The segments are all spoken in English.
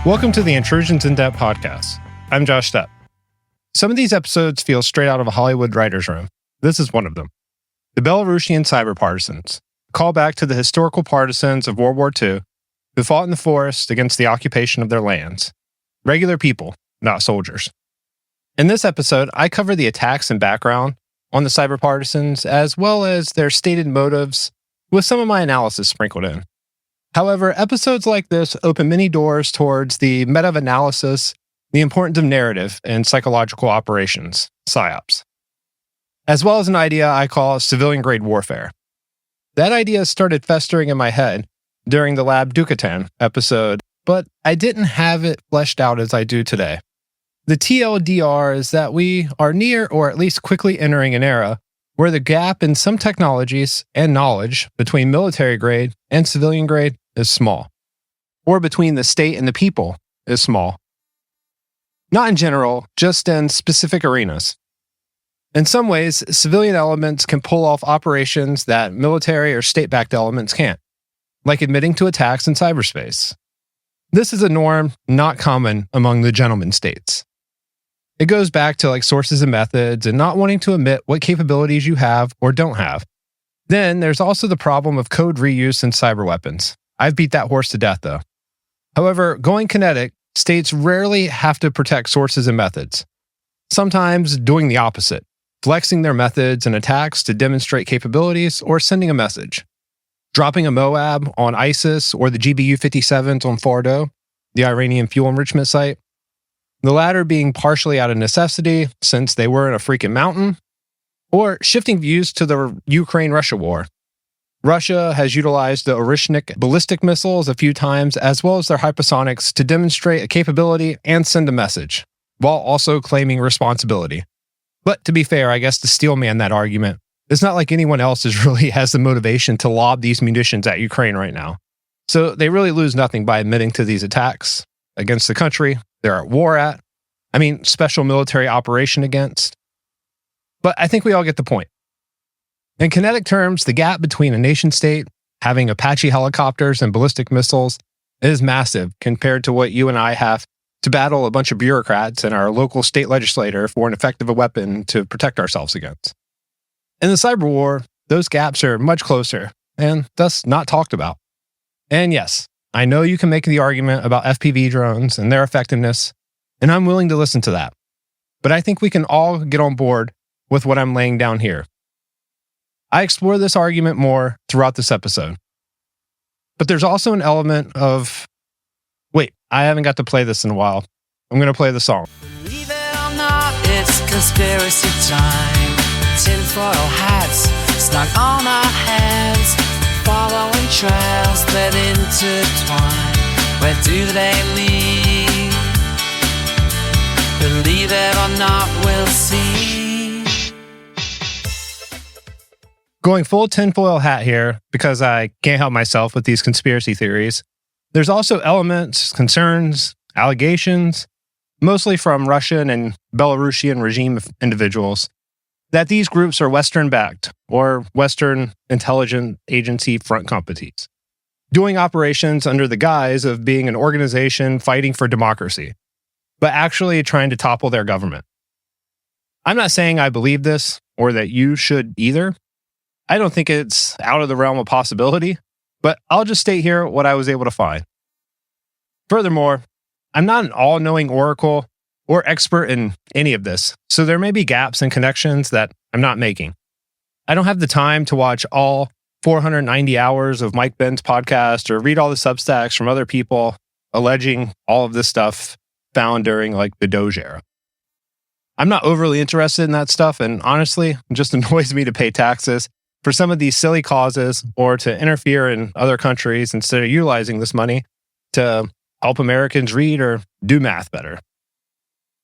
Welcome to the Intrusions in Depth podcast. I'm Josh Stepp. Some of these episodes feel straight out of a Hollywood writer's room. This is one of them. The Belarusian Cyber Partisans, a callback to the historical partisans of World War II who fought in the forest against the occupation of their lands. Regular people, not soldiers. In this episode, I cover the attacks and background on the cyber partisans, as well as their stated motives, with some of my analysis sprinkled in. However, episodes like this open many doors towards the meta-analysis, the importance of narrative and psychological operations, PSYOPs, as well as an idea I call civilian-grade warfare. That idea started festering in my head during the Lab Ducatan episode, but I didn't have it fleshed out as I do today. The TLDR is that we are near, or at least quickly entering, an era where the gap in some technologies and knowledge between military grade and civilian grade is small, or between the state and the people is small. Not in general, just in specific arenas. In some ways, civilian elements can pull off operations that military or state-backed elements can't, like admitting to attacks in cyberspace. This is a norm not common among the gentleman states. It goes back to like sources and methods and not wanting to admit what capabilities you have or don't have. Then there's also the problem of code reuse in cyber weapons. I've beat that horse to death though. However, going kinetic, states rarely have to protect sources and methods. Sometimes doing the opposite, flexing their methods and attacks to demonstrate capabilities or sending a message. Dropping a MOAB on ISIS or the GBU-57s on Fordo, the Iranian fuel enrichment site. The latter being partially out of necessity since they were in a freaking mountain, or shifting views to the Ukraine-Russia war. Russia has utilized the Orishnik ballistic missiles a few times, as well as their hypersonics, to demonstrate a capability and send a message, while also claiming responsibility. But to be fair, I guess to steelman that argument, it's not like anyone else really has the motivation to lob these munitions at Ukraine right now. So they really lose nothing by admitting to these attacks against the country they're at war at. Special military operation against. But I think we all get the point. In kinetic terms, the gap between a nation state having Apache helicopters and ballistic missiles is massive compared to what you and I have to battle a bunch of bureaucrats and our local state legislator for an effective weapon to protect ourselves against. In the cyber war, those gaps are much closer and thus not talked about. And yes, I know you can make the argument about FPV drones and their effectiveness, and I'm willing to listen to that. But I think we can all get on board with what I'm laying down here. I explore this argument more throughout this episode. But there's also an element of, wait, I haven't got to play this in a while. I'm going to play the song. Believe it or not, it's conspiracy time. Tinfoil hats stuck on our heads, following trails that intertwine. Where do they lead? Believe it or not, we'll see. Going full tinfoil hat here because I can't help myself with these conspiracy theories. There's also elements, concerns, allegations, mostly from Russian and Belarusian regime individuals, that these groups are Western-backed or Western intelligence agency front companies, doing operations under the guise of being an organization fighting for democracy, but actually trying to topple their government. I'm not saying I believe this or that you should either. I don't think it's out of the realm of possibility, but I'll just state here what I was able to find. Furthermore, I'm not an all-knowing oracle or expert in any of this, so there may be gaps and connections that I'm not making. I don't have the time to watch all 490 hours of Mike Ben's podcast or read all the Substacks from other people alleging all of this stuff found during the Doge era. I'm not overly interested in that stuff, and honestly, it just annoys me to pay taxes for some of these silly causes or to interfere in other countries instead of utilizing this money to help Americans read or do math better,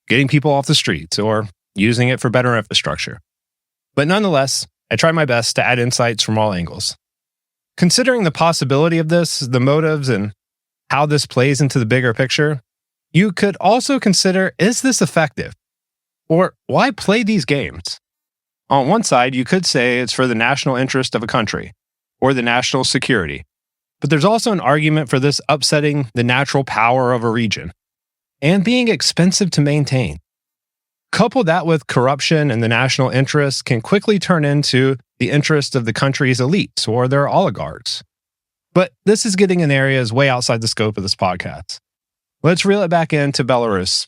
getting people off the streets or using it for better infrastructure. But nonetheless, I try my best to add insights from all angles. Considering the possibility of this, the motives, and how this plays into the bigger picture, you could also consider, is this effective? Or why play these games? On one side, you could say it's for the national interest of a country or the national security, But there's also an argument for this upsetting the natural power of a region and being expensive to maintain. Couple that with corruption and the national interest can quickly turn into the interest of the country's elites or their oligarchs. But this is getting in areas way outside the scope of this podcast. Let's reel it back into Belarus.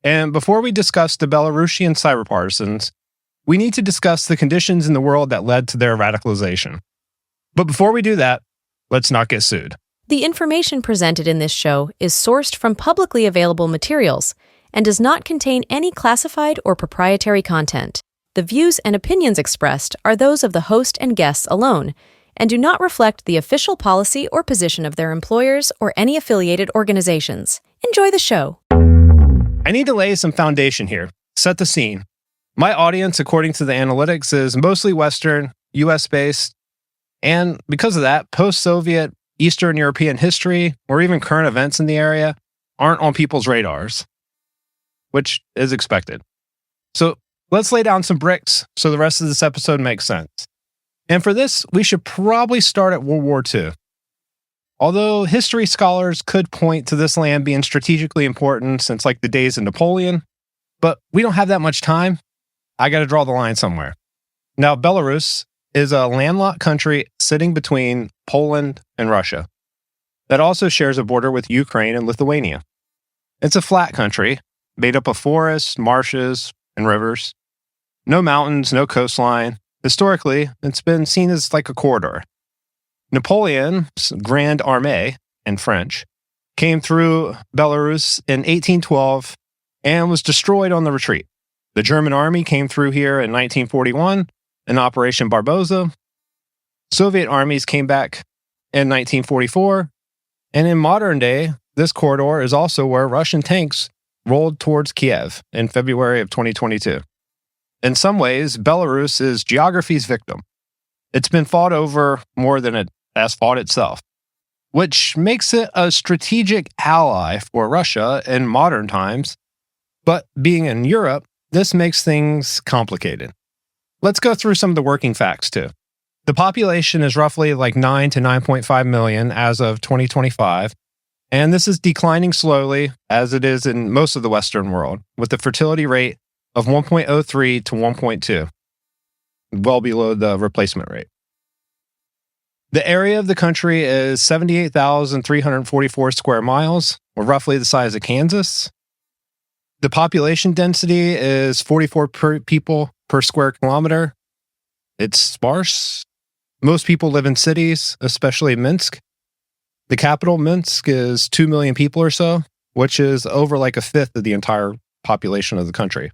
And before we discuss the Belarusian Cyber Partisans, we need to discuss the conditions in the world that led to their radicalization. But before we do that, let's not get sued. The information presented in this show is sourced from publicly available materials and does not contain any classified or proprietary content. The views and opinions expressed are those of the host and guests alone and do not reflect the official policy or position of their employers or any affiliated organizations. Enjoy the show. I need to lay some foundation here, set the scene. My audience, according to the analytics, is mostly Western, US-based, and because of that, post-Soviet, Eastern European history, or even current events in the area aren't on people's radars, which is expected. So let's lay down some bricks so the rest of this episode makes sense. And for this, we should probably start at World War II. Although history scholars could point to this land being strategically important since like the days of Napoleon, but we don't have that much time. I got to draw the line somewhere. Now, Belarus is a landlocked country sitting between Poland and Russia that also shares a border with Ukraine and Lithuania. It's a flat country made up of forests, marshes, and rivers. No mountains, no coastline. Historically, it's been seen as like a corridor. Napoleon's Grande Armée, in French, came through Belarus in 1812 and was destroyed on the retreat. The German army came through here in 1941 in Operation Barbarossa. Soviet armies came back in 1944. And in modern day, this corridor is also where Russian tanks rolled towards Kiev in February of 2022. In some ways, Belarus is geography's victim. It's been fought over more than it has fought itself, which makes it a strategic ally for Russia in modern times. But being in Europe, this makes things complicated. Let's go through some of the working facts too. The population is roughly like 9 to 9.5 million as of 2025, and this is declining slowly as it is in most of the Western world, with the fertility rate of 1.03 to 1.2, well below the replacement rate. The area of the country is 78,344 square miles, or roughly the size of Kansas. The population density is 44 people per square kilometer. It's sparse. Most people live in cities, especially Minsk. The capital, Minsk, is 2 million people or so, which is over like a fifth of the entire population of the country.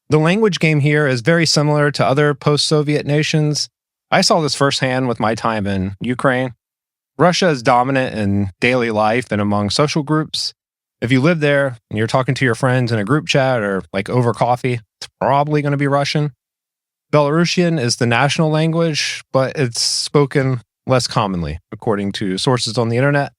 The language game here is very similar to other post-Soviet nations. I saw this firsthand with my time in Ukraine. Russia is dominant in daily life and among social groups. If you live there and you're talking to your friends in a group chat or like over coffee, it's probably going to be Russian. Belarusian is the national language, but it's spoken less commonly, according to sources on the internet.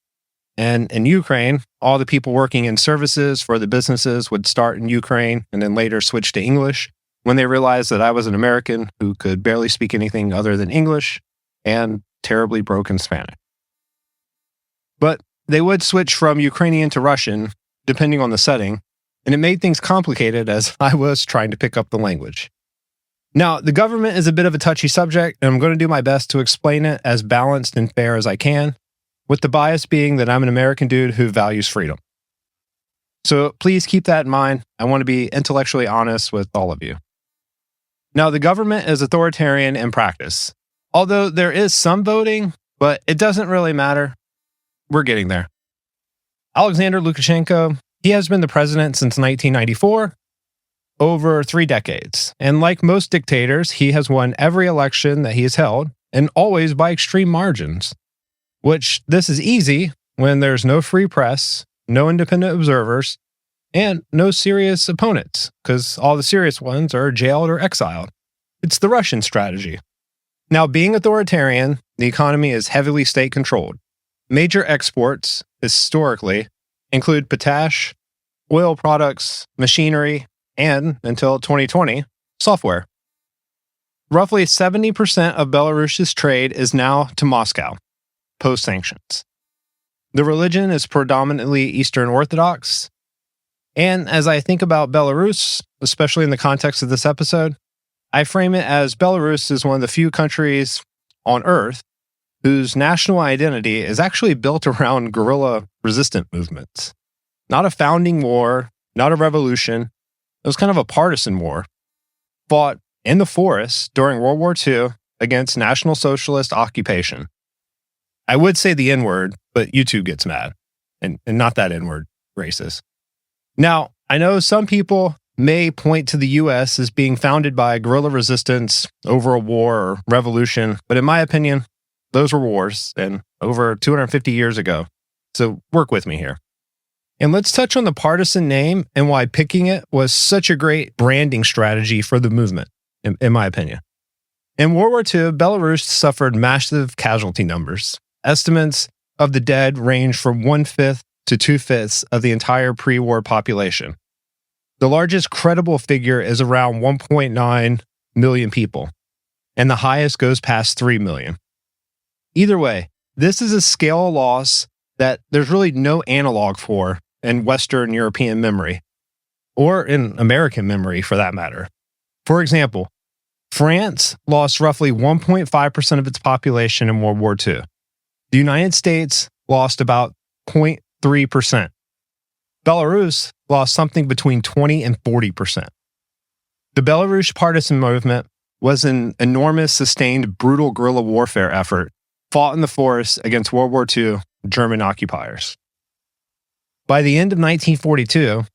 And in Ukraine, all the people working in services for the businesses would start in Ukraine and then later switch to English when they realized that I was an American who could barely speak anything other than English and terribly broken Spanish. But they would switch from Ukrainian to Russian, depending on the setting, and it made things complicated as I was trying to pick up the language. Now, the government is a bit of a touchy subject, and I'm going to do my best to explain it as balanced and fair as I can, with the bias being that I'm an American dude who values freedom. So please keep that in mind. I want to be intellectually honest with all of you. Now, the government is authoritarian in practice, although there is some voting, but it doesn't really matter. We're getting there. Alexander Lukashenko, he has been the president since 1994, over 3 decades. And like most dictators, he has won every election that he has held, and always by extreme margins. Which this is easy when there's no free press, no independent observers, and no serious opponents, because all the serious ones are jailed or exiled. It's the Russian strategy. Now, being authoritarian, the economy is heavily state-controlled. Major exports, historically, include potash, oil products, machinery, and, until 2020, software. Roughly 70% of Belarus's trade is now to Moscow. post-sanctions. The religion is predominantly Eastern Orthodox. And as I think about Belarus, especially in the context of this episode, I frame it as Belarus is one of the few countries on Earth whose national identity is actually built around guerrilla resistant movements. Not a founding war, not a revolution. It was kind of a partisan war, fought in the forests during World War II against National Socialist occupation. I would say the N-word, but YouTube gets mad, and not that N-word, racist. Now, I know some people may point to the U.S. as being founded by guerrilla resistance over a war or revolution, but in my opinion, those were wars, and over 250 years ago. So work with me here. And let's touch on the partisan name and why picking it was such a great branding strategy for the movement, in my opinion. In World War II, Belarus suffered massive casualty numbers. Estimates of the dead range from 1/5 to 2/5 of the entire pre-war population. The largest credible figure is around 1.9 million people, and the highest goes past 3 million. Either way, this is a scale of loss that there's really no analog for in Western European memory, or in American memory for that matter. For example, France lost roughly 1.5% of its population in World War II. The United States lost about 0.3%. Belarus lost something between 20 and 40%. The Belarusian partisan movement was an enormous, sustained, brutal guerrilla warfare effort fought in the forests against World War II German occupiers. By the end of 1942,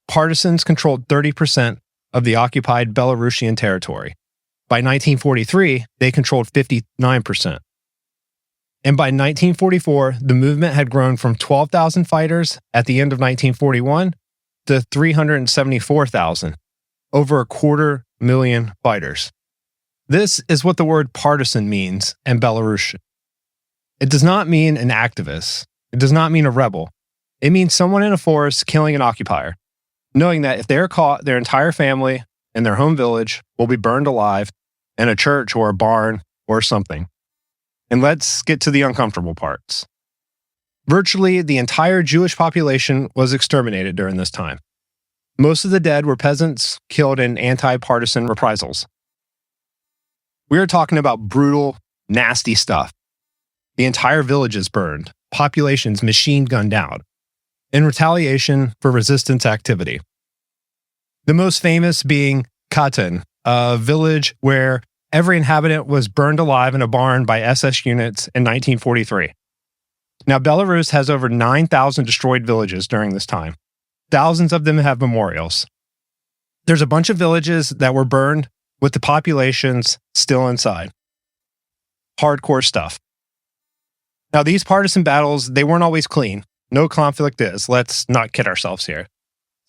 partisans controlled 30% of the occupied Belarusian territory. By 1943, they controlled 59%. And by 1944, the movement had grown from 12,000 fighters at the end of 1941 to 374,000, over 250,000 fighters. This is what the word partisan means in Belarusian. It does not mean an activist. It does not mean a rebel. It means someone in a forest killing an occupier, knowing that if they are caught, their entire family and their home village will be burned alive in a church or a barn or something. And let's get to the uncomfortable parts. Virtually the entire Jewish population was exterminated during this time. Most of the dead were peasants killed in anti-partisan reprisals. We are talking about brutal, nasty stuff. The entire villages burned, populations machine gunned out, in retaliation for resistance activity. The most famous being Katyn, a village where every inhabitant was burned alive in a barn by SS units in 1943. Now, Belarus has over 9,000 destroyed villages during this time. Thousands of them have memorials. There's a bunch of villages that were burned with the populations still inside. Hardcore stuff. Now, these partisan battles, they weren't always clean. No conflict is. Let's not kid ourselves here.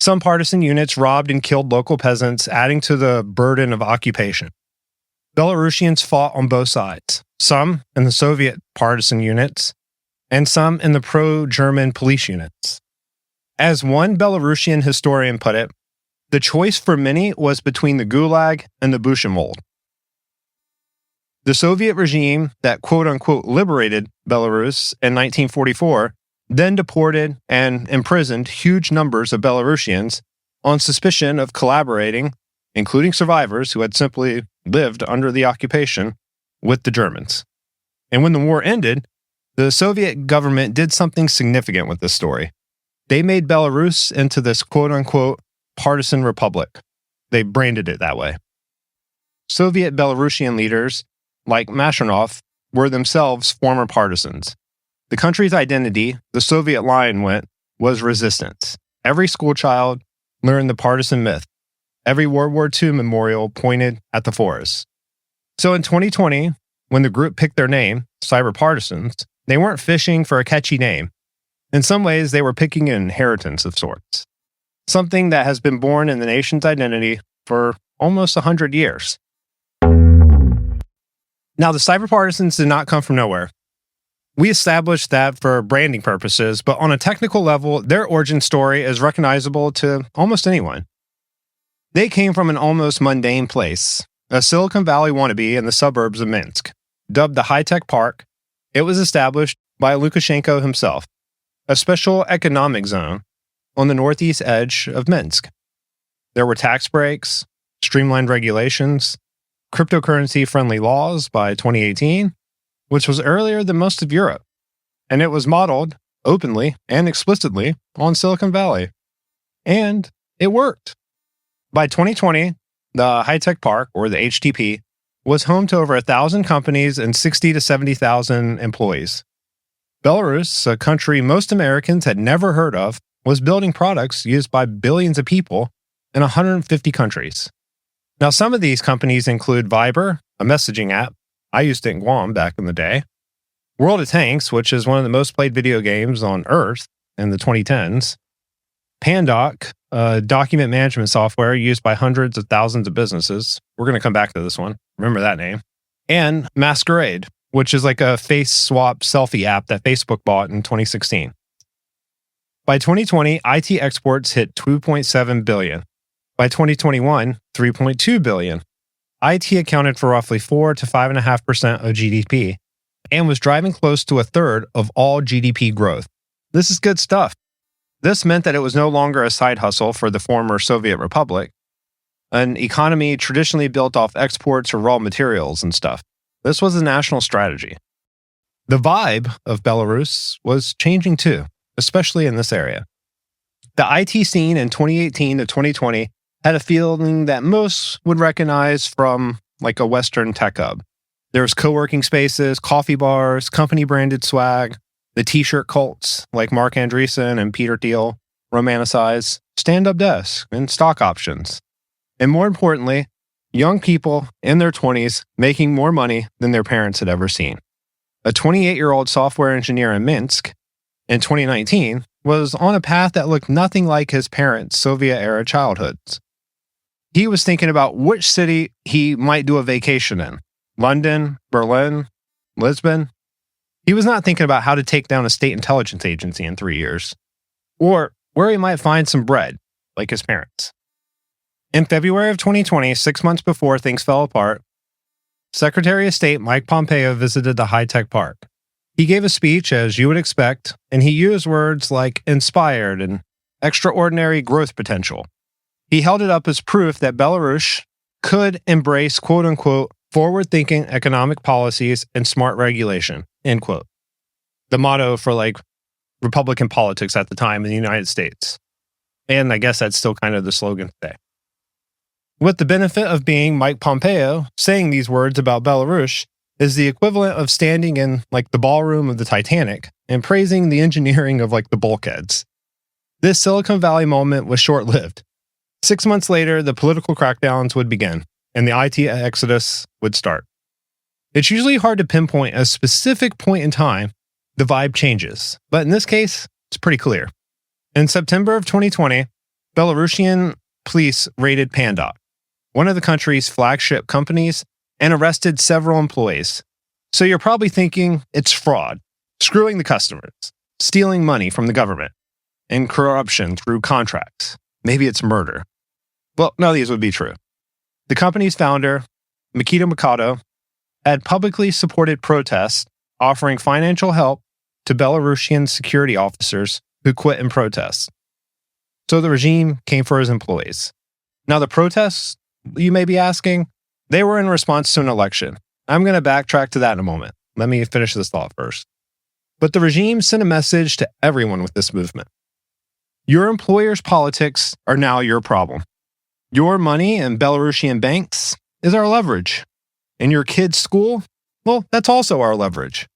Some partisan units robbed and killed local peasants, adding to the burden of occupation. Belarusians fought on both sides, some in the Soviet partisan units, and some in the pro-German police units. As one Belarusian historian put it, the choice for many was between the Gulag and the Buchenwald. The Soviet regime that quote-unquote liberated Belarus in 1944 then deported and imprisoned huge numbers of Belarusians on suspicion of collaborating, including survivors who had simply lived under the occupation, with the Germans. And when the war ended, the Soviet government did something significant with this story. They made Belarus into this quote-unquote partisan republic. They branded it that way. Soviet Belarusian leaders, like Mashanov, were themselves former partisans. The country's identity, the Soviet line went, was resistance. Every schoolchild learned the partisan myth. Every World War II memorial pointed at the forest. So in 2020, when the group picked their name, Cyber Partisans, they weren't fishing for a catchy name. In some ways, they were picking an inheritance of sorts. Something that has been born in the nation's identity for almost 100 years. Now, the Cyber Partisans did not come from nowhere. We established that for branding purposes, but on a technical level, their origin story is recognizable to almost anyone. They came from an almost mundane place, a Silicon Valley wannabe in the suburbs of Minsk, dubbed the High-Tech Park, It was established by Lukashenko himself, a special economic zone on the northeast edge of Minsk. There were tax breaks, streamlined regulations, cryptocurrency-friendly laws by 2018, which was earlier than most of Europe, and it was modeled openly and explicitly on Silicon Valley. And it worked. By 2020, the high-tech park, or the HTP, was home to over 1,000 companies and 60 to 70,000 employees. Belarus, a country most Americans had never heard of, was building products used by billions of people in 150 countries. Now, some of these companies include Viber, a messaging app. I used it in Guam back in the day. World of Tanks, which is one of the most played video games on Earth in the 2010s. Pandoc, a document management software used by hundreds of thousands of businesses. We're going to come back to this one. Remember that name. And Masquerade, which is like a face swap selfie app that Facebook bought in 2016. By 2020, IT exports hit 2.7 billion. By 2021, 3.2 billion. IT accounted for roughly 4 to 5.5% of GDP and was driving close to a third of all GDP growth. This is good stuff. This meant that it was no longer a side hustle for the former Soviet Republic, an economy traditionally built off exports or raw materials and stuff. This was a national strategy. The vibe of Belarus was changing too, especially in this area. The IT scene in 2018 to 2020 had a feeling that most would recognize from like a Western tech hub. There was co-working spaces, coffee bars, company-branded swag, the t-shirt cults like Mark Andreessen and Peter Thiel romanticize, stand-up desks, and stock options. And more importantly, young people in their 20s making more money than their parents had ever seen. A 28-year-old software engineer in Minsk in 2019 was on a path that looked nothing like his parents' Soviet-era childhoods. He was thinking about which city he might do a vacation in. London, Berlin, Lisbon. He was not thinking about how to take down a state intelligence agency in 3 years, or where he might find some bread, like his parents. In February of 2020, 6 months before things fell apart, Secretary of State Mike Pompeo visited the high-tech park. He gave a speech, as you would expect, and he used words like inspired and extraordinary growth potential. He held it up as proof that Belarus could embrace, quote-unquote, forward-thinking economic policies and smart regulation, end quote. The motto for, like, Republican politics at the time in the United States. And I guess that's still kind of the slogan today. With the benefit of being Mike Pompeo, saying these words about Belarus is the equivalent of standing in, like, the ballroom of the Titanic and praising the engineering of, like, the bulkheads. This Silicon Valley moment was short-lived. 6 months later, the political crackdowns would begin, and the IT exodus would start. It's usually hard to pinpoint a specific point in time the vibe changes, but in this case, it's pretty clear. In September of 2020, Belarusian police raided Pandoc, one of the country's flagship companies, and arrested several employees. So you're probably thinking it's fraud, screwing the customers, stealing money from the government, and corruption through contracts. Maybe it's murder. Well, none of these would be true. The company's founder, Mikito Mikado, had publicly supported protests offering financial help to Belarusian security officers who quit in protest. So the regime came for his employees. Now the protests, you may be asking, they were in response to an election. I'm going to backtrack to that in a moment. Let me finish this thought first. But the regime sent a message to everyone with this movement. Your employer's politics are now your problem. Your money in Belarusian banks is our leverage. And your kid's school, well, that's also our leverage.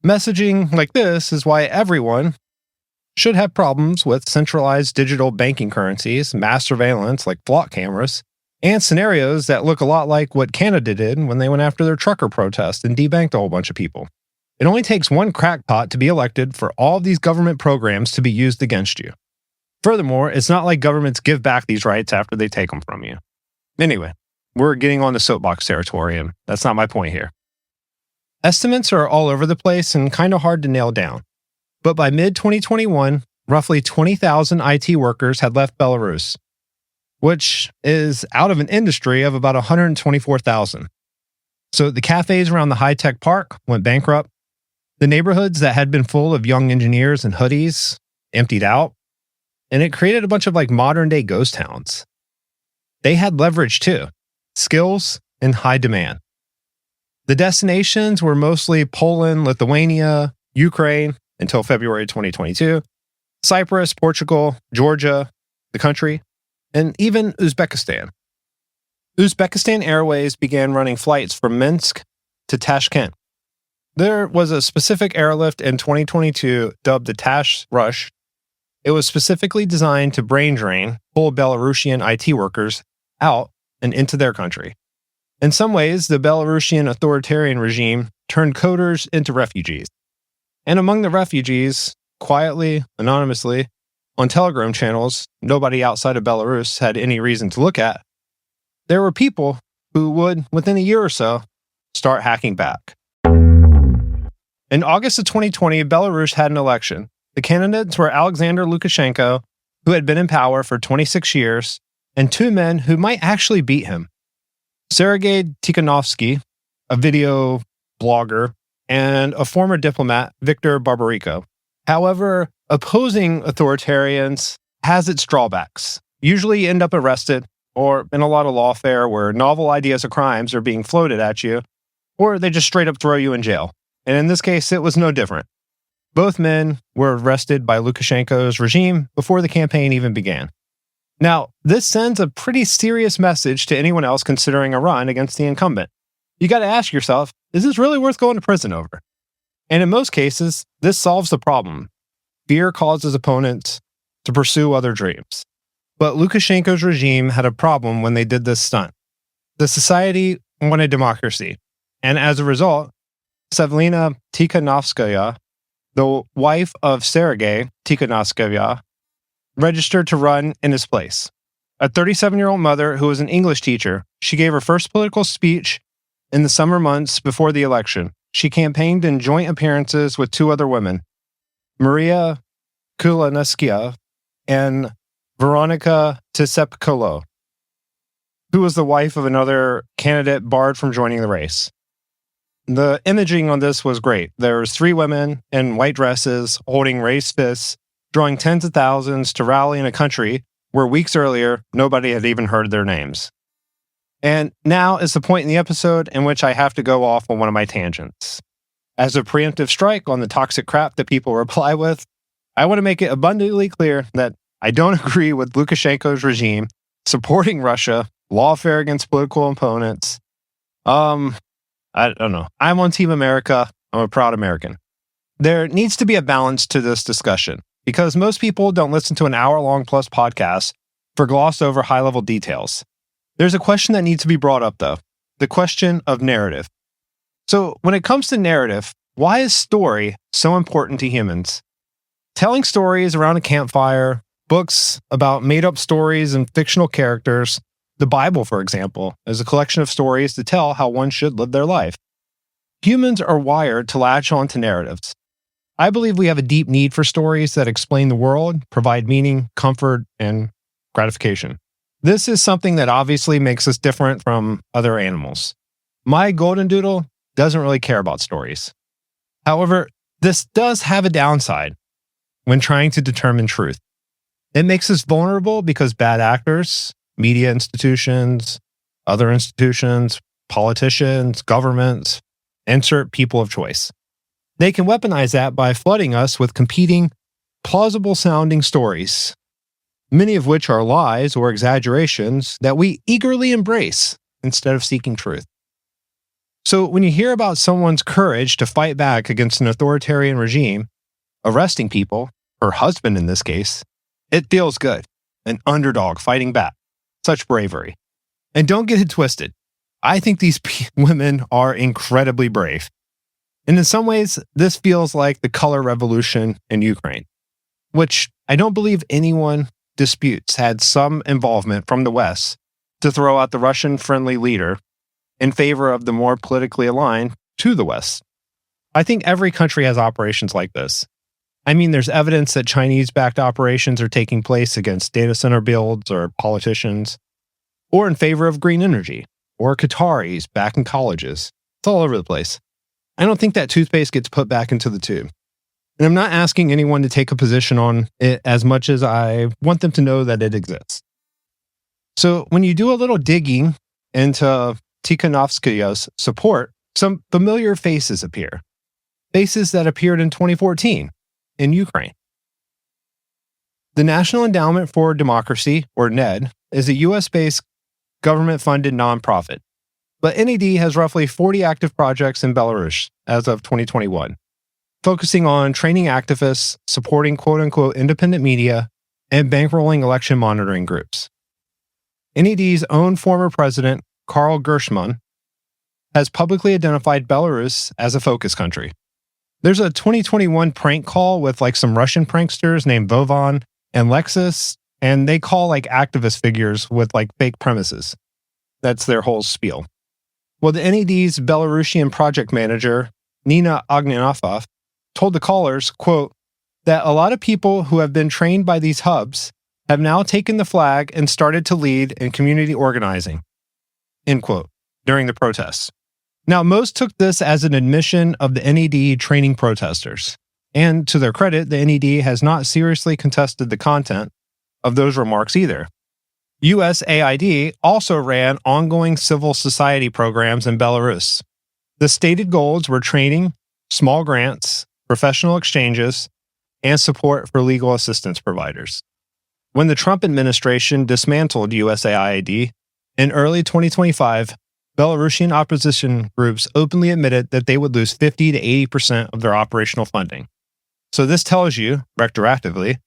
Messaging like this is why everyone should have problems with centralized digital banking currencies, mass surveillance like flock cameras, and scenarios that look a lot like what Canada did when they went after their trucker protest and debanked a whole bunch of people. It only takes one crackpot to be elected for all of these government programs to be used against you. Furthermore, it's not like governments give back these rights after they take them from you. Anyway, we're getting on to soapbox territory, and that's not my point here. Estimates are all over the place and kind of hard to nail down. But by mid-2021, roughly 20,000 IT workers had left Belarus, which is out of an industry of about 124,000. So the cafes around the high-tech park went bankrupt. The neighborhoods that had been full of young engineers and hoodies emptied out, and it created a bunch of modern day ghost towns. They had leverage too, skills and high demand. The destinations were mostly Poland, Lithuania, Ukraine until February 2022, Cyprus, Portugal, Georgia, the country, and even Uzbekistan. Uzbekistan Airways began running flights from Minsk to Tashkent. There was a specific airlift in 2022 dubbed the Tash Rush. It was specifically designed to brain drain, pull Belarusian IT workers out and into their country. In some ways, the Belarusian authoritarian regime turned coders into refugees. And among the refugees, quietly, anonymously, on Telegram channels nobody outside of Belarus had any reason to look at, there were people who would, within a year or so, start hacking back. In August of 2020, Belarus had an election. The candidates were Alexander Lukashenko, who had been in power for 26 years, and two men who might actually beat him. Sergei Tikhanovsky, a video blogger, and a former diplomat, Viktor Barbarenko. However, opposing authoritarians has its drawbacks. Usually you end up arrested, or in a lot of lawfare where novel ideas of crimes are being floated at you, or they just straight up throw you in jail. And in this case, it was no different. Both men were arrested by Lukashenko's regime before the campaign even began. Now, this sends a pretty serious message to anyone else considering a run against the incumbent. You got to ask yourself, is this really worth going to prison over? And in most cases, this solves the problem. Fear causes opponents to pursue other dreams. But Lukashenko's regime had a problem when they did this stunt. The society wanted democracy. And as a result, Sevlina Tikhanovskaya, the wife of Sergei Tikhanovskaya, registered to run in his place. A 37-year-old mother who was an English teacher, she gave her first political speech in the summer months before the election. She campaigned in joint appearances with two other women, Maria Kulanevskaya and Veronika Tsepkalo, who was the wife of another candidate barred from joining the race. The imaging on this was great. There was three women in white dresses holding raised fists, drawing tens of thousands to rally in a country where weeks earlier, nobody had even heard their names. And now is the point in the episode in which I have to go off on one of my tangents. As a preemptive strike on the toxic crap that people reply with, I want to make it abundantly clear that I don't agree with Lukashenko's regime supporting Russia, lawfare against political opponents. I don't know. I'm on Team America. I'm a proud American. There needs to be a balance to this discussion because most people don't listen to an hour-long plus podcast for gloss over high-level details. There's a question that needs to be brought up, though. The question of narrative. So when it comes to narrative, why is story so important to humans? Telling stories around a campfire, books about made-up stories and fictional characters, the Bible, for example, is a collection of stories to tell how one should live their life. Humans are wired to latch on to narratives. I believe we have a deep need for stories that explain the world, provide meaning, comfort, and gratification. This is something that obviously makes us different from other animals. My golden doodle doesn't really care about stories. However, this does have a downside when trying to determine truth. It makes us vulnerable because bad actors, media institutions, other institutions, politicians, governments, insert people of choice. They can weaponize that by flooding us with competing, plausible-sounding stories, many of which are lies or exaggerations that we eagerly embrace instead of seeking truth. So when you hear about someone's courage to fight back against an authoritarian regime, arresting people, her husband in this case, it feels good. An underdog fighting back. Such bravery. And don't get it twisted. I think these women are incredibly brave. And in some ways, this feels like the color revolution in Ukraine, which I don't believe anyone disputes had some involvement from the West to throw out the Russian-friendly leader in favor of the more politically aligned to the West. I think every country has operations like this. I mean, there's evidence that Chinese-backed operations are taking place against data center builds or politicians, or in favor of green energy, or Qataris back in colleges. It's all over the place. I don't think that toothpaste gets put back into the tube. And I'm not asking anyone to take a position on it as much as I want them to know that it exists. So when you do a little digging into Tikhanovskaya's support, some familiar faces appear. Faces that appeared in 2014 in Ukraine. The National Endowment for Democracy, or NED, is a US-based government-funded nonprofit. But NED has roughly 40 active projects in Belarus as of 2021, focusing on training activists, supporting quote-unquote independent media, and bankrolling election monitoring groups. NED's own former president, Karl Gershman, has publicly identified Belarus as a focus country. There's a 2021 prank call with some Russian pranksters named Vovan and Lexus, and they call activist figures with fake premises. That's their whole spiel. Well, the NED's Belarusian project manager, Nina Ognyanova, told the callers, quote, that a lot of people who have been trained by these hubs have now taken the flag and started to lead in community organizing, end quote, during the protests. Now, most took this as an admission of the NED training protesters. And to their credit, the NED has not seriously contested the content of those remarks either. USAID also ran ongoing civil society programs in Belarus. The stated goals were training, small grants, professional exchanges, and support for legal assistance providers. When the Trump administration dismantled USAID in early 2025, Belarusian opposition groups openly admitted that they would lose 50 to 80% of their operational funding. So this tells you, retroactively,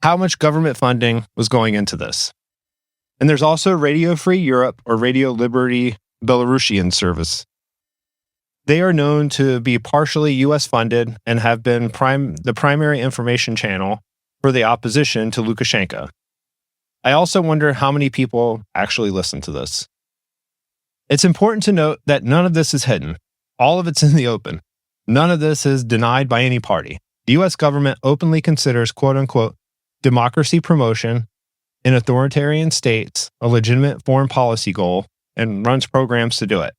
how much government funding was going into this. And there's also Radio Free Europe or Radio Liberty Belarusian service. They are known to be partially US funded and have been the primary information channel for the opposition to Lukashenko. I also wonder how many people actually listen to this. It's important to note that none of this is hidden. All of it's in the open. None of this is denied by any party. The US government openly considers quote-unquote democracy promotion in authoritarian states a legitimate foreign policy goal and runs programs to do it.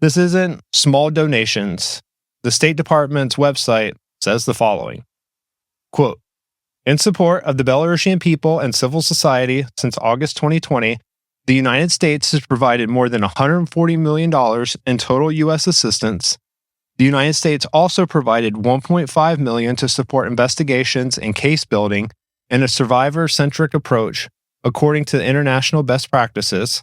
This isn't small donations. The State Department's website says the following, quote, in support of the Belarusian people and civil society since August 2020, the United States has provided more than $140 million in total U.S. assistance. The United States also provided $1.5 million to support investigations and case building and a survivor-centric approach according to international best practices,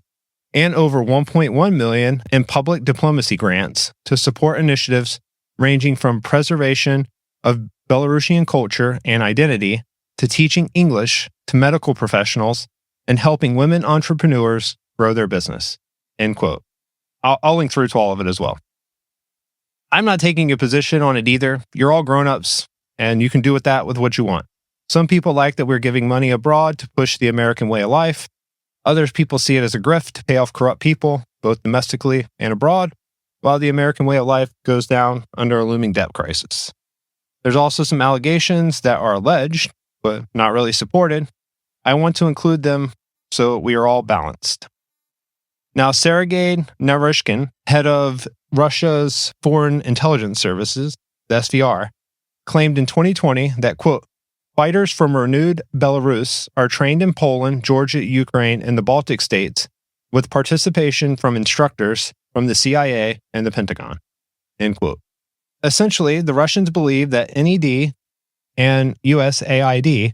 and over $1.1 million in public diplomacy grants to support initiatives ranging from preservation of Belarusian culture and identity to teaching English to medical professionals and helping women entrepreneurs grow their business, end quote. I'll link through to all of it as well. I'm not taking a position on it either. You're all grown-ups, and you can do with that with what you want. Some people like that we're giving money abroad to push the American way of life. Others people see it as a grift to pay off corrupt people, both domestically and abroad, while the American way of life goes down under a looming debt crisis. There's also some allegations that are alleged, but not really supported. I want to include them so we are all balanced. Now, Sergei Naryshkin, head of Russia's Foreign Intelligence Services, the SVR, claimed in 2020 that, quote, fighters from renewed Belarus are trained in Poland, Georgia, Ukraine, and the Baltic states with participation from instructors from the CIA and the Pentagon, end quote. Essentially, the Russians believe that NED and USAID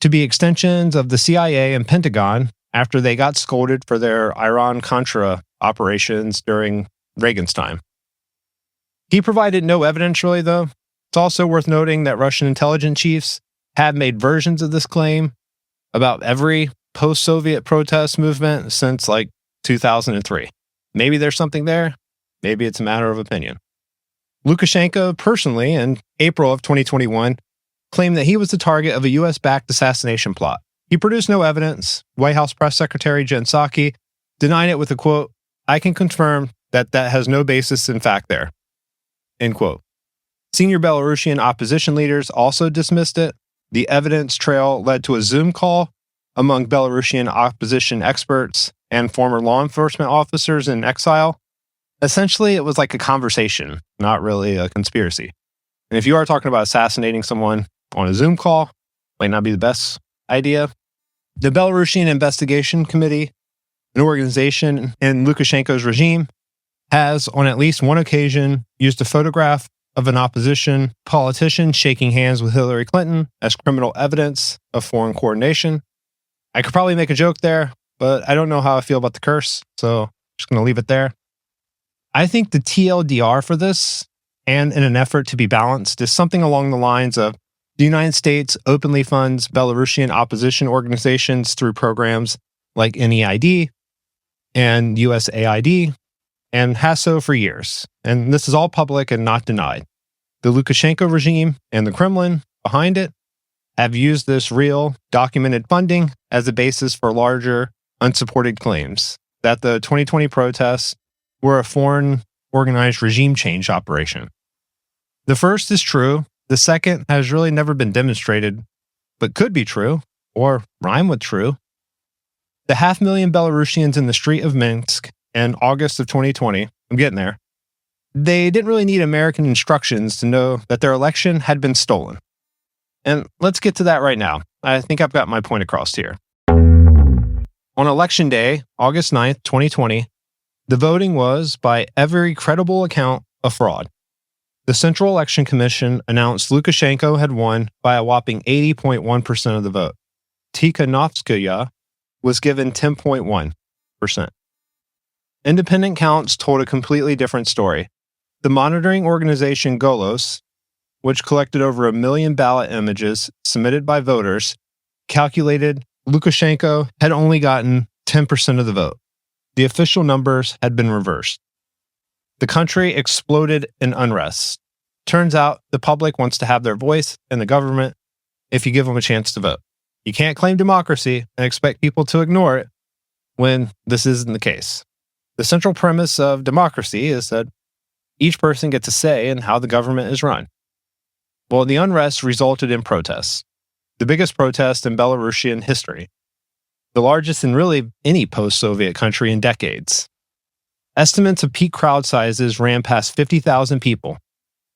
to be extensions of the CIA and Pentagon after they got scolded for their Iran-Contra operations during Reagan's time. He provided no evidence really, though. It's also worth noting that Russian intelligence chiefs have made versions of this claim about every post-Soviet protest movement since 2003. Maybe there's something there. Maybe it's a matter of opinion. Lukashenko personally, in April of 2021, claimed that he was the target of a U.S.-backed assassination plot. He produced no evidence. White House Press Secretary Jen Psaki denied it with a quote, I can confirm that has no basis in fact there, end quote. Senior Belarusian opposition leaders also dismissed it. The evidence trail led to a Zoom call among Belarusian opposition experts and former law enforcement officers in exile. Essentially, it was like a conversation, not really a conspiracy. And if you are talking about assassinating someone on a Zoom call, might not be the best idea. The Belarusian Investigation Committee, an organization in Lukashenko's regime, has on at least one occasion used a photograph of an opposition politician shaking hands with Hillary Clinton as criminal evidence of foreign coordination. I could probably make a joke there, but I don't know how I feel about the curse, so I'm just going to leave it there. I think the TLDR for this, and in an effort to be balanced, is something along the lines of the United States openly funds Belarusian opposition organizations through programs like NEID and USAID, and has so for years. And this is all public and not denied. The Lukashenko regime and the Kremlin behind it have used this real, documented funding as a basis for larger, unsupported claims that the 2020 protests were a foreign organized regime change operation. The first is true. The second has really never been demonstrated, but could be true, or rhyme with true. The 500,000 Belarusians in the street of Minsk in August of 2020, I'm getting there, they didn't really need American instructions to know that their election had been stolen. And let's get to that right now. I think I've got my point across here. On Election Day, August 9th, 2020, the voting was, by every credible account, a fraud. The Central Election Commission announced Lukashenko had won by a whopping 80.1% of the vote. Tikhanovskaya was given 10.1%. Independent counts told a completely different story. The monitoring organization Golos, which collected over 1 million ballot images submitted by voters, calculated Lukashenko had only gotten 10% of the vote. The official numbers had been reversed. The country exploded in unrest. Turns out the public wants to have their voice in the government if you give them a chance to vote. You can't claim democracy and expect people to ignore it when this isn't the case. The central premise of democracy is that each person gets a say in how the government is run. Well, the unrest resulted in protests, the biggest protest in Belarusian history, the largest in really any post-Soviet country in decades. Estimates of peak crowd sizes ran past 50,000 people.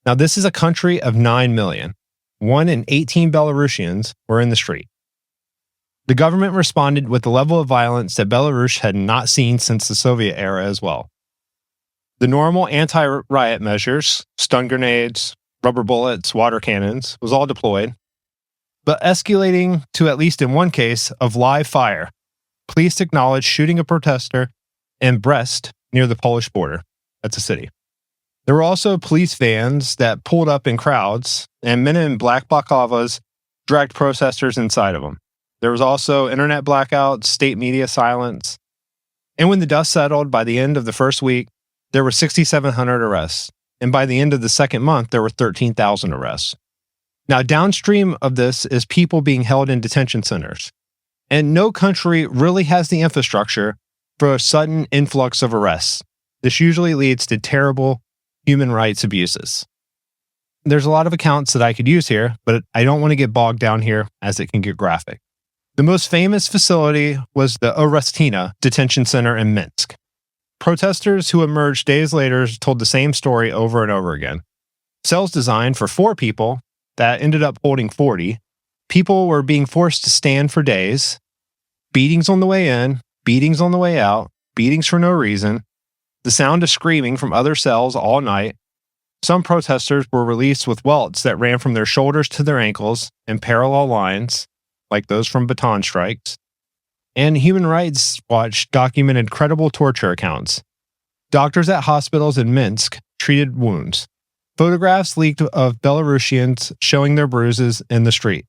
Now, this is a country of 9 million. 1 in 18 Belarusians were in the street. The government responded with a level of violence that Belarus had not seen since the Soviet era as well. The normal anti-riot measures, stun grenades, rubber bullets, water cannons, was all deployed, but escalating to, at least in one case, of live fire. Police acknowledged shooting a protester in Brest near the Polish border. That's a city. There were also police vans that pulled up in crowds, and men in black balaclavas dragged protesters inside of them. There was also internet blackouts, state media silence. And when the dust settled, by the end of the first week, there were 6,700 arrests. And by the end of the second month, there were 13,000 arrests. Now, downstream of this is people being held in detention centers. And no country really has the infrastructure for a sudden influx of arrests. This usually leads to terrible human rights abuses. There's a lot of accounts that I could use here, but I don't want to get bogged down here as it can get graphic. The most famous facility was the Orestina detention center in Minsk. Protesters who emerged days later told the same story over and over again. Cells designed for 4 people that ended up holding 40. People were being forced to stand for days. Beatings on the way in, beatings on the way out, beatings for no reason. The sound of screaming from other cells all night. Some protesters were released with welts that ran from their shoulders to their ankles in parallel lines, like those from baton strikes. And Human Rights Watch documented credible torture accounts. Doctors at hospitals in Minsk treated wounds. Photographs leaked of Belarusians showing their bruises in the street.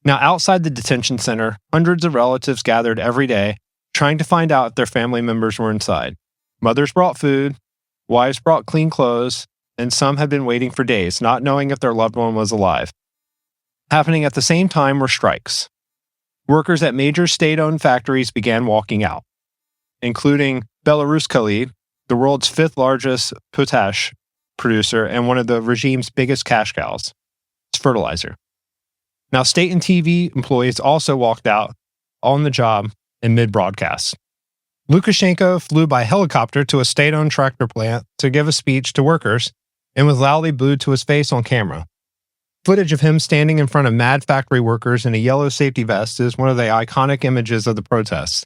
Now, outside the detention center, hundreds of relatives gathered every day, trying to find out if their family members were inside. Mothers brought food, wives brought clean clothes, and some had been waiting for days, not knowing if their loved one was alive. Happening at the same time were strikes. Workers at major state-owned factories began walking out, including Belaruskali, the world's 5th largest potash producer and one of the regime's biggest cash cows. It's fertilizer. Now, state and TV employees also walked out on the job in mid-broadcast. Lukashenko flew by helicopter to a state-owned tractor plant to give a speech to workers and was loudly booed to his face on camera. Footage of him standing in front of mad factory workers in a yellow safety vest is one of the iconic images of the protests.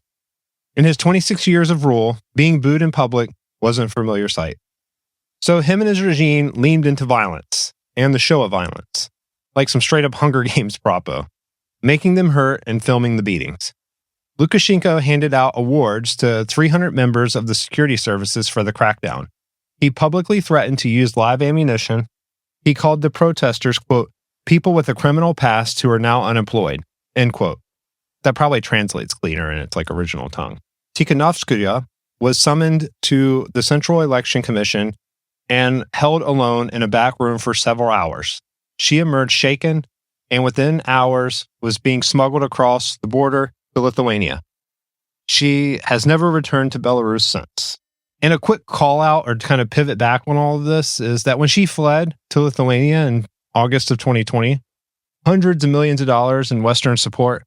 In his 26 years of rule, being booed in public wasn't a familiar sight. So him and his regime leaned into violence, and the show of violence, like some straight-up Hunger Games propo, making them hurt and filming the beatings. Lukashenko handed out awards to 300 members of the security services for the crackdown. He publicly threatened to use live ammunition. He called the protesters, quote, people with a criminal past who are now unemployed, end quote. That probably translates cleaner in its original tongue. Tikhanovskaya was summoned to the Central Election Commission and held alone in a back room for several hours. She emerged shaken and within hours was being smuggled across the border to Lithuania. She has never returned to Belarus since. And a quick call out or kind of pivot back on all of this is that when she fled to Lithuania in August of 2020, hundreds of millions of dollars in Western support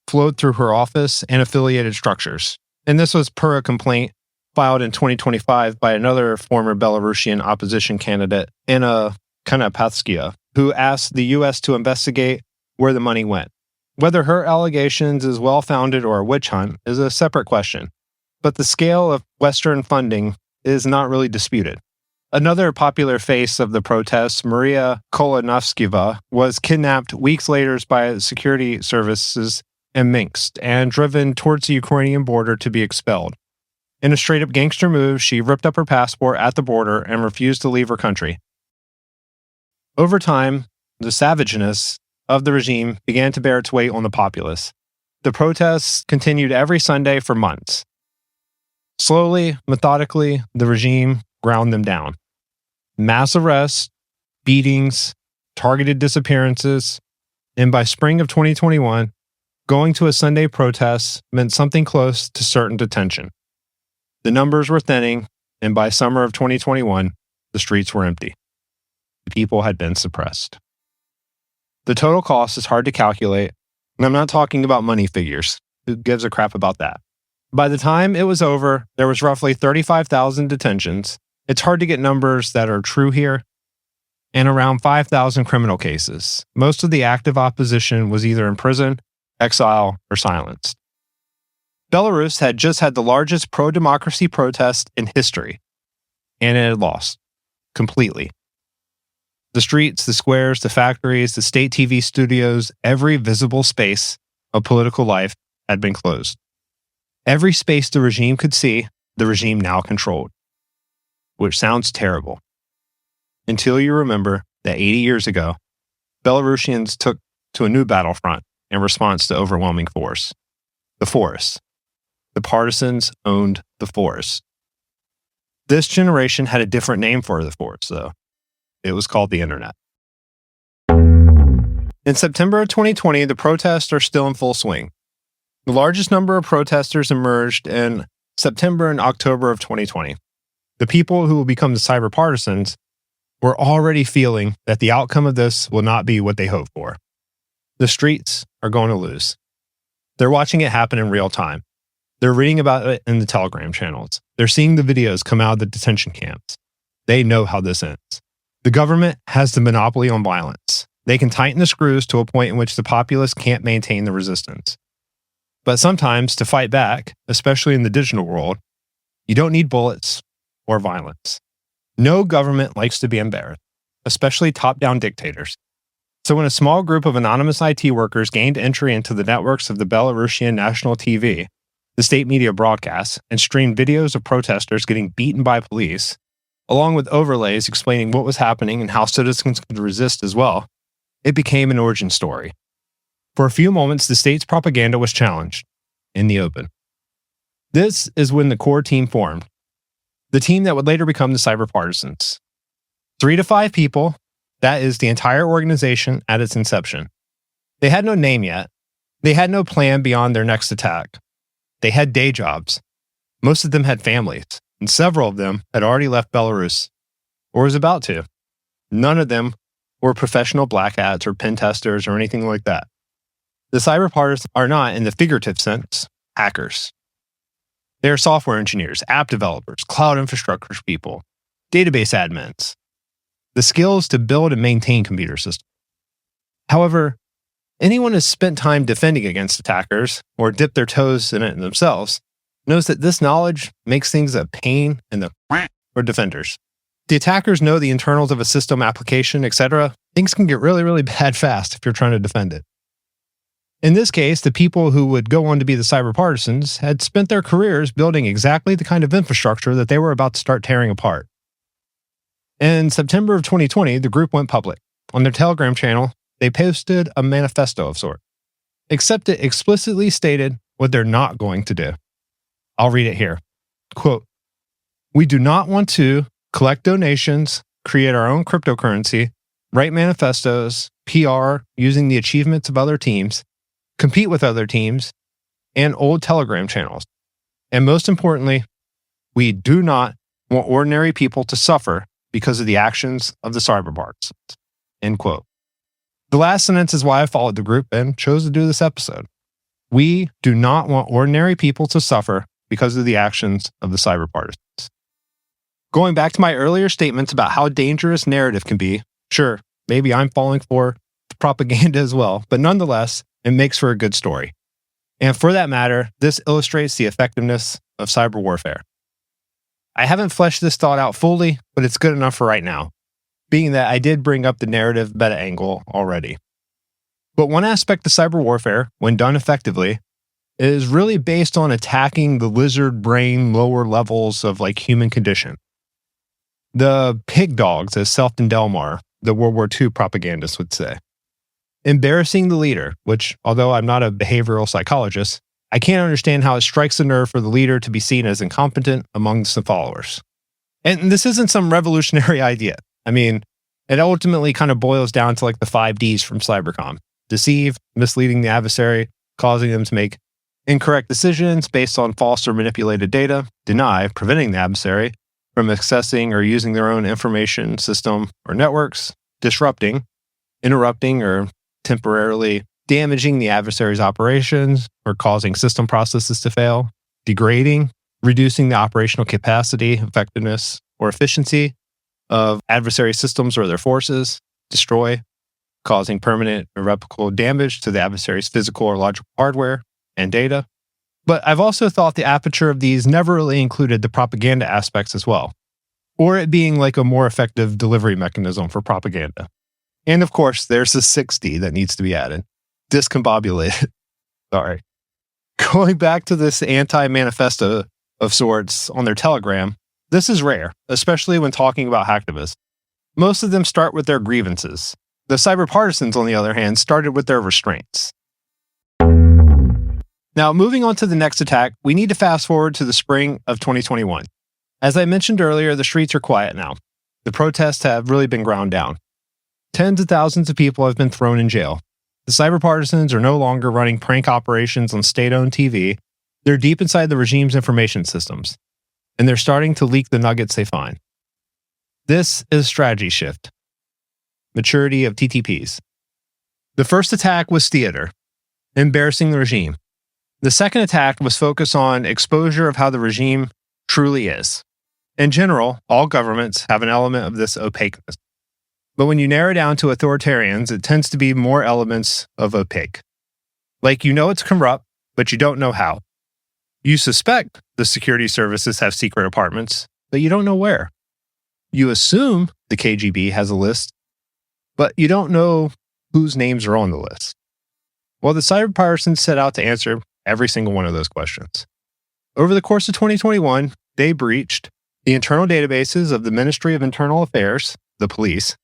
flowed through her office and affiliated structures. And this was per a complaint filed in 2025 by another former Belarusian opposition candidate, Anna Konopatskia, who asked the U.S. to investigate where the money went. Whether her allegations is well-founded or a witch hunt is a separate question, but the scale of Western funding is not really disputed. Another popular face of the protests, Maria Kolonovskeva, was kidnapped weeks later by security services in Minsk and driven towards the Ukrainian border to be expelled. In a straight-up gangster move, she ripped up her passport at the border and refused to leave her country. Over time, the savageness of the regime began to bear its weight on the populace. The protests continued every Sunday for months. Slowly, methodically, the regime ground them down. Mass arrests, beatings, targeted disappearances, and by spring of 2021, going to a Sunday protest meant something close to certain detention. The numbers were thinning, and by summer of 2021, the streets were empty. The people had been suppressed. The total cost is hard to calculate, and I'm not talking about money figures. Who gives a crap about that? By the time it was over, there was roughly 35,000 detentions. It's hard to get numbers that are true here, and around 5,000 criminal cases. Most of the active opposition was either in prison, exile, or silenced. Belarus had just had the largest pro-democracy protest in history, and it had lost completely. The streets, the squares, the factories, the state TV studios, every visible space of political life had been closed. Every space the regime could see, the regime now controlled, which sounds terrible. Until you remember that 80 years ago, Belarusians took to a new battlefront in response to overwhelming force. The forest. The partisans owned the forest. This generation had a different name for the forest, though. It was called the internet. In September of 2020, the protests are still in full swing. The largest number of protesters emerged in September and October of 2020. The people who will become the cyber partisans were already feeling that the outcome of this will not be what they hoped for. The streets are going to lose. They're watching it happen in real time. They're reading about it in the Telegram channels. They're seeing the videos come out of the detention camps. They know how this ends. The government has the monopoly on violence. They can tighten the screws to a point in which the populace can't maintain the resistance. But sometimes, to fight back, especially in the digital world, you don't need bullets or violence. No government likes to be embarrassed, especially top-down dictators. So when a small group of anonymous IT workers gained entry into the networks of the Belarusian national TV, the state media broadcasts, and streamed videos of protesters getting beaten by police, along with overlays explaining what was happening and how citizens could resist as well, it became an origin story. For a few moments, the state's propaganda was challenged in the open. This is when the core team formed, the team that would later become the Cyber Partisans. 3 to 5 people, that is the entire organization at its inception. They had no name yet. They had no plan beyond their next attack. They had day jobs. Most of them had families, and several of them had already left Belarus, or was about to. None of them were professional black hats or pen testers or anything like that. The cyber partisans are not, in the figurative sense, hackers. They are software engineers, app developers, cloud infrastructure people, database admins, the skills to build and maintain computer systems. However, anyone who has spent time defending against attackers or dipped their toes in it themselves knows that this knowledge makes things a pain in the for defenders. The attackers know the internals of a system, application, etc. Things can get really, really bad fast if you're trying to defend it. In this case, the people who would go on to be the cyber partisans had spent their careers building exactly the kind of infrastructure that they were about to start tearing apart. In September of 2020, the group went public. On their Telegram channel, they posted a manifesto of sorts, except it explicitly stated what they're not going to do. I'll read it here. Quote, "We do not want to collect donations, create our own cryptocurrency, write manifestos, PR using the achievements of other teams, compete with other teams, and old Telegram channels. And most importantly, we do not want ordinary people to suffer because of the actions of the cyber partisans." End quote. The last sentence is why I followed the group and chose to do this episode. We do not want ordinary people to suffer because of the actions of the cyber partisans. Going back to my earlier statements about how dangerous narrative can be, sure, maybe I'm falling for the propaganda as well, but nonetheless, it makes for a good story. And for that matter, this illustrates the effectiveness of cyber warfare. I haven't fleshed this thought out fully, but it's good enough for right now, being that I did bring up the narrative meta angle already. But one aspect of cyber warfare, when done effectively, is really based on attacking the lizard brain lower levels of human condition. The pig dogs, as Self and Delmar, the World War II propagandists, would say. Embarrassing the leader, which, although I'm not a behavioral psychologist, I can't understand how it strikes a nerve for the leader to be seen as incompetent amongst the followers. And this isn't some revolutionary idea. I mean, it ultimately kind of boils down to the 5 Ds from Cybercom. Deceive, misleading the adversary, causing them to make incorrect decisions based on false or manipulated data. Deny, preventing the adversary from accessing or using their own information system or networks. Disrupting, interrupting or temporarily damaging the adversary's operations or causing system processes to fail. Degrading, reducing the operational capacity, effectiveness, or efficiency of adversary systems or their forces. Destroy, causing permanent irreparable damage to the adversary's physical or logical hardware and data. But I've also thought the aperture of these never really included the propaganda aspects as well, or it being a more effective delivery mechanism for propaganda. And of course, there's the 6D that needs to be added. Discombobulated. Sorry. Going back to this anti-manifesto of sorts on their Telegram, this is rare, especially when talking about hacktivists. Most of them start with their grievances. The cyber partisans, on the other hand, started with their restraints. Now, moving on to the next attack, we need to fast forward to the spring of 2021. As I mentioned earlier, the streets are quiet now. The protests have really been ground down. Tens of thousands of people have been thrown in jail. The cyber partisans are no longer running prank operations on state-owned TV. They're deep inside the regime's information systems, and they're starting to leak the nuggets they find. This is strategy shift. Maturity of TTPs. The first attack was theater, embarrassing the regime. The second attack was focused on exposure of how the regime truly is. In general, all governments have an element of this opaqueness. But when you narrow down to authoritarians, it tends to be more elements of opaque. It's corrupt, but you don't know how. You suspect the security services have secret apartments, but you don't know where. You assume the KGB has a list, but you don't know whose names are on the list. Well, the cyber partisans set out to answer every single one of those questions. Over the course of 2021, they breached the internal databases of the Ministry of Internal Affairs, the police,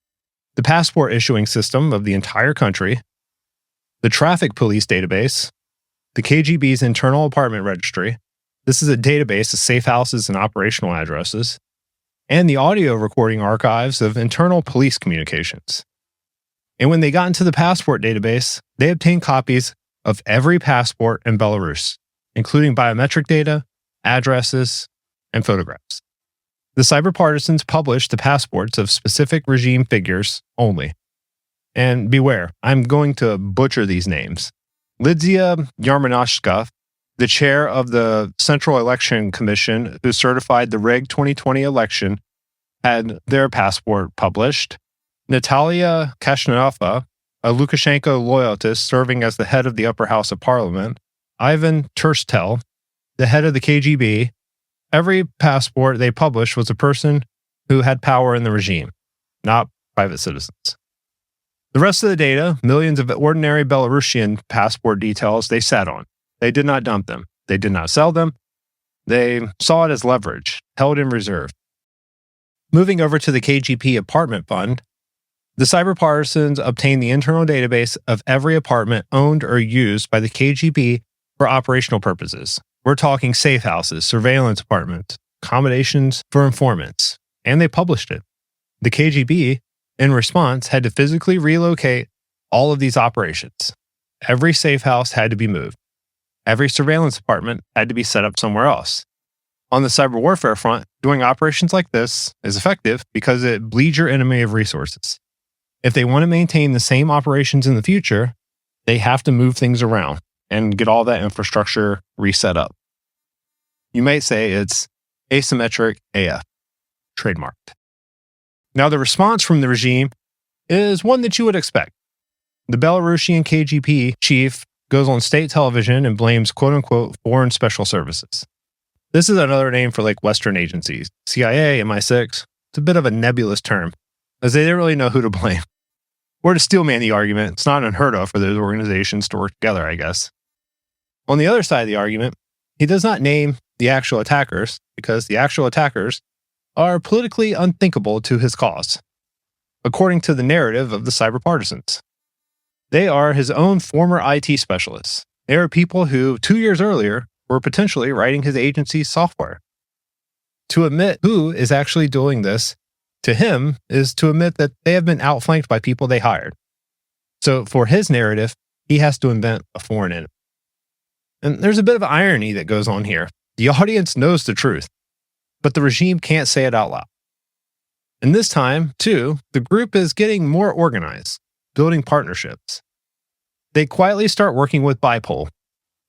the passport issuing system of the entire country, the traffic police database, the KGB's internal apartment registry. This is a database of safe houses and operational addresses, and the audio recording archives of internal police communications. And when they got into the passport database, they obtained copies of every passport in Belarus, including biometric data, addresses, and photographs. The cyber partisans published the passports of specific regime figures only. And beware, I'm going to butcher these names. Lidzia Yarmanoshka, the chair of the Central Election Commission, who certified the rigged 2020 election, had their passport published. Natalia Kashnova, a Lukashenko loyalist serving as the head of the upper house of parliament. Ivan Turstel, the head of the KGB. Every passport they published was a person who had power in the regime, not private citizens. The rest of the data, millions of ordinary Belarusian passport details, they sat on. They did not dump them. They did not sell them. They saw it as leverage, held in reserve. Moving over to the KGB apartment fund, the cyber partisans obtained the internal database of every apartment owned or used by the KGB for operational purposes. We're talking safe houses, surveillance apartments, accommodations for informants, and they published it. The KGB, in response, had to physically relocate all of these operations. Every safe house had to be moved. Every surveillance apartment had to be set up somewhere else. On the cyber warfare front, doing operations like this is effective because it bleeds your enemy of resources. If they want to maintain the same operations in the future, they have to move things around and get all that infrastructure reset up. You might say it's asymmetric AF, trademarked. Now, the response from the regime is one that you would expect. The Belarusian KGB chief goes on state television and blames quote-unquote foreign special services. This is another name for like Western agencies, CIA, MI6. It's a bit of a nebulous term, as they didn't really know who to blame. Or to steelman the argument, it's not unheard of for those organizations to work together, I guess. On the other side of the argument, he does not name the actual attackers because the actual attackers are politically unthinkable to his cause, according to the narrative of the cyber partisans. They are his own former IT specialists. They are people who 2 years earlier were potentially writing his agency's software. To admit who is actually doing this to him is to admit that they have been outflanked by people they hired. So for his narrative, he has to invent a foreign enemy. And there's a bit of irony that goes on here. The audience knows the truth, but the regime can't say it out loud. And this time, too, the group is getting more organized, building partnerships. They quietly start working with Bipol,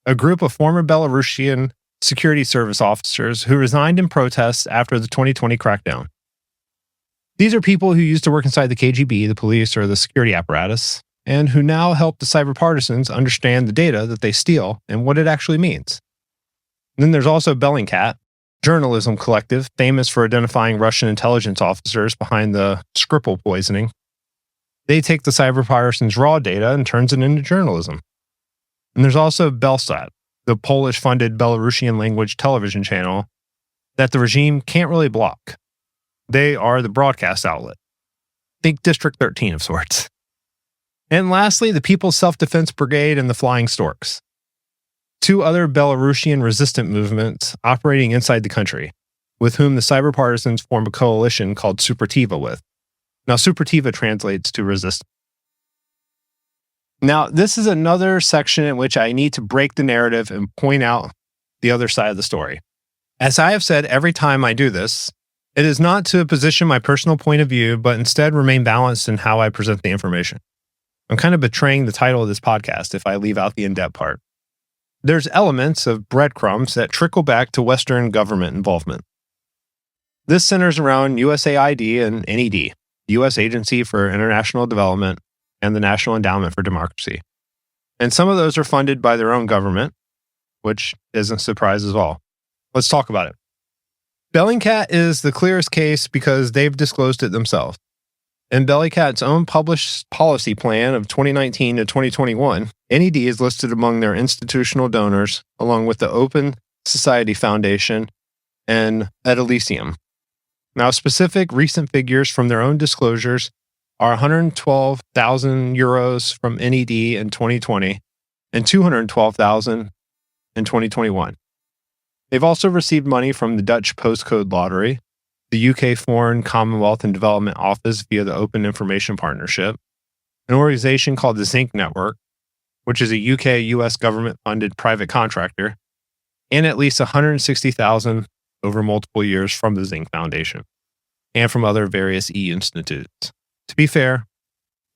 a group of former Belarusian security service officers who resigned in protest after the 2020 crackdown. These are people who used to work inside the KGB, the police, or the security apparatus, and who now help the cyber partisans understand the data that they steal and what it actually means. And then there's also Bellingcat, journalism collective famous for identifying Russian intelligence officers behind the Skripal poisoning. They take the cyber partisans' raw data and turns it into journalism. And there's also Belsat, the Polish-funded Belarusian language television channel that the regime can't really block. They are the broadcast outlet. Think District 13 of sorts. And lastly, the People's Self-Defense Brigade and the Flying Storks. Two other Belarusian resistant movements operating inside the country, with whom the cyber partisans form a coalition called Suprativa with. Now, Suprativa translates to resistance. Now, this is another section in which I need to break the narrative and point out the other side of the story. As I have said every time I do this, it is not to position my personal point of view, but instead remain balanced in how I present the information. I'm kind of betraying the title of this podcast if I leave out the in-depth part. There's elements of breadcrumbs that trickle back to Western government involvement. This centers around USAID and NED, the U.S. Agency for International Development and the National Endowment for Democracy. And some of those are funded by their own government, which isn't a surprise at all. Let's talk about it. Bellingcat is the clearest case because they've disclosed it themselves. In Bellingcat's own published policy plan of 2019 to 2021, NED is listed among their institutional donors, along with the Open Society Foundation and Elysium. Now, specific recent figures from their own disclosures are 112,000 euros from NED in 2020 and 212,000 in 2021. They've also received money from the Dutch Postcode Lottery, the UK Foreign, Commonwealth and Development Office via the Open Information Partnership, an organization called the Zinc Network, which is a UK-US government-funded private contractor, and at least 160,000 over multiple years from the Zinc Foundation, and from other various e-institutes. To be fair,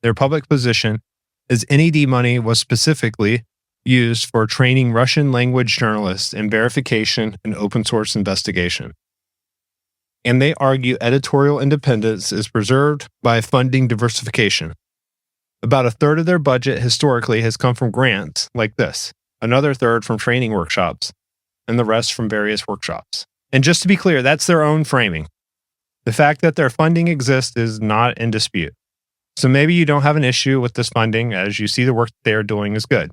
their public position is NED money was specifically used for training Russian language journalists in verification and open source investigation. And they argue editorial independence is preserved by funding diversification. About a third of their budget historically has come from grants like this, another third from training workshops, and the rest from various workshops. And just to be clear, that's their own framing. The fact that their funding exists is not in dispute. So maybe you don't have an issue with this funding as you see the work they are doing is good.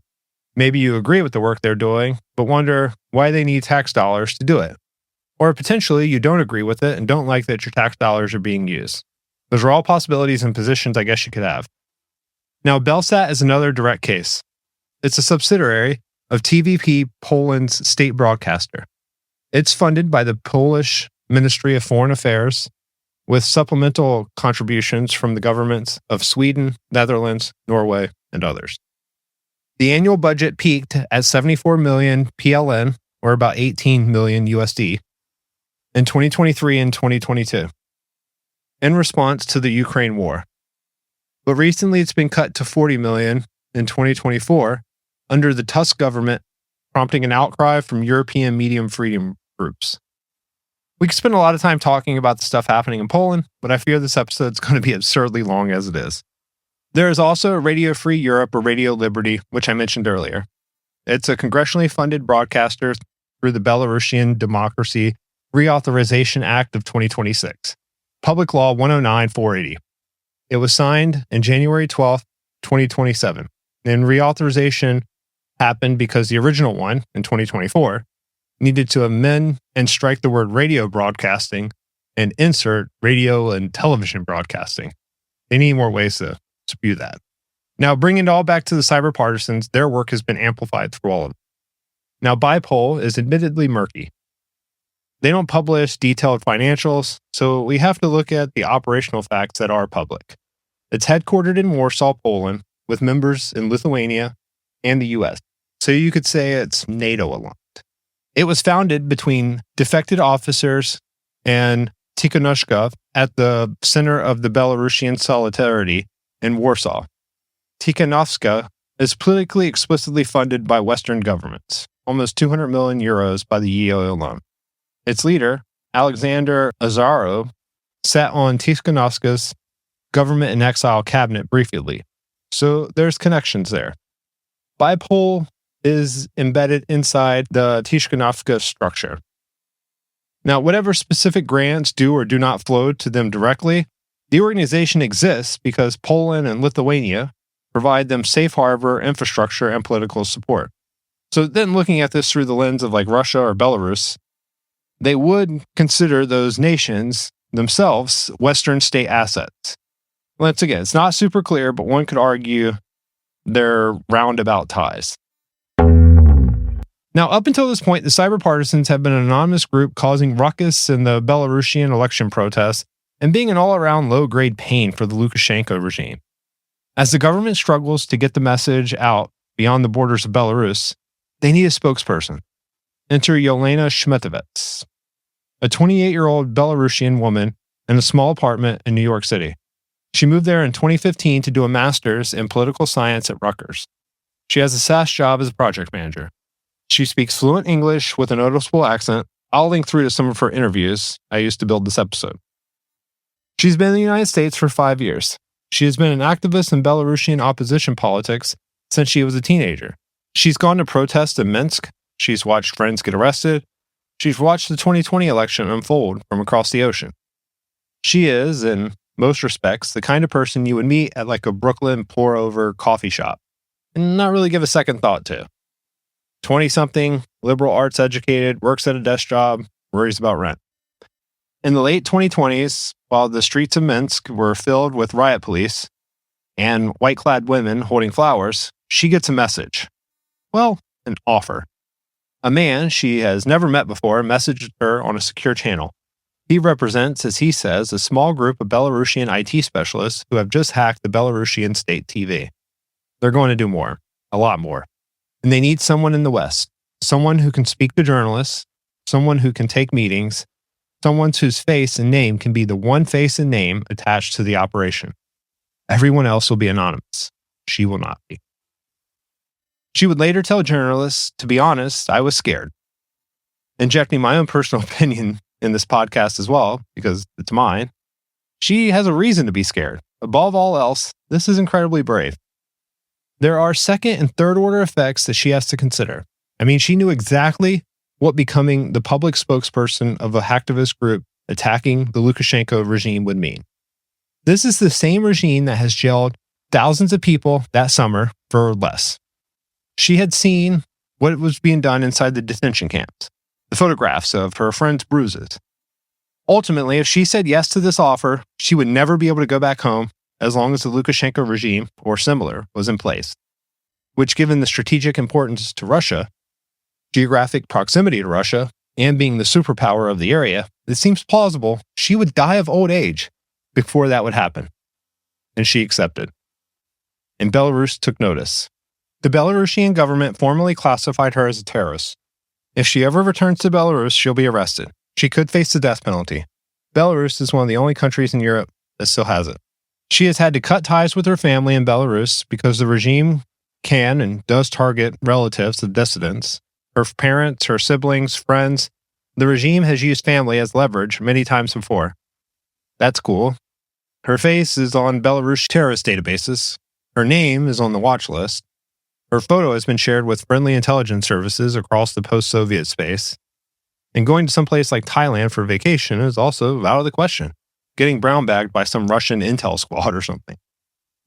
Maybe you agree with the work they're doing, but wonder why they need tax dollars to do it. Or potentially you don't agree with it and don't like that your tax dollars are being used. Those are all possibilities and positions I guess you could have. Now, Belsat is another direct case. It's a subsidiary of TVP Poland's state broadcaster. It's funded by the Polish Ministry of Foreign Affairs with supplemental contributions from the governments of Sweden, Netherlands, Norway, and others. The annual budget peaked at 74 million PLN, or about 18 million USD, in 2023 and 2022, in response to the Ukraine war. But recently it's been cut to 40 million in 2024 under the Tusk government, prompting an outcry from European medium freedom groups. We could spend a lot of time talking about the stuff happening in Poland, but I fear this episode's going to be absurdly long as it is. There is also Radio Free Europe, or Radio Liberty, which I mentioned earlier. It's a congressionally funded broadcaster through the Belarusian Democracy Reauthorization Act of 2026, Public Law 109-480. It was signed on January 12th, 2027, and reauthorization happened because the original one, in 2024, needed to amend and strike the word radio broadcasting and insert radio and television broadcasting. They need more ways to spew that. Now, bringing it all back to the cyber partisans, their work has been amplified through all of it. Now, BIPOL is admittedly murky. They don't publish detailed financials, so we have to look at the operational facts that are public. It's headquartered in Warsaw, Poland, with members in Lithuania and the US. So you could say it's NATO aligned. It was founded between defected officers and Tikhonovka at the center of the Belarusian Solidarity in Warsaw. Tikhonovka is politically explicitly funded by Western governments, almost 200 million euros by the EU alone. Its leader, Alexander Azarov, sat on Tikhonovka's government in exile cabinet briefly, so there's connections there. BIPOL is embedded inside the Tikhonovka structure. Now, whatever specific grants do or do not flow to them directly, the organization exists because Poland and Lithuania provide them safe harbor, infrastructure, and political support. So then looking at this through the lens of like Russia or Belarus, they would consider those nations themselves Western state assets. Once again, it's not super clear, but one could argue they're roundabout ties. Now, up until this point, the cyber partisans have been an anonymous group causing ruckus in the Belarusian election protests and being an all-around low-grade pain for the Lukashenko regime. As the government struggles to get the message out beyond the borders of Belarus, they need a spokesperson. Enter Yelena Shmetovets, a 28-year-old Belarusian woman in a small apartment in New York City. She moved there in 2015 to do a master's in political science at Rutgers. She has a SaaS job as a project manager. She speaks fluent English with a noticeable accent. I'll link through to some of her interviews I used to build this episode. She's been in the United States for 5 years. She has been an activist in Belarusian opposition politics since she was a teenager. She's gone to protests in Minsk. She's watched friends get arrested. She's watched the 2020 election unfold from across the ocean. She is, in most respects, the kind of person you would meet at like a Brooklyn pour-over coffee shop and not really give a second thought to. 20-something, liberal arts educated, works at a desk job, worries about rent. In the late 2020s, while the streets of Minsk were filled with riot police and white-clad women holding flowers, she gets a message. Well, an offer. A man she has never met before messaged her on a secure channel. He represents, as he says, a small group of Belarusian IT specialists who have just hacked the Belarusian state TV. They're going to do more, a lot more. And they need someone in the West, someone who can speak to journalists, someone who can take meetings, someone whose face and name can be the one face and name attached to the operation. Everyone else will be anonymous. She will not be. She would later tell journalists, to be honest, I was scared. Injecting my own personal opinion in this podcast as well, because it's mine. She has a reason to be scared. Above all else, this is incredibly brave. There are second and third order effects that she has to consider. I mean, she knew exactly what becoming the public spokesperson of a hacktivist group attacking the Lukashenko regime would mean. This is the same regime that has jailed thousands of people that summer for less. She had seen what was being done inside the detention camps, the photographs of her friends' bruises. Ultimately, if she said yes to this offer, she would never be able to go back home as long as the Lukashenko regime, or similar, was in place, which, given the strategic importance to Russia, geographic proximity to Russia, and being the superpower of the area, it seems plausible she would die of old age before that would happen. And she accepted. And Belarus took notice. The Belarusian government formally classified her as a terrorist. If she ever returns to Belarus, she'll be arrested. She could face the death penalty. Belarus is one of the only countries in Europe that still has it. She has had to cut ties with her family in Belarus because the regime can and does target relatives of dissidents, her parents, her siblings, friends. The regime has used family as leverage many times before. That's cool. Her face is on Belarus terrorist databases. Her name is on the watch list. Her photo has been shared with friendly intelligence services across the post-Soviet space. And going to someplace like Thailand for vacation is also out of the question. Getting brown-bagged by some Russian intel squad or something.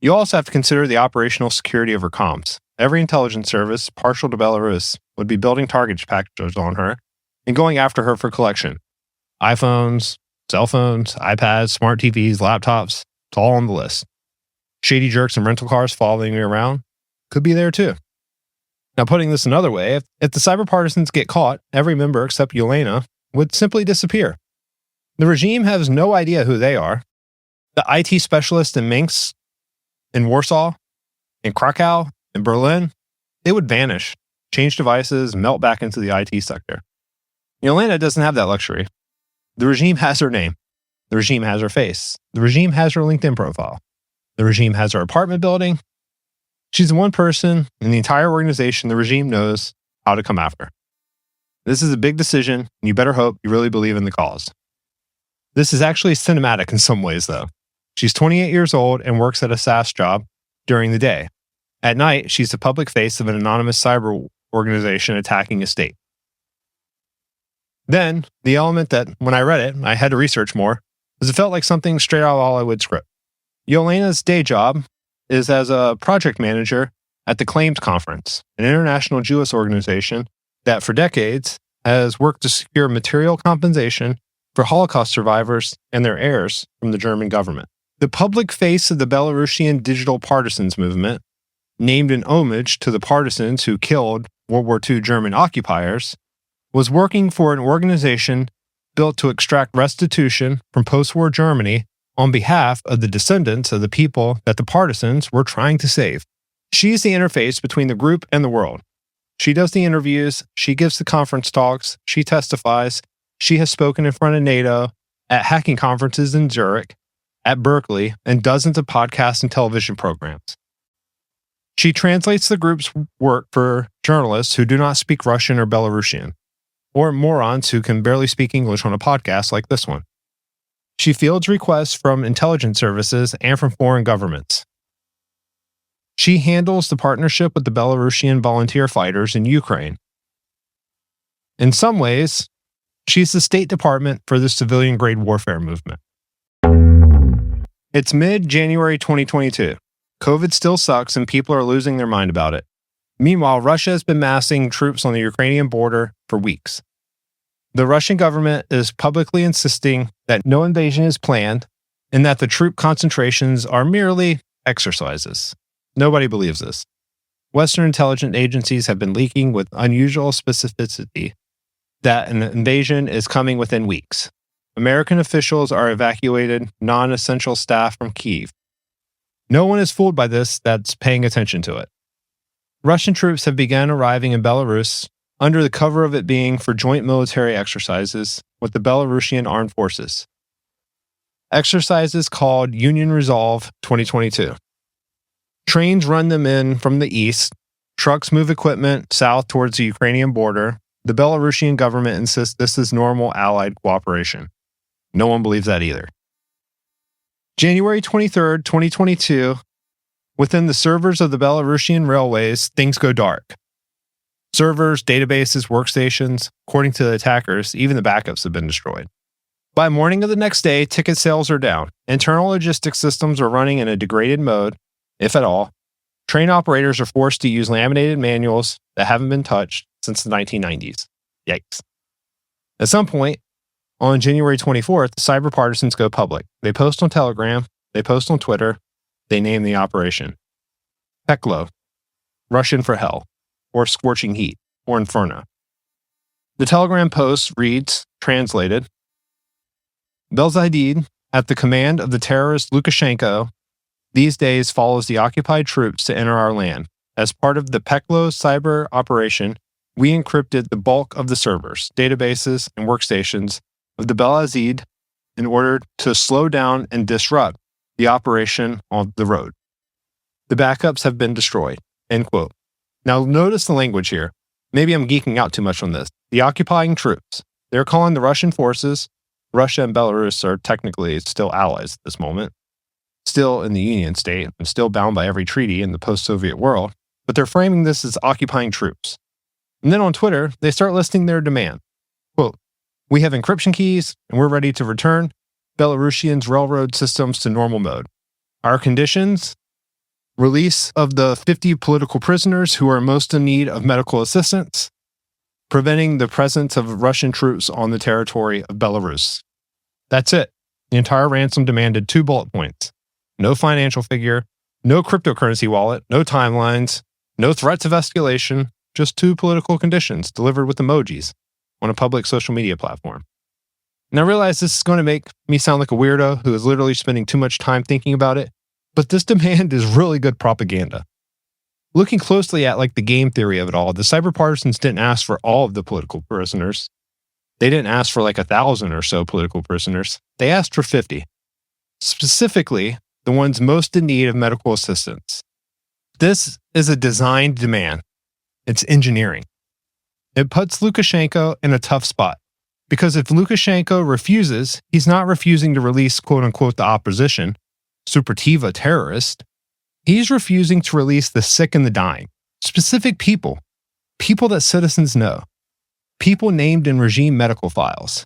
You also have to consider the operational security of her comms. Every intelligence service partial to Belarus would be building target packages on her and going after her for collection. iPhones, cell phones, iPads, smart TVs, laptops, it's all on the list. Shady jerks and rental cars following me around could be there too. Now, putting this another way, if the cyber partisans get caught, every member except Yelena would simply disappear. The regime has no idea who they are. The IT specialists in Minsk, in Warsaw, in Krakow, in Berlin, they would vanish, change devices, melt back into the IT sector. Yelena doesn't have that luxury. The regime has her name. The regime has her face. The regime has her LinkedIn profile. The regime has her apartment building. She's the one person in the entire organization the regime knows how to come after. This is a big decision, and you better hope you really believe in the cause. This is actually cinematic in some ways, though. She's 28 years old and works at a SaaS job during the day. At night, she's the public face of an anonymous cyber organization attacking a state. Then, the element that, when I read it, I had to research more, was it felt like something straight out of a Hollywood script. Yelena's day job is as a project manager at the Claims Conference, an international Jewish organization that for decades has worked to secure material compensation for Holocaust survivors and their heirs from the German government. The public face of the Belarusian digital partisans movement, named in homage to the partisans who killed World War II German occupiers, was working for an organization built to extract restitution from post-war Germany on behalf of the descendants of the people that the partisans were trying to save. She's the interface between the group and the world. She does the interviews, she gives the conference talks, she testifies, she has spoken in front of NATO, at hacking conferences in Zurich, at Berkeley, and dozens of podcasts and television programs. She translates the group's work for journalists who do not speak Russian or Belarusian, or morons who can barely speak English on a podcast like this one. She fields requests from intelligence services and from foreign governments. She handles the partnership with the Belarusian volunteer fighters in Ukraine. In some ways, she's the State Department for the civilian-grade warfare movement. It's mid-January 2022. COVID still sucks and people are losing their mind about it. Meanwhile, Russia has been massing troops on the Ukrainian border for weeks. The Russian government is publicly insisting that no invasion is planned and that the troop concentrations are merely exercises. Nobody believes this. Western intelligence agencies have been leaking with unusual specificity that an invasion is coming within weeks. American officials are evacuated non-essential staff from Kyiv. No one is fooled by this that's paying attention to it. Russian troops have begun arriving in Belarus under the cover of it being for joint military exercises with the Belarusian armed forces. Exercises called Union Resolve 2022. Trains run them in from the east Trucks move equipment south towards the Ukrainian border. The Belarusian government insists this is normal Allied cooperation. No one believes that either. January 23rd, 2022, within the servers of the Belarusian railways, things go dark. Servers, databases, workstations, according to the attackers, even the backups have been destroyed. By morning of the next day, ticket sales are down. Internal logistics systems are running in a degraded mode, if at all. Train operators are forced to use laminated manuals that haven't been touched since the 1990s. Yikes. At some point, on January 24th, the Cyber Partisans go public. They post on Telegram, they post on Twitter, they name the operation Peklo, Russian for hell, or scorching heat, or inferno. The Telegram post reads, translated, Belzadid, at the command of the terrorist Lukashenko, these days follows the occupied troops to enter our land. As part of the Peklo cyber operation, we encrypted the bulk of the servers, databases, and workstations of the Belazid in order to slow down and disrupt the operation on the road. The backups have been destroyed. End quote. Now notice the language here. Maybe I'm geeking out too much on this. The occupying troops. They're calling the Russian forces. Russia and Belarus are technically still allies at this moment, still in the Union state and still bound by every treaty in the post-Soviet world, but they're framing this as occupying troops. And then on Twitter, they start listing their demand. Quote, we have encryption keys and we're ready to return Belarusians' railroad systems to normal mode. Our conditions, release of the 50 political prisoners who are most in need of medical assistance, preventing the presence of Russian troops on the territory of Belarus. That's it. The entire ransom demanded 2 bullet points. No financial figure, no cryptocurrency wallet, no timelines, no threats of escalation, just 2 political conditions delivered with emojis on a public social media platform. And I realize this is going to make me sound like a weirdo who is literally spending too much time thinking about it, but this demand is really good propaganda. Looking closely at the game theory of it all, the Cyber Partisans didn't ask for all of the political prisoners. They didn't ask for 1,000 or so political prisoners. They asked for 50. Specifically, the ones most in need of medical assistance. This is a designed demand. It's engineering. It puts Lukashenko in a tough spot. Because if Lukashenko refuses, he's not refusing to release quote-unquote the opposition, Supertiva terrorist. He's refusing to release the sick and the dying. Specific people. People that citizens know. People named in regime medical files.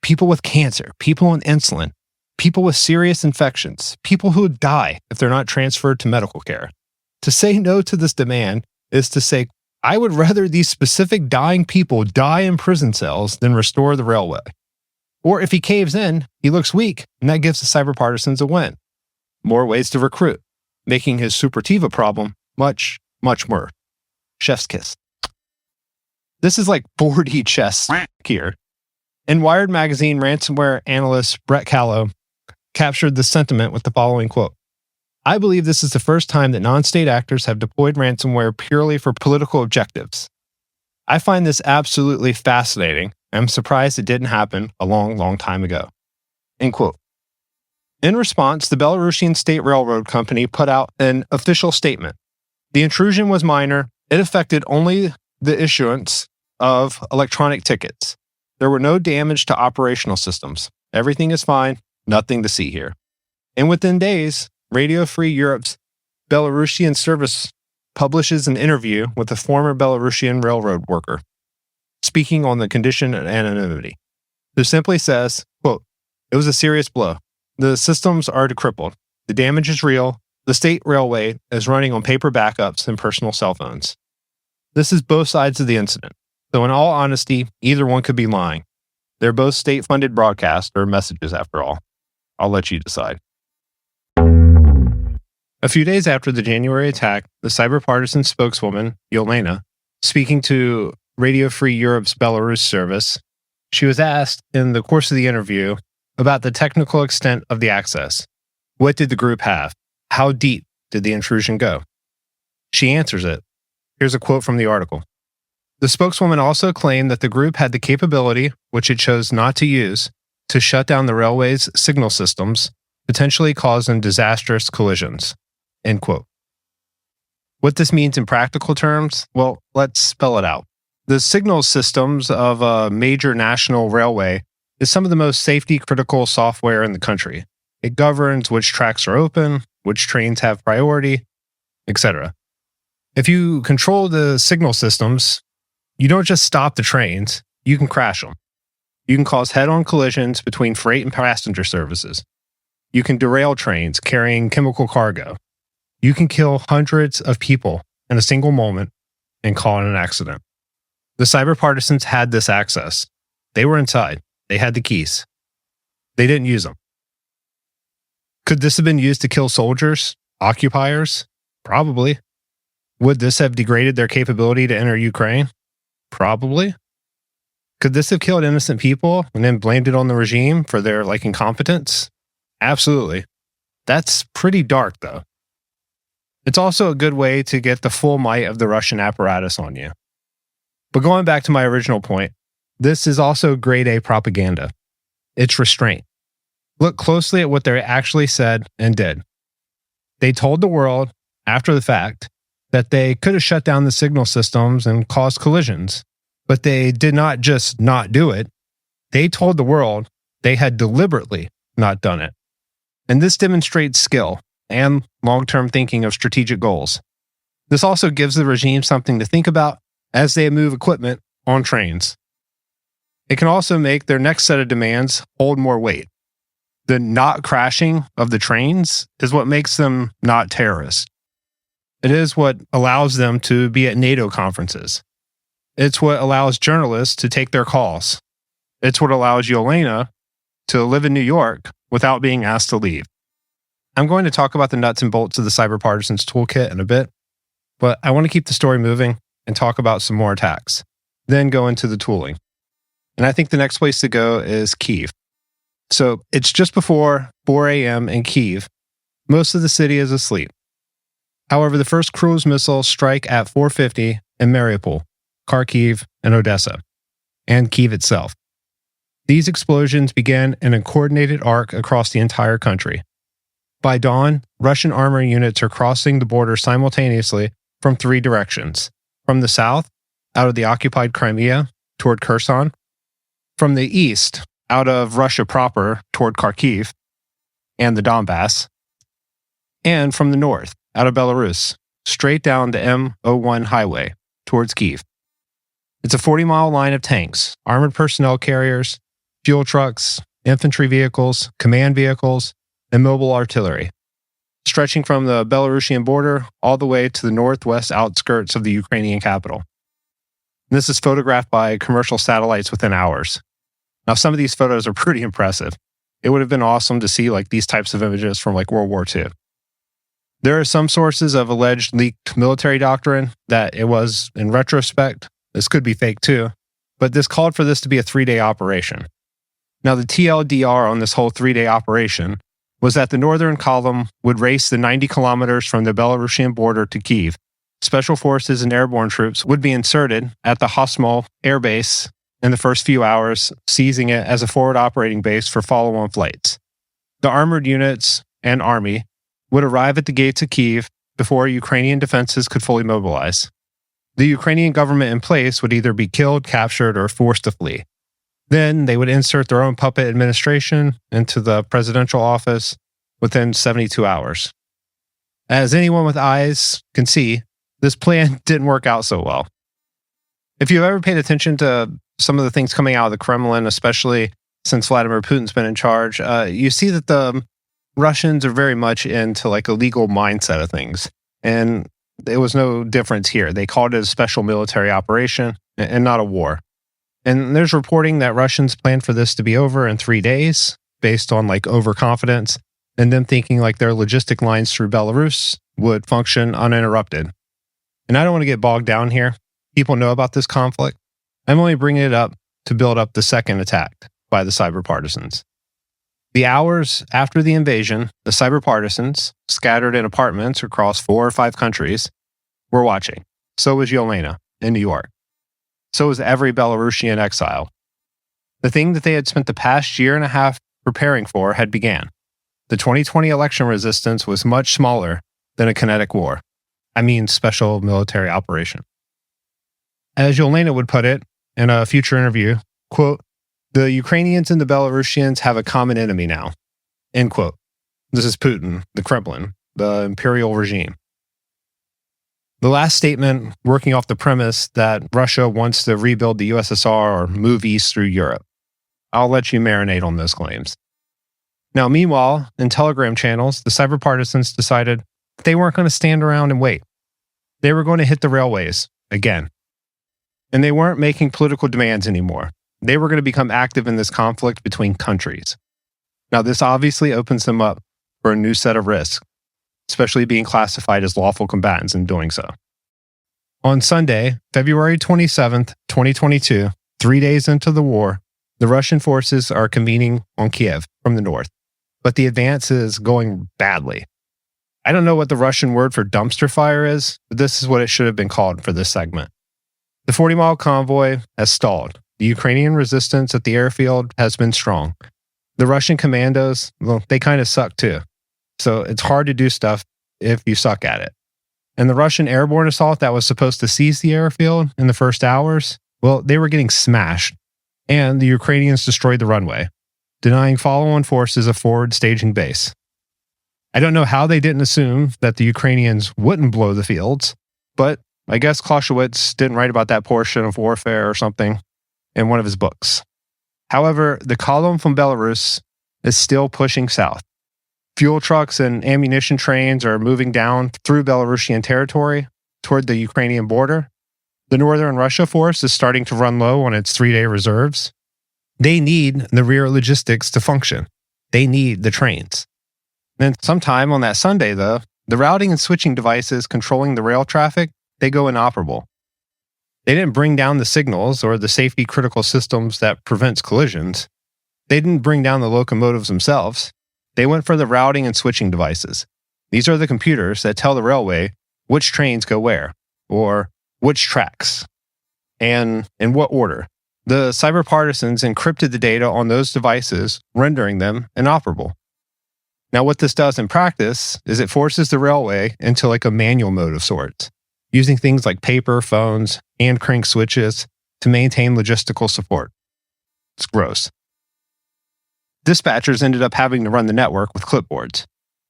People with cancer. People on insulin. People with serious infections. People who would die if they're not transferred to medical care. To say no to this demand is to say, I would rather these specific dying people die in prison cells than restore the railway. Or if he caves in, he looks weak, and that gives the Cyber Partisans a win. More ways to recruit, making his Supertiva problem much, much more. Chef's kiss. This is like 4D chess here. In Wired magazine, ransomware analyst Brett Callow captured the sentiment with the following quote. I believe this is the first time that non-state actors have deployed ransomware purely for political objectives. I find this absolutely fascinating. I'm surprised it didn't happen a long, long time ago. End quote. In response, the Belarusian State Railroad Company put out an official statement. The intrusion was minor. It affected only the issuance of electronic tickets. There were no damage to operational systems. Everything is fine. Nothing to see here. And within days, Radio Free Europe's Belarusian service publishes an interview with a former Belarusian railroad worker, speaking on the condition of anonymity, who simply says, quote, it was a serious blow. The systems are decrepit. The damage is real. The state railway is running on paper backups and personal cell phones. This is both sides of the incident. So in all honesty, either one could be lying. They're both state-funded broadcasts or messages after all. I'll let you decide. A few days after the January attack, the Cyber Partisan spokeswoman, Yelena, speaking to Radio Free Europe's Belarus service, she was asked in the course of the interview about the technical extent of the access. What did the group have? How deep did the intrusion go? She answers it. Here's a quote from the article. The spokeswoman also claimed that the group had the capability, which it chose not to use, to shut down the railway's signal systems, potentially causing disastrous collisions. End quote. What this means in practical terms, well, let's spell it out. The signal systems of a major national railway is some of the most safety-critical software in the country. It governs which tracks are open, which trains have priority, etc. If you control the signal systems, you don't just stop the trains, you can crash them. You can cause head-on collisions between freight and passenger services. You can derail trains carrying chemical cargo. You can kill hundreds of people in a single moment and call it an accident. The cyber partisans had this access. They were inside. They had the keys. They didn't use them. Could this have been used to kill soldiers, occupiers? Probably. Would this have degraded their capability to enter Ukraine? Probably. Could this have killed innocent people and then blamed it on the regime for their incompetence? Absolutely. That's pretty dark, though. It's also a good way to get the full might of the Russian apparatus on you. But going back to my original point, this is also grade A propaganda. It's restraint. Look closely at what they actually said and did. They told the world, after the fact, that they could have shut down the signal systems and caused collisions, but they did not just not do it. They told the world they had deliberately not done it. And this demonstrates skill and long-term thinking of strategic goals. This also gives the regime something to think about as they move equipment on trains. It can also make their next set of demands hold more weight. The not crashing of the trains is what makes them not terrorists. It is what allows them to be at NATO conferences. It's what allows journalists to take their calls. It's what allows Yelena to live in New York without being asked to leave. I'm going to talk about the nuts and bolts of the Cyber Partisans toolkit in a bit, but I want to keep the story moving and talk about some more attacks, then go into the tooling. And I think the next place to go is Kyiv. So it's just before 4 a.m. in Kyiv. Most of the city is asleep. However, the first cruise missiles strike at 4:50 in Mariupol, Kharkiv, and Odessa, and Kyiv itself. These explosions began in a coordinated arc across the entire country. By dawn, Russian armor units are crossing the border simultaneously from 3 directions. From the south, out of the occupied Crimea, toward Kherson. From the east, out of Russia proper, toward Kharkiv and the Donbass. And from the north, out of Belarus, straight down the Ep.013.1 highway, towards Kyiv. It's a 40-mile line of tanks, armored personnel carriers, fuel trucks, infantry vehicles, command vehicles, and mobile artillery, stretching from the Belarusian border all the way to the northwest outskirts of the Ukrainian capital. This is photographed by commercial satellites within hours. Now, some of these photos are pretty impressive. It would have been awesome to see these types of images from World War II. There are some sources of alleged leaked military doctrine that it was, in retrospect, this could be fake too, but this called for this to be a 3-day operation. Now, the TLDR on this whole 3-day operation was that the Northern Column would race the 90 kilometers from the Belarusian border to Kyiv. Special forces and airborne troops would be inserted at the Hosmol air base in the first few hours, seizing it as a forward operating base for follow-on flights. The armored units and army would arrive at the gates of Kyiv before Ukrainian defenses could fully mobilize. The Ukrainian government in place would either be killed, captured, or forced to flee. Then they would insert their own puppet administration into the presidential office within 72 hours. As anyone with eyes can see, this plan didn't work out so well. If you've ever paid attention to some of the things coming out of the Kremlin, especially since Vladimir Putin's been in charge, you see that the Russians are very much into a legal mindset of things. And it was no difference here. They called it a special military operation and not a war. And there's reporting that Russians planned for this to be over in 3 days based on overconfidence and them thinking their logistic lines through Belarus would function uninterrupted. And I don't want to get bogged down here. People know about this conflict. I'm only bringing it up to build up the second attack by the cyber partisans. The hours after the invasion, the cyber partisans, scattered in apartments across 4 or 5 countries, were watching. So was Yelena in New York. So was every Belarusian exile. The thing that they had spent the past year and a half preparing for had began. The 2020 election resistance was much smaller than a kinetic war. I mean special military operation. As Yelena would put it in a future interview, quote, "The Ukrainians and the Belarusians have a common enemy now," end quote. This is Putin, the Kremlin, the imperial regime. The last statement working off the premise that Russia wants to rebuild the USSR or move east through Europe. I'll let you marinate on those claims. Now, meanwhile, in Telegram channels, the cyber partisans decided they weren't going to stand around and wait. They were going to hit the railways again. And they weren't making political demands anymore. They were going to become active in this conflict between countries. Now, this obviously opens them up for a new set of risks, especially being classified as lawful combatants in doing so. On Sunday, February 27th, 2022, 3 days into the war, the Russian forces are convening on Kiev from the north, but the advance is going badly. I don't know what the Russian word for dumpster fire is, but this is what it should have been called for this segment. The 40-mile convoy has stalled. The Ukrainian resistance at the airfield has been strong. The Russian commandos, well, they kind of suck too. So it's hard to do stuff if you suck at it. And the Russian airborne assault that was supposed to seize the airfield in the first hours, well, they were getting smashed. And the Ukrainians destroyed the runway, denying follow-on forces a forward staging base. I don't know how they didn't assume that the Ukrainians wouldn't blow the fields, but I guess Clausewitz didn't write about that portion of warfare or something in one of his books. However, the column from Belarus is still pushing south. Fuel trucks and ammunition trains are moving down through Belarusian territory toward the Ukrainian border. The Northern Russia force is starting to run low on its 3-day reserves. They need the rear logistics to function. They need the trains. Then sometime on that Sunday, though, the routing and switching devices controlling the rail traffic, they go inoperable. They didn't bring down the signals or the safety critical systems that prevents collisions. They didn't bring down the locomotives themselves. They went for the routing and switching devices. These are the computers that tell the railway which trains go where, or which tracks, and in what order. The cyber partisans encrypted the data on those devices, rendering them inoperable. Now, what this does in practice is it forces the railway into like a manual mode of sorts, using things like paper, phones, and crank switches to maintain logistical support. It's gross. Dispatchers ended up having to run the network with clipboards.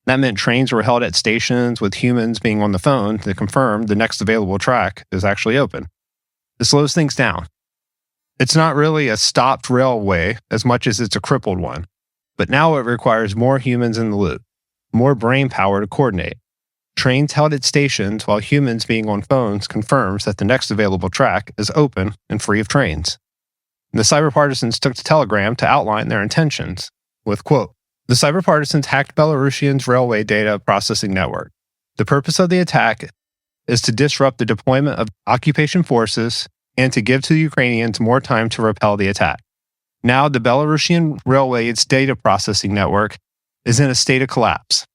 That meant trains were held at stations with humans being on the phone to confirm the next available track is actually open. It slows things down. It's not really a stopped railway as much as it's a crippled one, but now it requires more humans in the loop, more brain power to coordinate. Trains held at stations while humans being on phones confirms that the next available track is open and free of trains. The cyber partisans took to Telegram to outline their intentions with, quote, "The cyber partisans hacked Belarusian's railway data processing network. The purpose of the attack is to disrupt the deployment of occupation forces and to give to the Ukrainians more time to repel the attack. Now the Belarusian railway's data processing network is in a state of collapse.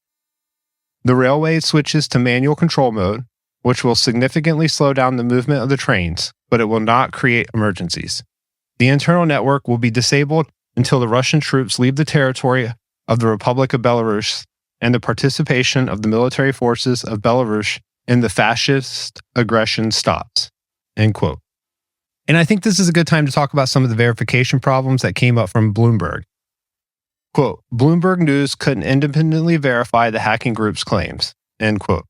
The railway switches to manual control mode, which will significantly slow down the movement of the trains, but it will not create emergencies. The internal network will be disabled until the Russian troops leave the territory of the Republic of Belarus and the participation of the military forces of Belarus in the fascist aggression stops." End quote. And I think this is a good time to talk about some of the verification problems that came up from Bloomberg. Quote, "Bloomberg News couldn't independently verify the hacking group's claims." End quote.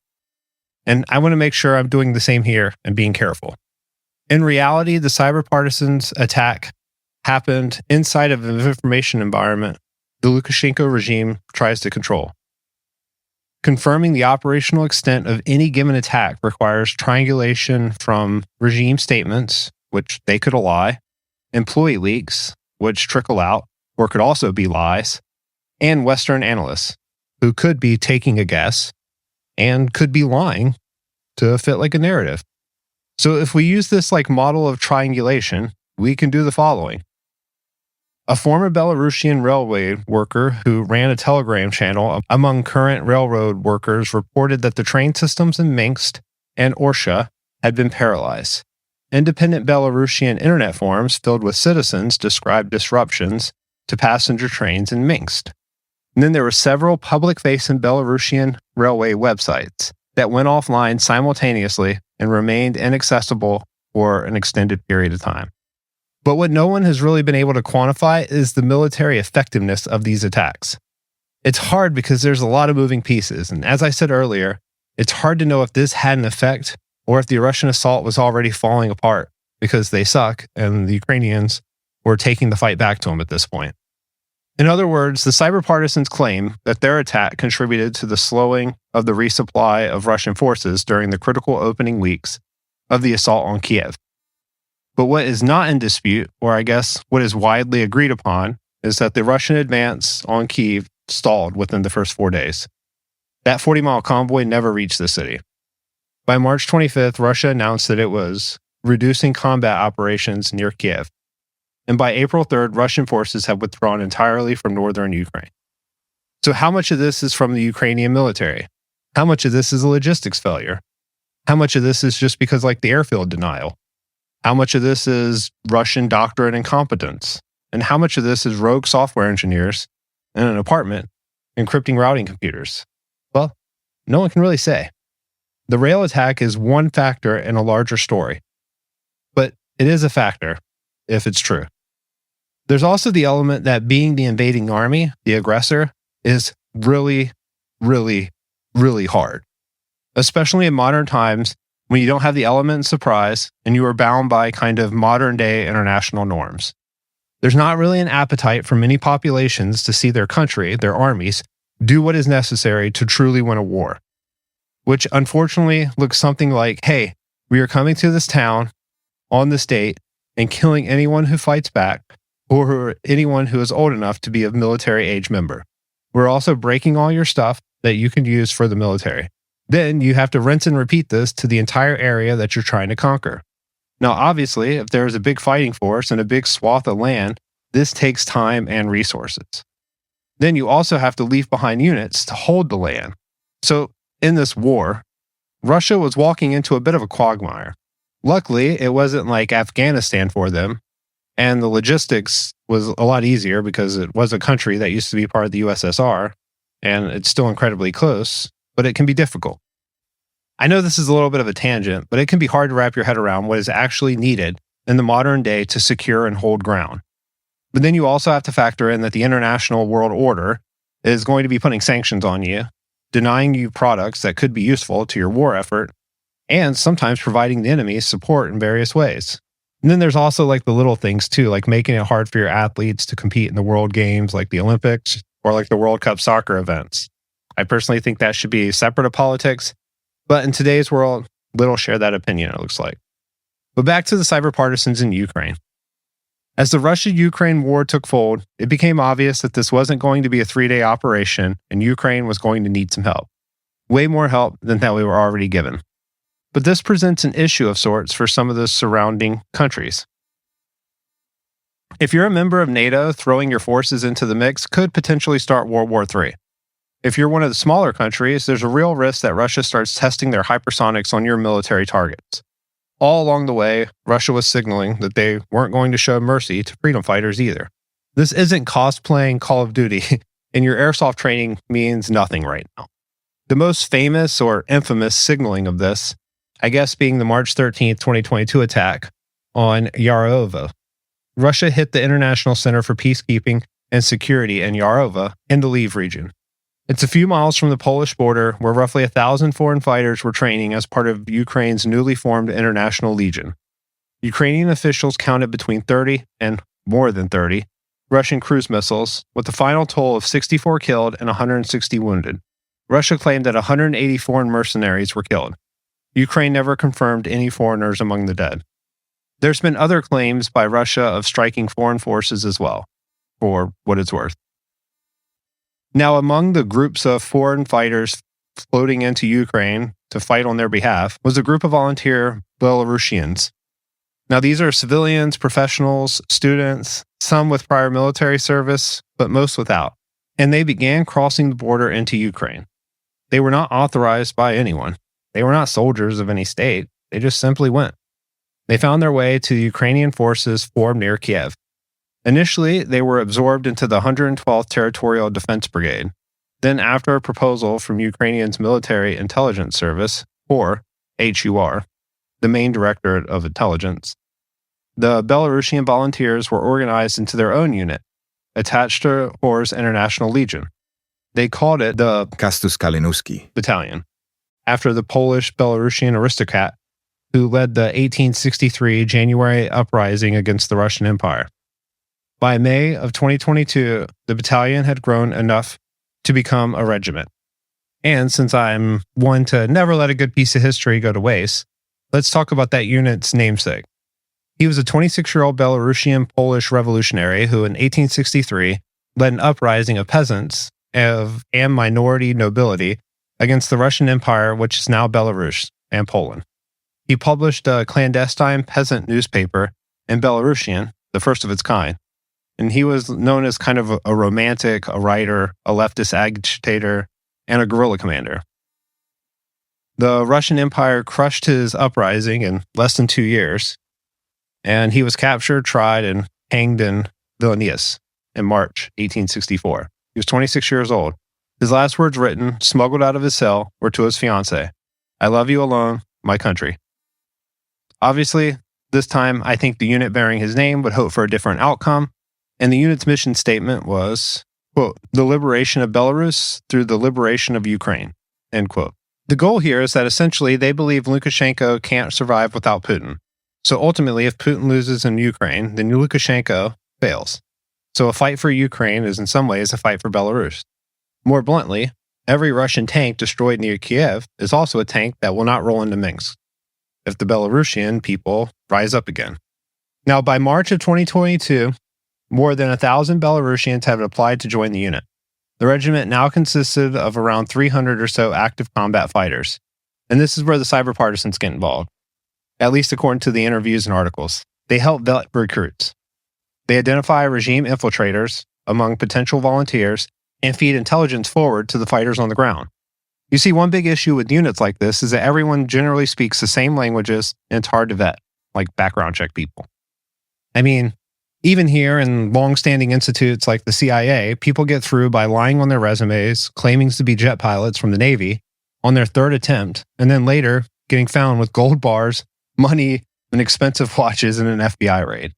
And I want to make sure I'm doing the same here and being careful. In reality, the cyber partisans attack happened inside of an information environment the Lukashenko regime tries to control. Confirming the operational extent of any given attack requires triangulation from regime statements, which they could lie, employee leaks, which trickle out, or could also be lies, and Western analysts, who could be taking a guess and could be lying to fit like a narrative. So if we use this like model of triangulation, we can do the following. A former Belarusian railway worker who ran a Telegram channel among current railroad workers reported that the train systems in Minsk and Orsha had been paralyzed. Independent Belarusian internet forums filled with citizens described disruptions to passenger trains in Minsk. And then there were several public-facing Belarusian railway websites that went offline simultaneously and remained inaccessible for an extended period of time. But what no one has really been able to quantify is the military effectiveness of these attacks. It's hard because there's a lot of moving pieces, and as I said earlier, it's hard to know if this had an effect or if the Russian assault was already falling apart because they suck and the Ukrainians were taking the fight back to them at this point. In other words, the cyber partisans claim that their attack contributed to the slowing of the resupply of Russian forces during the critical opening weeks of the assault on Kiev. But what is not in dispute, or I guess what is widely agreed upon, is that the Russian advance on Kiev stalled within the first 4 days. That 40-mile convoy never reached the city. By March 25th, Russia announced that it was reducing combat operations near Kiev. And by April 3rd, Russian forces have withdrawn entirely from northern Ukraine. So how much of this is from the Ukrainian military? How much of this is a logistics failure? How much of this is just because like the airfield denial? How much of this is Russian doctrine incompetence? And how much of this is rogue software engineers in an apartment encrypting routing computers? Well, no one can really say. The rail attack is one factor in a larger story, but it is a factor if it's true. There's also the element that being the invading army, the aggressor, is really, really, really hard, especially in modern times when you don't have the element of surprise and you are bound by kind of modern day international norms. There's not really an appetite for many populations to see their country, their armies, do what is necessary to truly win a war, which unfortunately looks something like, hey, we are coming to this town on this date and killing anyone who fights back or anyone who is old enough to be a military age member. We're also breaking all your stuff that you can use for the military. Then you have to rinse and repeat this to the entire area that you're trying to conquer. Now, obviously, if there is a big fighting force and a big swath of land, this takes time and resources. Then you also have to leave behind units to hold the land. So in this war, Russia was walking into a bit of a quagmire. Luckily, it wasn't like Afghanistan for them, and the logistics was a lot easier because it was a country that used to be part of the USSR, and it's still incredibly close, but it can be difficult. I know this is a little bit of a tangent, but it can be hard to wrap your head around what is actually needed in the modern day to secure and hold ground. But then you also have to factor in that the international world order is going to be putting sanctions on you, denying you products that could be useful to your war effort, and sometimes providing the enemy support in various ways. And then there's also like the little things too, like making it hard for your athletes to compete in the world games like the Olympics or like the World Cup soccer events. I personally think that should be separate of politics, but in today's world, little share that opinion, it looks like. But back to the cyber partisans in Ukraine. As the Russia-Ukraine war took fold, it became obvious that this wasn't going to be a 3-day operation and Ukraine was going to need some help. Way more help than that we were already given. But this presents an issue of sorts for some of the surrounding countries. If you're a member of NATO, throwing your forces into the mix could potentially start World War III. If you're one of the smaller countries, there's a real risk that Russia starts testing their hypersonics on your military targets. All along the way, Russia was signaling that they weren't going to show mercy to freedom fighters either. This isn't cosplaying Call of Duty, and your airsoft training means nothing right now. The most famous or infamous signaling of this, I guess, being the March 13th, 2022 attack on Yarova. Russia hit the International Center for Peacekeeping and Security in Yarova in the Lviv region. It's a few miles from the Polish border where roughly 1,000 foreign fighters were training as part of Ukraine's newly formed International Legion. Ukrainian officials counted between 30 and more than 30 Russian cruise missiles, with a final toll of 64 killed and 160 wounded. Russia claimed that 180 foreign mercenaries were killed. Ukraine never confirmed any foreigners among the dead. There's been other claims by Russia of striking foreign forces as well, for what it's worth. Now, among the groups of foreign fighters floating into Ukraine to fight on their behalf was a group of volunteer Belarusians. Now, these are civilians, professionals, students, some with prior military service, but most without. And they began crossing the border into Ukraine. They were not authorized by anyone. They were not soldiers of any state. They just simply went. They found their way to the Ukrainian forces formed near Kiev. Initially, they were absorbed into the 112th Territorial Defense Brigade, Then, after a proposal from Ukrainian's Military Intelligence Service, or HUR, the main directorate of intelligence, the Belarusian volunteers were organized into their own unit, attached to HUR's International Legion. They called it the Kastus Kalinowski Battalion, after the Polish Belarusian aristocrat who led the 1863 January uprising against the Russian Empire. By May of 2022, the battalion had grown enough to become a regiment. And since I'm one to never let a good piece of history go to waste, let's talk about that unit's namesake. He was a 26-year-old Belarusian Polish revolutionary who in 1863 led an uprising of peasants and minority nobility against the Russian Empire, which is now Belarus and Poland. He published a clandestine peasant newspaper in Belarusian, the first of its kind, and he was known as kind of a romantic, a writer, a leftist agitator, and a guerrilla commander. The Russian Empire crushed his uprising in less than 2 years, and he was captured, tried, and hanged in Vilnius in March 1864. He was 26 years old. His last words written, smuggled out of his cell, were to his fiancée, "I love you alone, my country." Obviously, this time, I think the unit bearing his name would hope for a different outcome, and the unit's mission statement was, quote, "the liberation of Belarus through the liberation of Ukraine," end quote. The goal here is that essentially they believe Lukashenko can't survive without Putin. So ultimately, if Putin loses in Ukraine, then Lukashenko fails. So a fight for Ukraine is in some ways a fight for Belarus. More bluntly, every Russian tank destroyed near Kiev is also a tank that will not roll into Minsk if the Belarusian people rise up again. Now, by March of 2022, more than 1,000 Belarusians have applied to join the unit. The regiment now consisted of around 300 or so active combat fighters. And this is where the cyber partisans get involved, at least according to the interviews and articles. They help vet recruits. They identify regime infiltrators among potential volunteers and feed intelligence forward to the fighters on the ground. You see, one big issue with units like this is that everyone generally speaks the same languages and it's hard to vet, like background check people. I mean, even here in long-standing institutes like the CIA, people get through by lying on their resumes, claiming to be jet pilots from the Navy on their third attempt, and then later getting found with gold bars, money, and expensive watches in an FBI raid.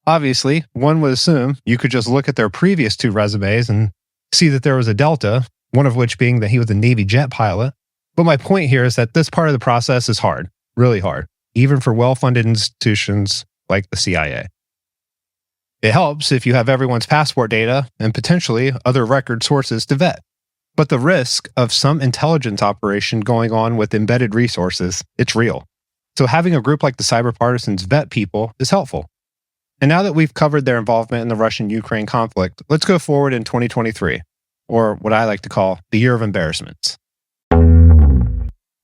Obviously, one would assume you could just look at their previous 2 resumes and see that there was a delta, one of which being that he was a Navy jet pilot. But my point here is that this part of the process is hard, really hard, even for well-funded institutions like the CIA. It helps if you have everyone's passport data and potentially other record sources to vet. But the risk of some intelligence operation going on with embedded resources, it's real. So having a group like the Cyber Partisans vet people is helpful. And now that we've covered their involvement in the Russian-Ukraine conflict, let's go forward in 2023, or what I like to call the year of embarrassments.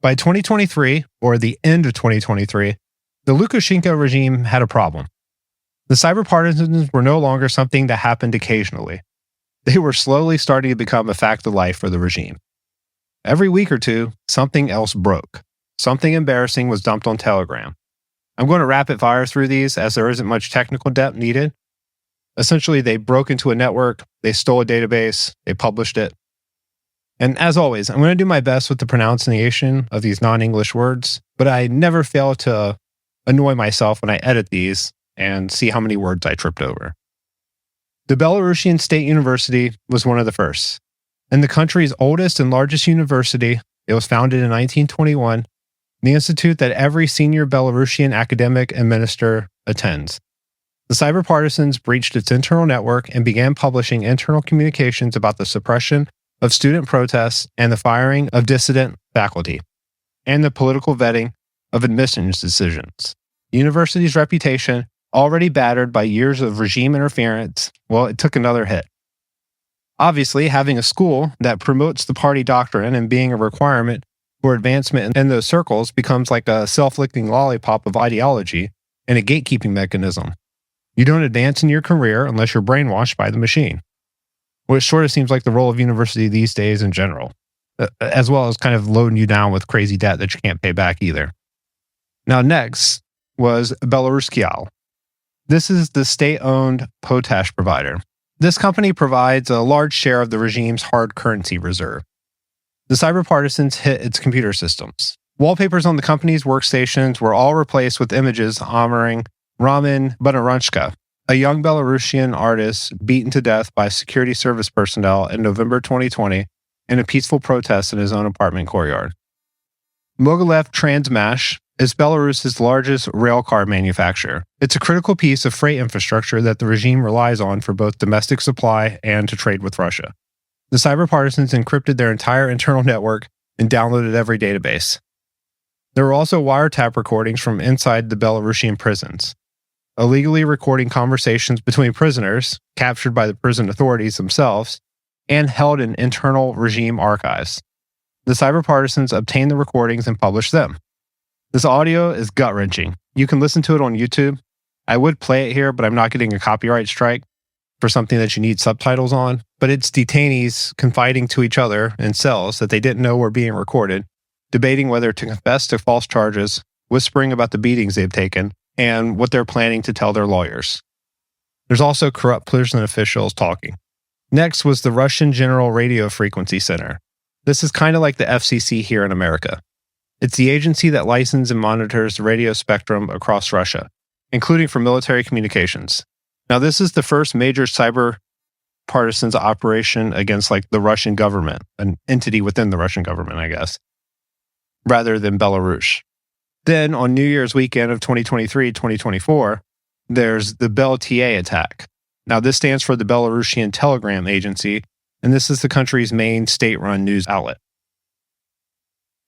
By 2023, or the end of 2023, the Lukashenko regime had a problem. The cyber partisans were no longer something that happened occasionally. They were slowly starting to become a fact of life for the regime. Every week or two, something else broke. Something embarrassing was dumped on Telegram. I'm going to rapid fire through these as there isn't much technical depth needed. Essentially, they broke into a network, they stole a database, they published it. And as always, I'm going to do my best with the pronunciation of these non-English words, but I never fail to annoy myself when I edit these and see how many words I tripped over. The Belarusian State University was one of the first. And the country's oldest and largest university, it was founded in 1921, the institute that every senior Belarusian academic and minister attends. The cyber partisans breached its internal network and began publishing internal communications about the suppression of student protests and the firing of dissident faculty, and the political vetting of admissions decisions. The university's reputation, already battered by years of regime interference, well, it took another hit. Obviously, having a school that promotes the party doctrine and being a requirement for advancement in those circles becomes like a self-licking lollipop of ideology and a gatekeeping mechanism. You don't advance in your career unless you're brainwashed by the machine, which sort of seems like the role of university these days in general, as well as kind of loading you down with crazy debt that you can't pay back either. Now, next was Belarusian. This is the state-owned potash provider. This company provides a large share of the regime's hard currency reserve. The Cyber Partisans hit its computer systems. Wallpapers on the company's workstations were all replaced with images honoring Roman Bunarunchka, a young Belarusian artist beaten to death by security service personnel in November 2020 in a peaceful protest in his own apartment courtyard. Mogilev Transmash is Belarus's largest railcar manufacturer. It's a critical piece of freight infrastructure that the regime relies on for both domestic supply and to trade with Russia. The Cyber Partisans encrypted their entire internal network and downloaded every database. There were also wiretap recordings from inside the Belarusian prisons, illegally recording conversations between prisoners, captured by the prison authorities themselves, and held in internal regime archives. The Cyber Partisans obtained the recordings and published them. This audio is gut-wrenching. You can listen to it on YouTube. I would play it here, but I'm not getting a copyright strike for something that you need subtitles on. But it's detainees confiding to each other in cells that they didn't know were being recorded, debating whether to confess to false charges, whispering about the beatings they've taken, and what they're planning to tell their lawyers. There's also corrupt prison officials talking. Next was the Russian General Radio Frequency Center. This is kind of like the FCC here in America. It's the agency that licenses and monitors the radio spectrum across Russia, including for military communications. Now, this is the first major cyber partisans operation against the Russian government, an entity within the Russian government, I guess, rather than Belarus. Then, on New Year's weekend of 2023-2024, there's the BelTA attack. Now, this stands for the Belarusian Telegram Agency, and this is the country's main state-run news outlet.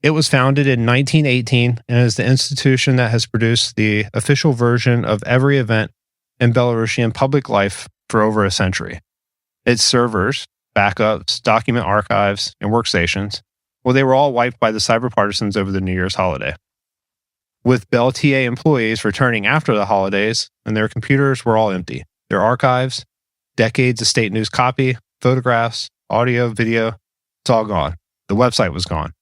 It was founded in 1918 and is the institution that has produced the official version of every event in Belarusian public life for over a century. Its servers, backups, document archives, and workstations, well, they were all wiped by the Cyber Partisans over the New Year's holiday. With BelTA employees returning after the holidays, and their computers were all empty. Their archives, decades of state news copy, photographs, audio, video, it's all gone. The website was gone.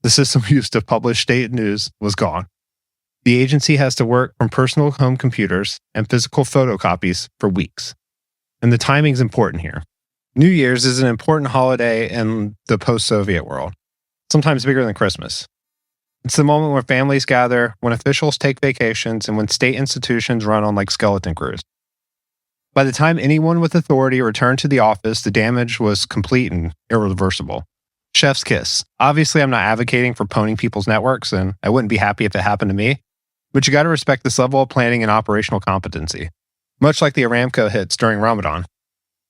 The system used to publish state news was gone. The agency has to work from personal home computers and physical photocopies for weeks. And the timing's important here. New Year's is an important holiday in the post-Soviet world, sometimes bigger than Christmas. It's the moment where families gather, when officials take vacations, and when state institutions run on like skeleton crews. By the time anyone with authority returned to the office, the damage was complete and irreversible. Chef's kiss. Obviously, I'm not advocating for pwning people's networks, and I wouldn't be happy if it happened to me, but you got to respect this level of planning and operational competency, much like the Aramco hits during Ramadan.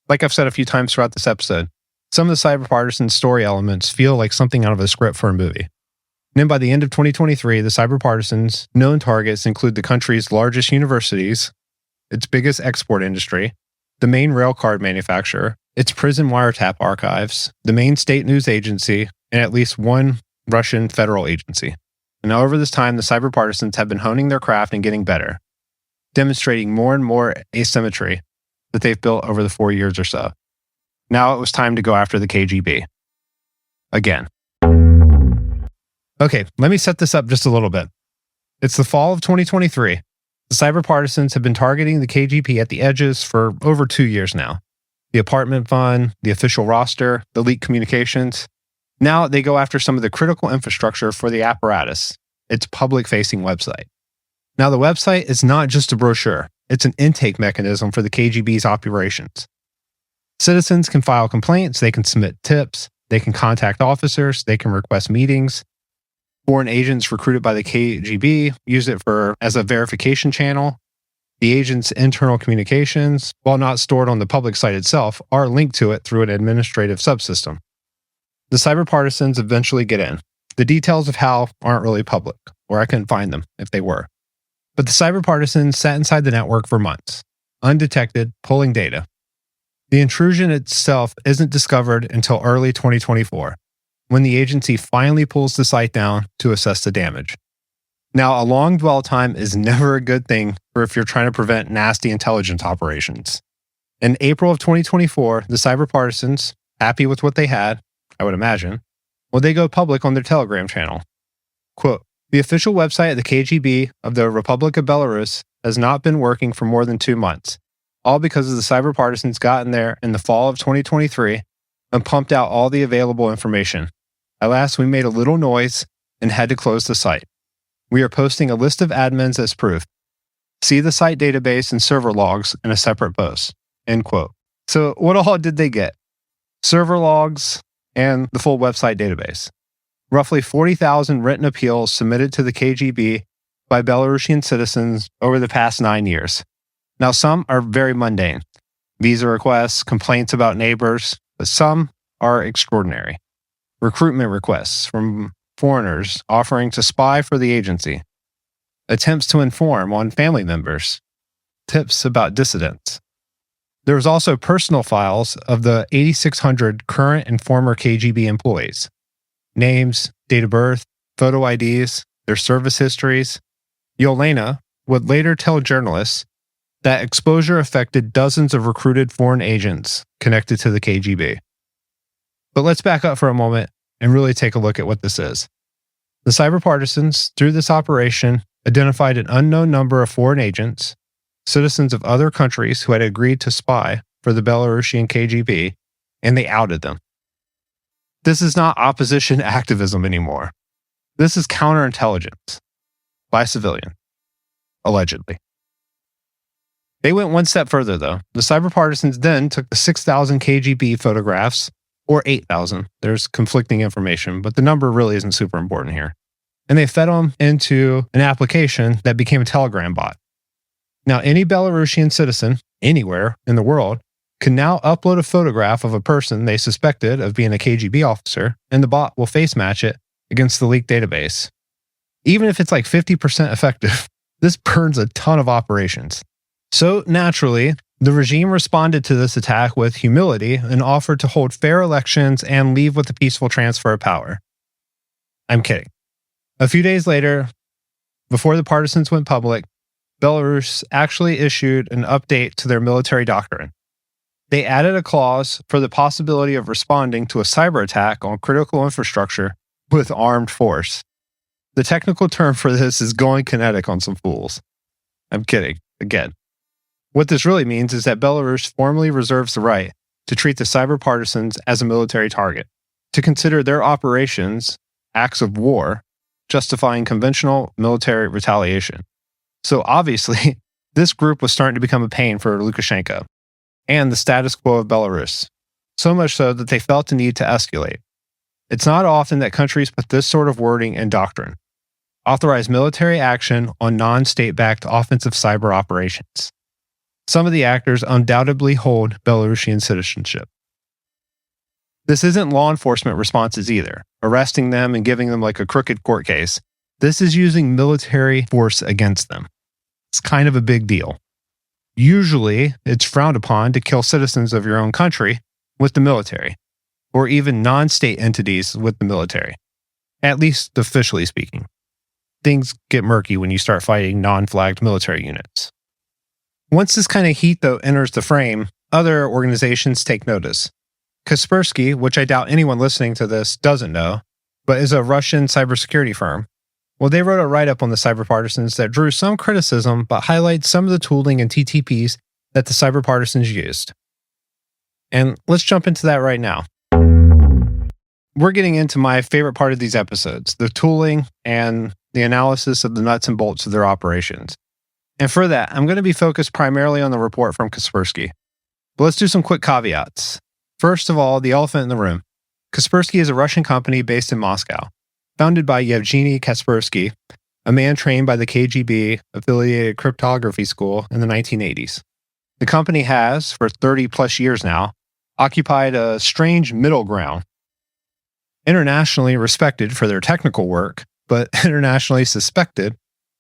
Like I've said a few times throughout this episode, some of the Cyber Partisan story elements feel like something out of a script for a movie. And then by the end of 2023, the Cyber Partisans' known targets include the country's largest universities, its biggest export industry, the main rail card manufacturer, its prison wiretap archives, the main state news agency, and at least one Russian federal agency. And over this time, the Cyber Partisans have been honing their craft and getting better, demonstrating more and more asymmetry that they've built over the 4 years or so. Now it was time to go after the KGB. Again. Okay, let me set this up just a little bit. It's the fall of 2023. The Cyber Partisans have been targeting the KGB at the edges for over 2 years now. The apartment fund, the official roster, the leaked communications. Now they go after some of the critical infrastructure for the apparatus, its public-facing website. Now the website is not just a brochure. It's an intake mechanism for the KGB's operations. Citizens can file complaints, they can submit tips, they can contact officers, they can request meetings. Foreign agents recruited by the KGB use it as a verification channel. The agent's internal communications, while not stored on the public site itself, are linked to it through an administrative subsystem. The Cyber Partisans eventually get in. The details of how aren't really public, or I couldn't find them if they were. But the Cyber Partisans sat inside the network for months, undetected, pulling data. The intrusion itself isn't discovered until early 2024, when the agency finally pulls the site down to assess the damage. Now, a long dwell time is never a good thing for if you're trying to prevent nasty intelligence operations. In April of 2024, the Cyber Partisans, happy with what they had, I would imagine, well, they go public on their Telegram channel. Quote, "The official website of the KGB of the Republic of Belarus has not been working for more than 2 months. all because of the cyber partisans got in there in the fall of 2023 and pumped out all the available information. At last, we made a little noise and had to close the site. We are posting a list of admins as proof. See the site database and server logs in a separate post." End quote. So what all did they get? Server logs and the full website database. Roughly 40,000 written appeals submitted to the KGB by Belarusian citizens over the past 9 years. Now, some are very mundane. Visa requests, complaints about neighbors, but some are extraordinary. Recruitment requests from foreigners offering to spy for the agency. Attempts to inform on family members. Tips about dissidents. There was also personal files of the 8,600 current and former KGB employees. Names, date of birth, photo IDs, their service histories. Yelena would later tell journalists that exposure affected dozens of recruited foreign agents connected to the KGB. But let's back up for a moment and really take a look at what this is. The cyber partisans, through this operation, identified an unknown number of foreign agents, citizens of other countries who had agreed to spy for the Belarusian KGB, and they outed them. This is not opposition activism anymore. This is counterintelligence by civilians, allegedly. They went one step further, though. The cyber partisans then took the 6,000 KGB photographs, or 8,000. There's conflicting information, but the number really isn't super important here. And they fed them into an application that became a Telegram bot. Now, any Belarusian citizen, anywhere in the world, can now upload a photograph of a person they suspected of being a KGB officer, and the bot will face match it against the leaked database. Even if it's like 50% effective, this burns a ton of operations. So naturally, the regime responded to this attack with humility and offered to hold fair elections and leave with a peaceful transfer of power. I'm kidding. A few days later, before the partisans went public, Belarus actually issued an update to their military doctrine. They added a clause for the possibility of responding to a cyber attack on critical infrastructure with armed force. The technical term for this is going kinetic on some fools. I'm kidding, again. What this really means is that Belarus formally reserves the right to treat the cyber partisans as a military target, to consider their operations acts of war, justifying conventional military retaliation. So obviously, this group was starting to become a pain for Lukashenko and the status quo of Belarus, so much so that they felt the need to escalate. It's not often that countries put this sort of wording in doctrine. Authorize military action on non-state-backed offensive cyber operations. Some of the actors undoubtedly hold Belarusian citizenship. This isn't law enforcement responses either, arresting them and giving them like a crooked court case. This is using military force against them. It's kind of a big deal. Usually, it's frowned upon to kill citizens of your own country with the military, or even non-state entities with the military, at least officially speaking. Things get murky when you start fighting non-flagged military units. Once this kind of heat, though, enters the frame, other organizations take notice. Kaspersky, which I doubt anyone listening to this doesn't know, but is a Russian cybersecurity firm. Well, they wrote a write-up on the cyber partisans that drew some criticism, but highlights some of the tooling and TTPs that the cyber partisans used. And let's jump into that right now. We're getting into my favorite part of these episodes, the tooling and the analysis of the nuts and bolts of their operations. And for that, I'm going to be focused primarily on the report from Kaspersky. But let's do some quick caveats. First of all, the elephant in the room. Kaspersky is a Russian company based in Moscow, founded by Yevgeny Kaspersky, a man trained by the KGB affiliated cryptography school in the 1980s. The company has, for 30 plus years now, occupied a strange middle ground. Internationally respected for their technical work, but internationally suspected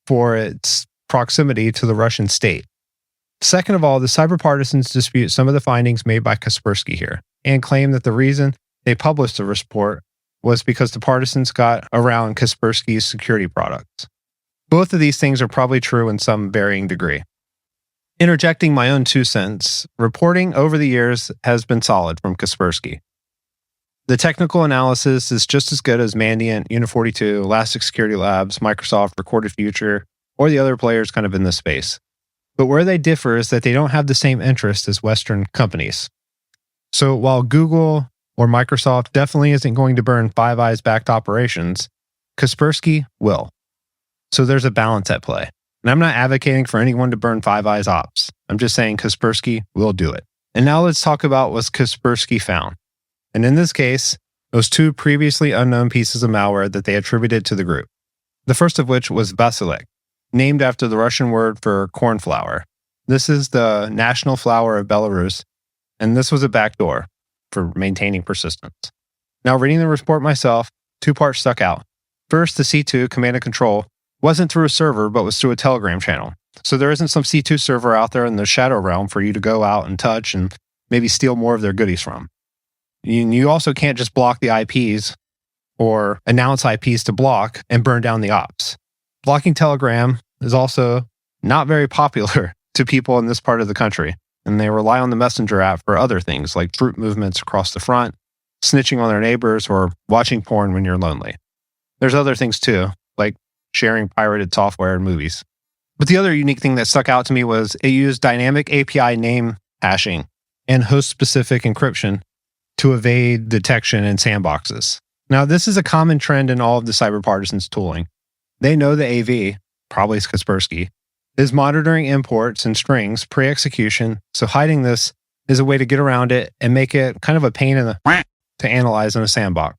for its proximity to the Russian state. Second of all, the cyber partisans dispute some of the findings made by Kaspersky here and claim that the reason they published the report was because the partisans got around Kaspersky's security products. Both of these things are probably true in some varying degree. Interjecting my own 2 cents, reporting over the years has been solid from Kaspersky. The technical analysis is just as good as Mandiant, Uni42, Elastic Security Labs, Microsoft, Recorded Future, or the other players kind of in this space. But where they differ is that they don't have the same interest as Western companies. So while Google or Microsoft definitely isn't going to burn Five Eyes-backed operations, Kaspersky will. So there's a balance at play. And I'm not advocating for anyone to burn Five Eyes ops. I'm just saying Kaspersky will do it. And now let's talk about what Kaspersky found. And in this case, it was 2 previously unknown pieces of malware that they attributed to the group. The first of which was Vasilik, named after the Russian word for corn flour. This is the national flour of Belarus, and this was a backdoor for maintaining persistence. Now, reading the report myself, 2 parts stuck out. First, the C2 command and control wasn't through a server, but was through a Telegram channel. So there isn't some C2 server out there in the shadow realm for you to go out and touch and maybe steal more of their goodies from. You also can't just block the IPs or announce IPs to block and burn down the ops. Blocking Telegram is also not very popular to people in this part of the country, and they rely on the Messenger app for other things like troop movements across the front, snitching on their neighbors, or watching porn when you're lonely. There's other things too, like sharing pirated software and movies. But the other unique thing that stuck out to me was it used dynamic API name hashing and host-specific encryption to evade detection in sandboxes. Now, this is a common trend in all of the Cyber Partisans tooling. They know the AV, probably Kaspersky, is monitoring imports and strings pre-execution, so hiding this is a way to get around it and make it kind of a pain in the to analyze in a sandbox.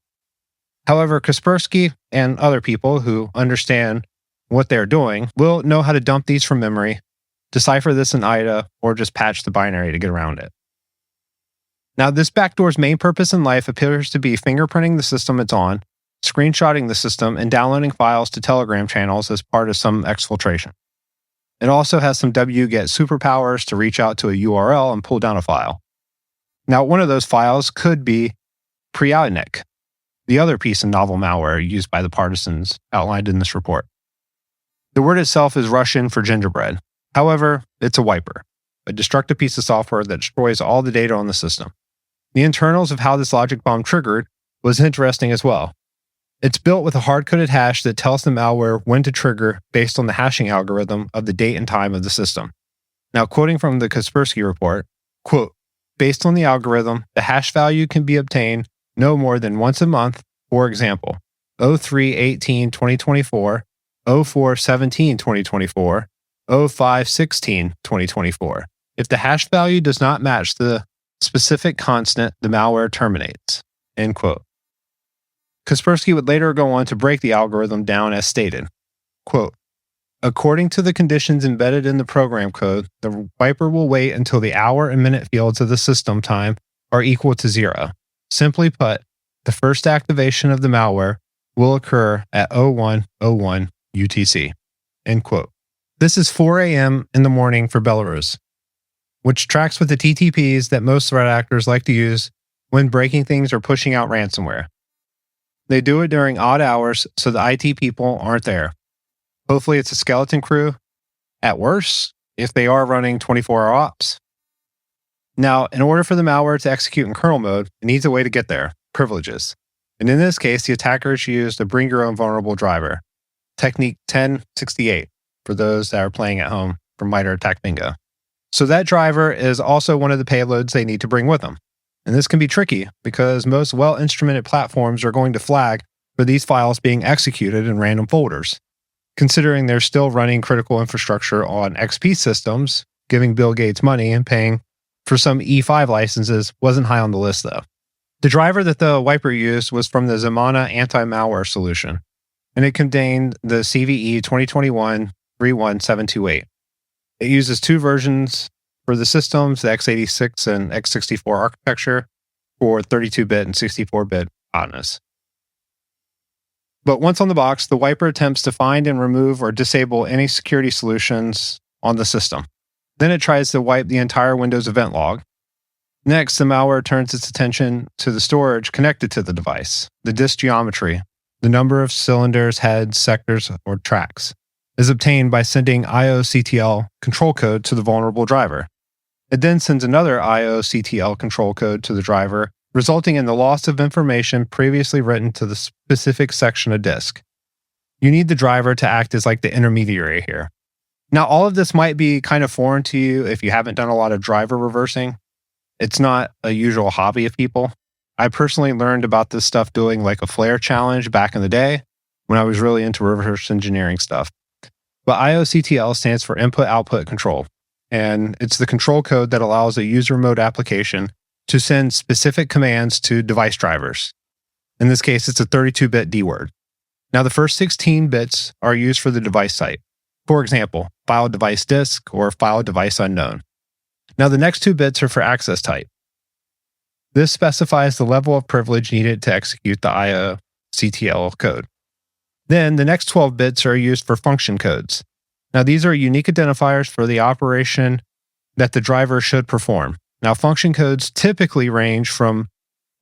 However, Kaspersky and other people who understand what they're doing will know how to dump these from memory, decipher this in IDA, or just patch the binary to get around it. Now, this backdoor's main purpose in life appears to be fingerprinting the system it's on, screenshotting the system, and downloading files to Telegram channels as part of some exfiltration. It also has some wget superpowers to reach out to a URL and pull down a file. Now, one of those files could be Prialnik, the other piece of novel malware used by the partisans outlined in this report. The word itself is Russian for gingerbread. However, it's a wiper, a destructive piece of software that destroys all the data on the system. The internals of how this logic bomb triggered was interesting as well. It's built with a hard-coded hash that tells the malware when to trigger based on the hashing algorithm of the date and time of the system. Now, quoting from the Kaspersky report, quote, based on the algorithm, the hash value can be obtained no more than once a month, for example, 03/18/2024, 04/17/2024, 05/16/2024. If the hash value does not match the specific constant, the malware terminates, end quote. Kaspersky would later go on to break the algorithm down as stated. Quote, according to the conditions embedded in the program code, the wiper will wait until the hour and minute fields of the system time are equal to 0. Simply put, the first activation of the malware will occur at 01:01 UTC, end quote. This is 4 a.m. in the morning for Belarus, which tracks with the TTPs that most threat actors like to use when breaking things or pushing out ransomware. They do it during odd hours so the IT people aren't there. Hopefully it's a skeleton crew, at worst, if they are running 24-hour ops. Now, in order for the malware to execute in kernel mode, it needs a way to get there, privileges. And in this case, the attackers used a bring your own vulnerable driver, technique 1068, for those that are playing at home from MITRE Attack Bingo. So that driver is also one of the payloads they need to bring with them. And this can be tricky because most well-instrumented platforms are going to flag for these files being executed in random folders. Considering they're still running critical infrastructure on XP systems, giving Bill Gates money and paying for some E5 licenses wasn't high on the list though. The driver that the wiper used was from the Zamana anti-malware solution, and it contained the CVE 2021-31728. It uses 2 versions for the systems, the x86 and x64 architecture for 32-bit and 64-bit hotness. But once on the box, the wiper attempts to find and remove or disable any security solutions on the system. Then it tries to wipe the entire Windows event log. Next, the malware turns its attention to the storage connected to the device, the disk geometry, the number of cylinders, heads, sectors, or tracks, is obtained by sending IOCTL control code to the vulnerable driver. It then sends another IOCTL control code to the driver, resulting in the loss of information previously written to the specific section of disk. You need the driver to act as like the intermediary here. Now, all of this might be kind of foreign to you if you haven't done a lot of driver reversing. It's not a usual hobby of people. I personally learned about this stuff doing like a flare challenge back in the day when I was really into reverse engineering stuff. But IOCTL stands for Input-Output Control, and it's the control code that allows a user mode application to send specific commands to device drivers. In this case, it's a 32-bit D word. Now, the first 16 bits are used for the device type. For example, file device disk or file device unknown. Now, the next 2 bits are for access type. This specifies the level of privilege needed to execute the IOCTL code. Then, the next 12 bits are used for function codes. Now, these are unique identifiers for the operation that the driver should perform. Now, function codes typically range from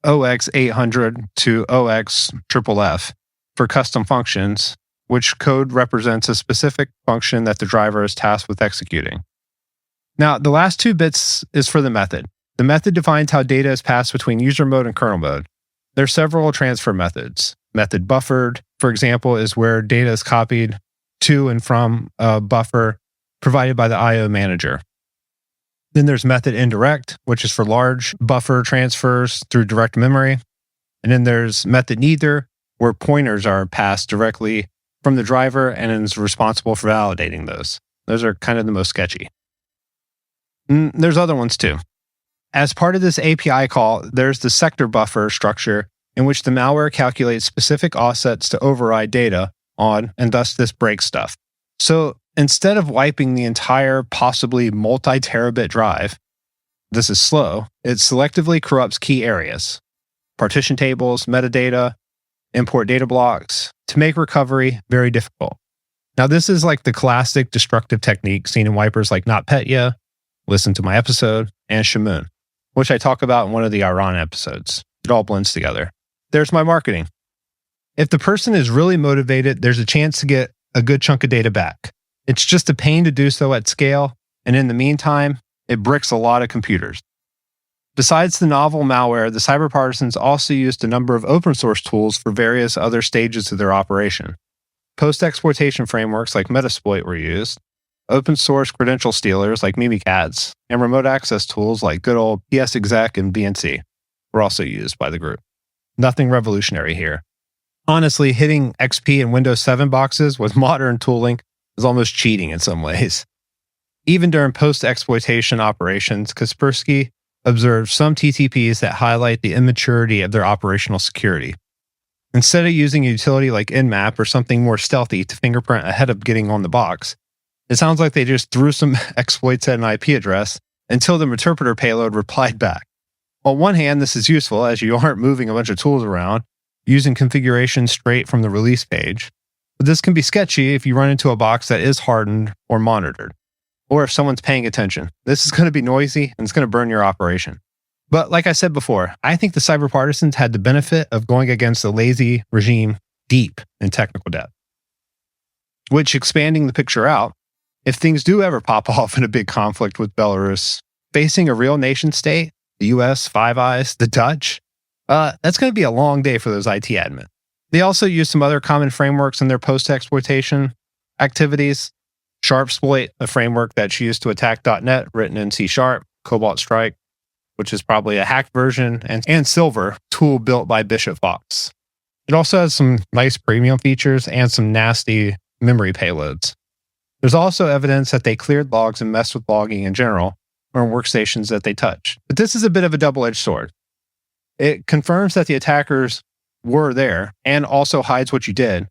0x800 to 0xFFF for custom functions, which code represents a specific function that the driver is tasked with executing. Now, the last 2 bits is for the method. The method defines how data is passed between user mode and kernel mode. There are several transfer methods. Method buffered, for example, is where data is copied to and from a buffer provided by the I/O manager. Then there's method indirect, which is for large buffer transfers through direct memory. And then there's method neither, where pointers are passed directly from the driver and is responsible for validating those. Those are kind of the most sketchy. And there's other ones too. As part of this API call, there's the sector buffer structure in which the malware calculates specific offsets to override data on, and thus this breaks stuff. So instead of wiping the entire possibly multi-terabit drive, this is slow, it selectively corrupts key areas, partition tables, metadata, import data blocks, to make recovery very difficult. Now, this is like the classic destructive technique seen in wipers like NotPetya, listen to my episode, and Shamoon, which I talk about in one of the Iran episodes. It all blends together. There's my marketing. If the person is really motivated, there's a chance to get a good chunk of data back. It's just a pain to do so at scale, and in the meantime, it bricks a lot of computers. Besides the novel malware, the cyber partisans also used a number of open source tools for various other stages of their operation. Post-exploitation frameworks like Metasploit were used, open source credential stealers like Mimikatz, and remote access tools like good old PSExec and BNC were also used by the group. Nothing revolutionary here. Honestly, hitting XP and Windows 7 boxes with modern tooling is almost cheating in some ways. Even during post-exploitation operations, Kaspersky observed some TTPs that highlight the immaturity of their operational security. Instead of using a utility like Nmap or something more stealthy to fingerprint ahead of getting on the box, it sounds like they just threw some exploits at an IP address until the interpreter payload replied back. On one hand, this is useful as you aren't moving a bunch of tools around, using configuration straight from the release page. But this can be sketchy if you run into a box that is hardened or monitored, or if someone's paying attention. This is going to be noisy and it's going to burn your operation. But like I said before, I think the cyber partisans had the benefit of going against a lazy regime deep in technical depth. Which, expanding the picture out, if things do ever pop off in a big conflict with Belarus, facing a real nation state, the US, Five Eyes, the Dutch, that's going to be a long day for those IT admin. They also use some other common frameworks in their post-exploitation activities. Sharpsploit, a framework that's used to attack .NET, written in C#, Cobalt Strike, which is probably a hacked version, and Silver, tool built by Bishop Fox. It also has some nice premium features and some nasty memory payloads. There's also evidence that they cleared logs and messed with logging in general, or in workstations that they touched. But this is a bit of a double-edged sword. It confirms that the attackers were there and also hides what you did,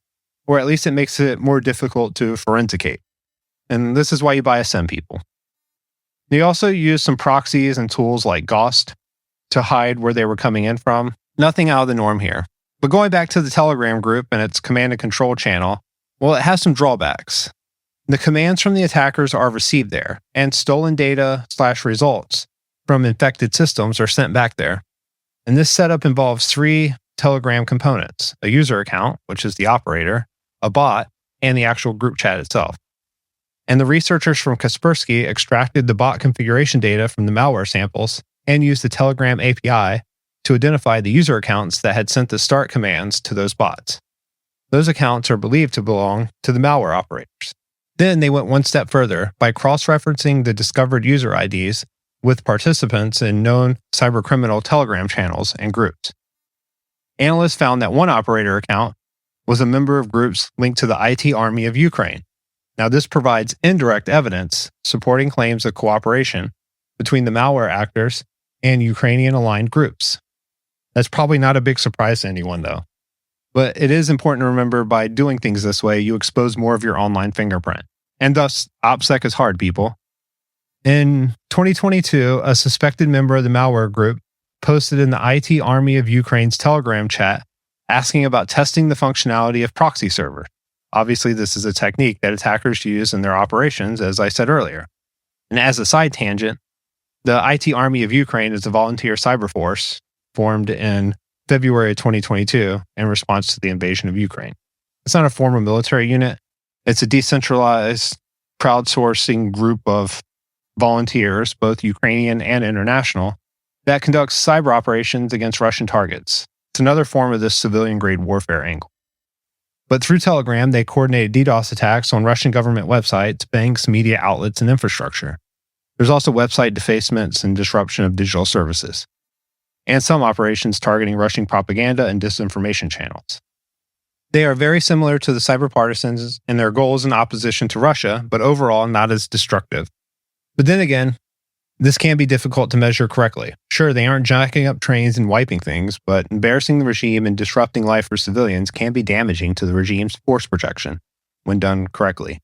or at least it makes it more difficult to forensicate. And this is why you buy a SIEM people. They also use some proxies and tools like Ghost to hide where they were coming in from. Nothing out of the norm here. But going back to the Telegram group and its command and control channel, well, it has some drawbacks. The commands from the attackers are received there, and stolen data/results from infected systems are sent back there. And this setup involves 3 Telegram components: a user account, which is the operator, a bot, and the actual group chat itself. And the researchers from Kaspersky extracted the bot configuration data from the malware samples and used the Telegram API to identify the user accounts that had sent the start commands to those bots. Those accounts are believed to belong to the malware operators. Then they went one step further by cross-referencing the discovered user IDs with participants in known cybercriminal Telegram channels and groups. Analysts found that one operator account was a member of groups linked to the IT Army of Ukraine. Now, this provides indirect evidence supporting claims of cooperation between the malware actors and Ukrainian-aligned groups. That's probably not a big surprise to anyone, though. But it is important to remember by doing things this way, you expose more of your online fingerprint. And thus, OPSEC is hard, people. In 2022, a suspected member of the malware group posted in the IT Army of Ukraine's Telegram chat asking about testing the functionality of proxy servers. Obviously, this is a technique that attackers use in their operations, as I said earlier. And as a side tangent, the IT Army of Ukraine is a volunteer cyber force formed in February of 2022 in response to the invasion of Ukraine. It's not a formal military unit. It's a decentralized, crowdsourcing group of volunteers, both Ukrainian and international, that conducts cyber operations against Russian targets. It's another form of this civilian-grade warfare angle. But through Telegram, they coordinated DDoS attacks on Russian government websites, banks, media outlets, and infrastructure. There's also website defacements and disruption of digital services, and some operations targeting Russian propaganda and disinformation channels. They are very similar to the cyber partisans in their goals in opposition to Russia, but overall not as destructive. But then again, this can be difficult to measure correctly. Sure, they aren't jacking up trains and wiping things, but embarrassing the regime and disrupting life for civilians can be damaging to the regime's force projection when done correctly.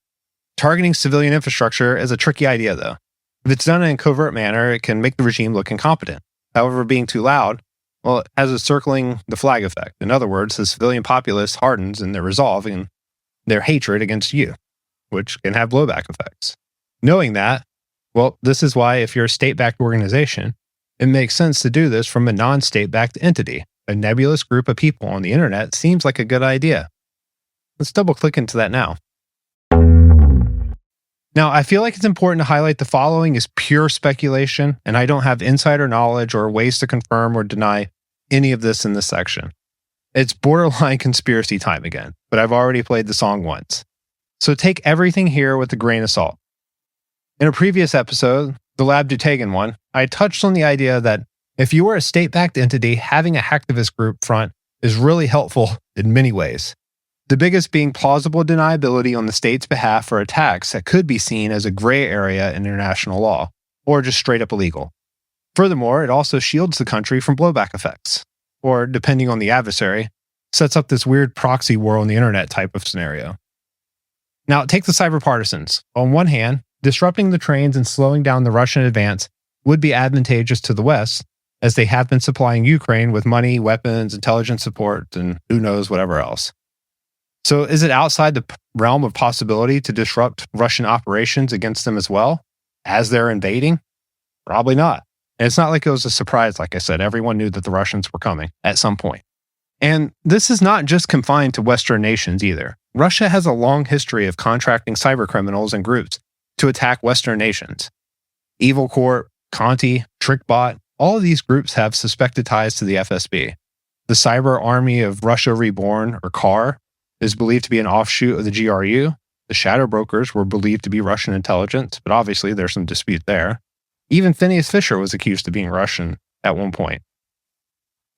Targeting civilian infrastructure is a tricky idea, though. If it's done in a covert manner, it can make the regime look incompetent. However, being too loud, well, it has a circling the flag effect. In other words, the civilian populace hardens in their resolve and their hatred against you, which can have blowback effects. Knowing that, well, this is why if you're a state-backed organization, it makes sense to do this from a non-state-backed entity. A nebulous group of people on the internet seems like a good idea. Let's double-click into that now. Now, I feel like it's important to highlight the following is pure speculation, and I don't have insider knowledge or ways to confirm or deny any of this in this section. It's borderline conspiracy time again, but I've already played the song once. So take everything here with a grain of salt. In a previous episode, the Lab Dutagan one, I touched on the idea that if you were a state-backed entity, having a hacktivist group front is really helpful in many ways. The biggest being plausible deniability on the state's behalf for attacks that could be seen as a gray area in international law, or just straight up illegal. Furthermore, it also shields the country from blowback effects, or, depending on the adversary, sets up this weird proxy war on the internet type of scenario. Now, take the cyber partisans. On one hand, disrupting the trains and slowing down the Russian advance would be advantageous to the West, as they have been supplying Ukraine with money, weapons, intelligence support, and who knows whatever else. So is it outside the realm of possibility to disrupt Russian operations against them as well, as they're invading? Probably not. And it's not like it was a surprise, like I said. Everyone knew that the Russians were coming at some point. And this is not just confined to Western nations either. Russia has a long history of contracting cybercriminals and groups to attack Western nations. Evil Corp, Conti, TrickBot, all of these groups have suspected ties to the FSB. The Cyber Army of Russia Reborn, or CAR, is believed to be an offshoot of the GRU. The Shadow Brokers were believed to be Russian intelligence, but obviously there's some dispute there. Even Phineas Fisher was accused of being Russian at one point.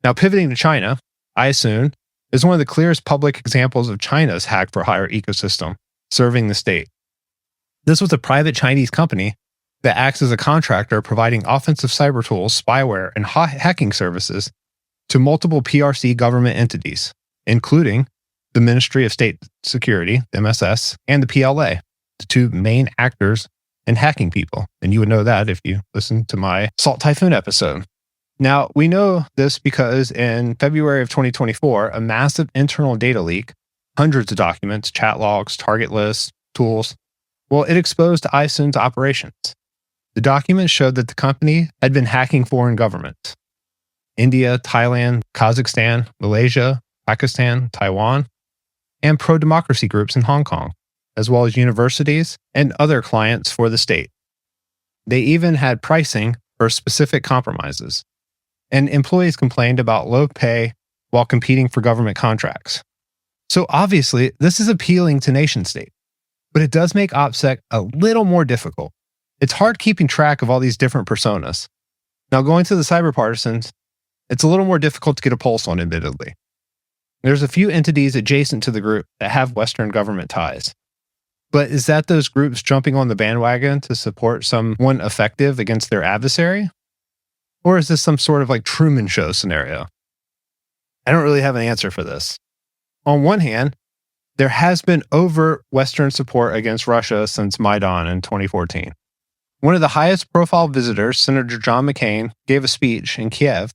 Now, pivoting to China, iSoon is one of the clearest public examples of China's hack-for-hire ecosystem serving the state. This was a private Chinese company that acts as a contractor providing offensive cyber tools, spyware, and hacking services to multiple PRC government entities, including the Ministry of State Security, MSS, and the PLA, the two main actors in hacking people. And you would know that if you listened to my Salt Typhoon episode. Now, we know this because in February of 2024, a massive internal data leak, hundreds of documents, chat logs, target lists, tools, well, it exposed iSoon's operations. The documents showed that the company had been hacking foreign governments. India, Thailand, Kazakhstan, Malaysia, Pakistan, Taiwan, and pro-democracy groups in Hong Kong, as well as universities and other clients for the state. They even had pricing for specific compromises. And employees complained about low pay while competing for government contracts. So obviously, this is appealing to nation state. but it does make OPSEC a little more difficult. It's hard keeping track of all these different personas. Now, going to the cyber partisans, it's a little more difficult to get a pulse on, admittedly. There's a few entities adjacent to the group that have Western government ties. But is that those groups jumping on the bandwagon to support someone effective against their adversary? Or is this some sort of like Truman Show scenario? I don't really have an answer for this. On one hand, there has been overt Western support against Russia since Maidan in 2014. One of the highest profile visitors, Senator John McCain, gave a speech in Kiev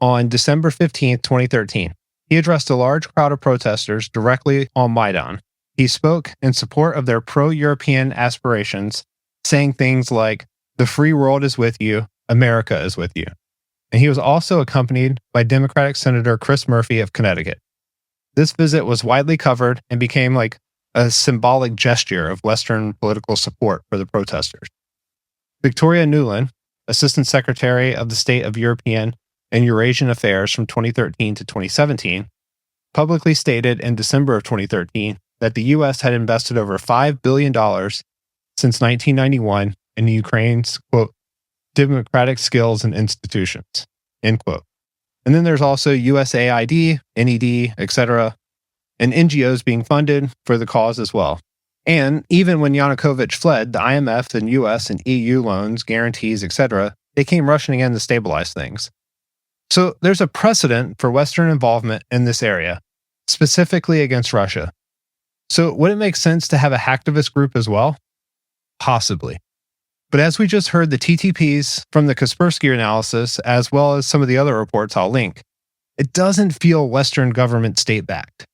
on December 15, 2013. He addressed a large crowd of protesters directly on Maidan. He spoke in support of their pro-European aspirations, saying things like, "The free world is with you, America is with you." And he was also accompanied by Democratic Senator Chris Murphy of Connecticut. This visit was widely covered and became like a symbolic gesture of Western political support for the protesters. Victoria Nuland, Assistant Secretary of the State of European and Eurasian Affairs from 2013 to 2017, publicly stated in December of 2013 that the U.S. had invested over $5 billion since 1991 in Ukraine's, quote, democratic skills and institutions, end quote. And then there's also USAID, NED, etc., and NGOs being funded for the cause as well. And even when Yanukovych fled, the IMF and US and EU loans, guarantees, etc., they came rushing in to stabilize things. So there's a precedent for Western involvement in this area, specifically against Russia. So would it make sense to have a hacktivist group as well? Possibly. But as we just heard the TTPs from the Kaspersky analysis, as well as some of the other reports I'll link, it doesn't feel Western government state-backed.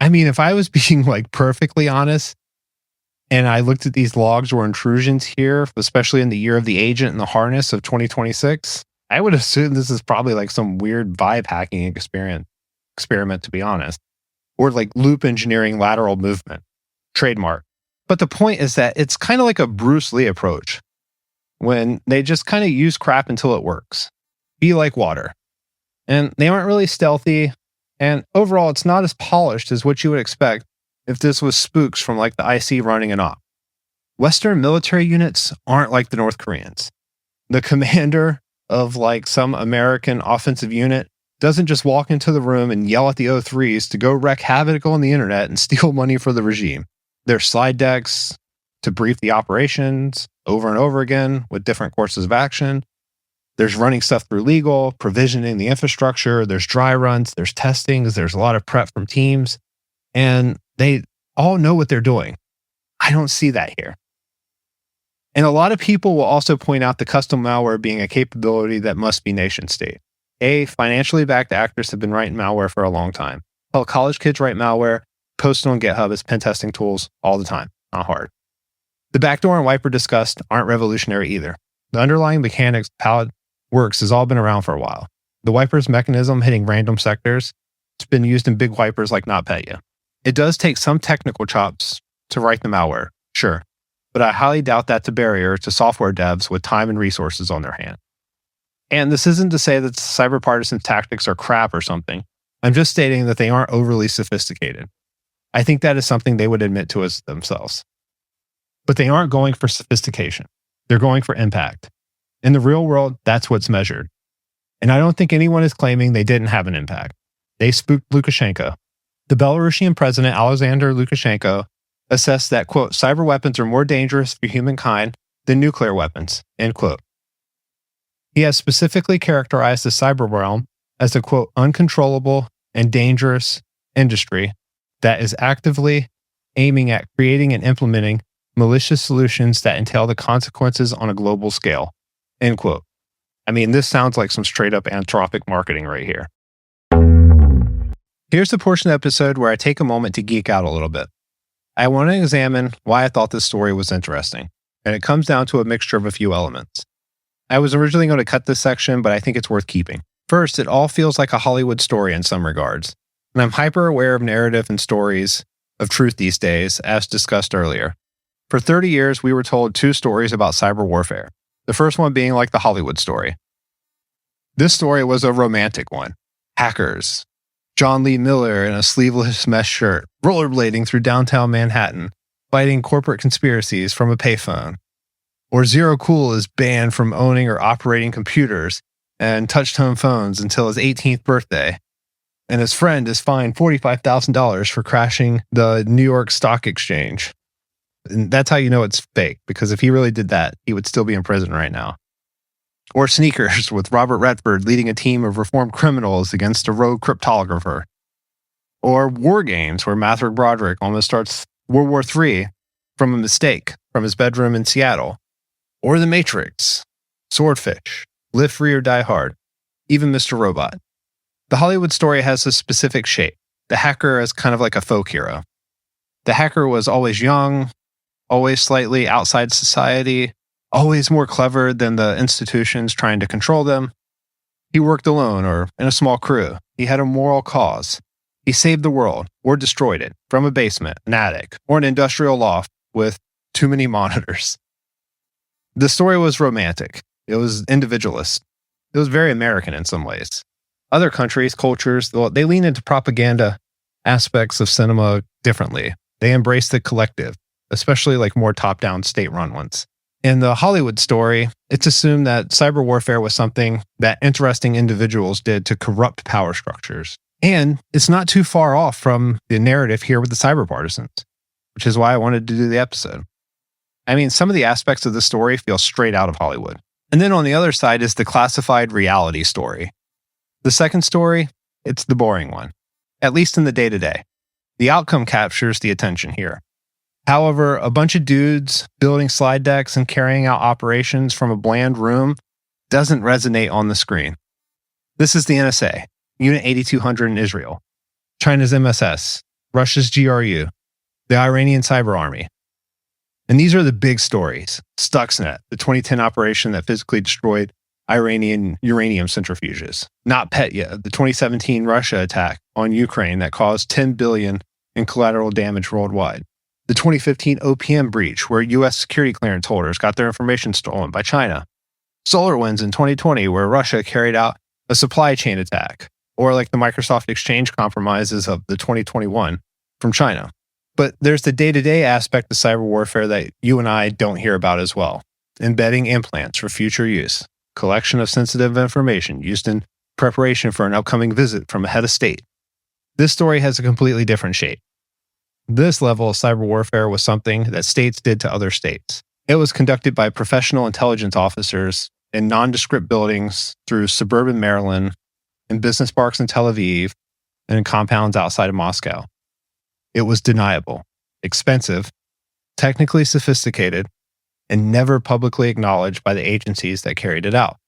I mean, if I was being like perfectly honest, and I looked at these logs or intrusions here, especially in the year of the agent and the harness of 2026, I would assume this is probably like some weird vibe hacking experiment, to be honest, or like loop engineering lateral movement, trademark. But the point is that it's kind of like a Bruce Lee approach, when they just kind of use crap until it works. Be like water. And they aren't really stealthy, and overall it's not as polished as what you would expect if this was spooks from like the IC running an op. Western military units aren't like the North Koreans. The commander of like some American offensive unit doesn't just walk into the room and yell at the O3s to go wreak havoc on the internet and steal money for the regime. There's slide decks to brief the operations over and over again with different courses of action. There's running stuff through legal, provisioning the infrastructure, there's dry runs, there's testings, there's a lot of prep from teams, and they all know what they're doing. I don't see that here. And a lot of people will also point out the custom malware being a capability that must be nation state. Financially backed actors have been writing malware for a long time. Hell, college kids write malware, post it on GitHub as pen testing tools all the time. Not hard. The backdoor and wiper discussed aren't revolutionary either. The underlying mechanics of how it works has all been around for a while. The wiper's mechanism hitting random sectors, it's been used in big wipers like NotPetya. It does take some technical chops to write the malware, sure, but I highly doubt that's a barrier to software devs with time and resources on their hand. And this isn't to say that cyber partisan tactics are crap or something. I'm just stating that they aren't overly sophisticated. I think that is something they would admit to us themselves. But they aren't going for sophistication. They're going for impact. In the real world, that's what's measured. And I don't think anyone is claiming they didn't have an impact. They spooked Lukashenko. The Belarusian president, Alexander Lukashenko, assessed that, quote, cyber weapons are more dangerous for humankind than nuclear weapons, end quote. He has specifically characterized the cyber realm as a, quote, uncontrollable and dangerous industry that is actively aiming at creating and implementing malicious solutions that entail the consequences on a global scale, end quote. I mean, this sounds like some straight up Anthropic marketing right here. Here's the portion of the episode where I take a moment to geek out a little bit. I want to examine why I thought this story was interesting, and it comes down to a mixture of a few elements. I was originally going to cut this section, but I think it's worth keeping. First, it all feels like a Hollywood story in some regards, and I'm hyper aware of narrative and stories of truth these days, as discussed earlier. For 30 years, we were told two stories about cyber warfare, the first one being like the Hollywood story. This story was a romantic one. Hackers, John Lee Miller in a sleeveless mesh shirt, rollerblading through downtown Manhattan, fighting corporate conspiracies from a payphone. Or Zero Cool is banned from owning or operating computers and touch-tone phones until his 18th birthday. And his friend is fined $45,000 for crashing the New York Stock Exchange. And that's how you know it's fake, because if he really did that, he would still be in prison right now. Or Sneakers, with Robert Redford leading a team of reformed criminals against a rogue cryptographer. Or War Games, where Matthew Broderick almost starts World War III from a mistake from his bedroom in Seattle. Or The Matrix, Swordfish, Live Free or Die Hard, even Mr. Robot. The Hollywood story has a specific shape. The hacker is kind of like a folk hero. The hacker was always young, always slightly outside society, always more clever than the institutions trying to control them. He worked alone or in a small crew. He had a moral cause. He saved the world or destroyed it from a basement, an attic, or an industrial loft with too many monitors. The story was romantic. It was individualist. It was very American in some ways. Other countries, cultures, they lean into propaganda aspects of cinema differently. They embrace the collective, especially like more top-down state-run ones. In the Hollywood story, it's assumed that cyber warfare was something that interesting individuals did to corrupt power structures. And it's not too far off from the narrative here with the cyber partisans, which is why I wanted to do the episode. I mean, some of the aspects of the story feel straight out of Hollywood. And then on the other side is the classified reality story. The second story, it's the boring one, at least in the day-to-day. The outcome captures the attention here. However, a bunch of dudes building slide decks and carrying out operations from a bland room doesn't resonate on the screen. This is the NSA, Unit 8200 in Israel, China's MSS, Russia's GRU, the Iranian Cyber Army. And these are the big stories. Stuxnet, the 2010 operation that physically destroyed Iranian uranium centrifuges. NotPetya, the 2017 Russia attack on Ukraine that caused $10 billion in collateral damage worldwide. The 2015 OPM breach, where U.S. security clearance holders got their information stolen by China. SolarWinds in 2020, where Russia carried out a supply chain attack. Or like the Microsoft Exchange compromises of the 2021 from China. But there's the day-to-day aspect of cyber warfare that you and I don't hear about as well. Embedding implants for future use. Collection of sensitive information used in preparation for an upcoming visit from a head of state. This story has a completely different shape. This level of cyber warfare was something that states did to other states. It was conducted by professional intelligence officers in nondescript buildings through suburban Maryland, in business parks in Tel Aviv, and in compounds outside of Moscow. It was deniable, expensive, technically sophisticated, and never publicly acknowledged by the agencies that carried it out.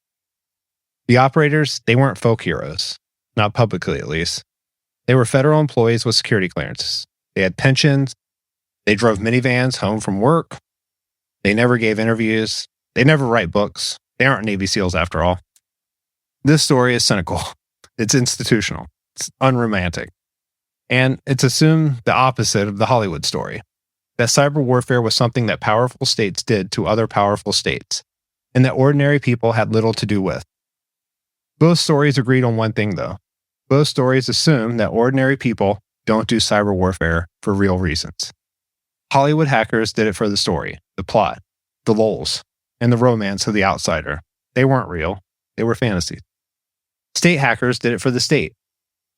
The operators, they weren't folk heroes, not publicly at least. They were federal employees with security clearances. They had pensions. They drove minivans home from work. They never gave interviews. They never write books. They aren't Navy SEALs after all. This story is cynical. It's institutional. It's unromantic. And it's assumed the opposite of the Hollywood story, that cyber warfare was something that powerful states did to other powerful states, and that ordinary people had little to do with. Both stories agreed on one thing, though. Both stories assume that ordinary people don't do cyber warfare for real reasons. Hollywood hackers did it for the story, the plot, the lulz, and the romance of the outsider. They weren't real. They were fantasies. State hackers did it for the state,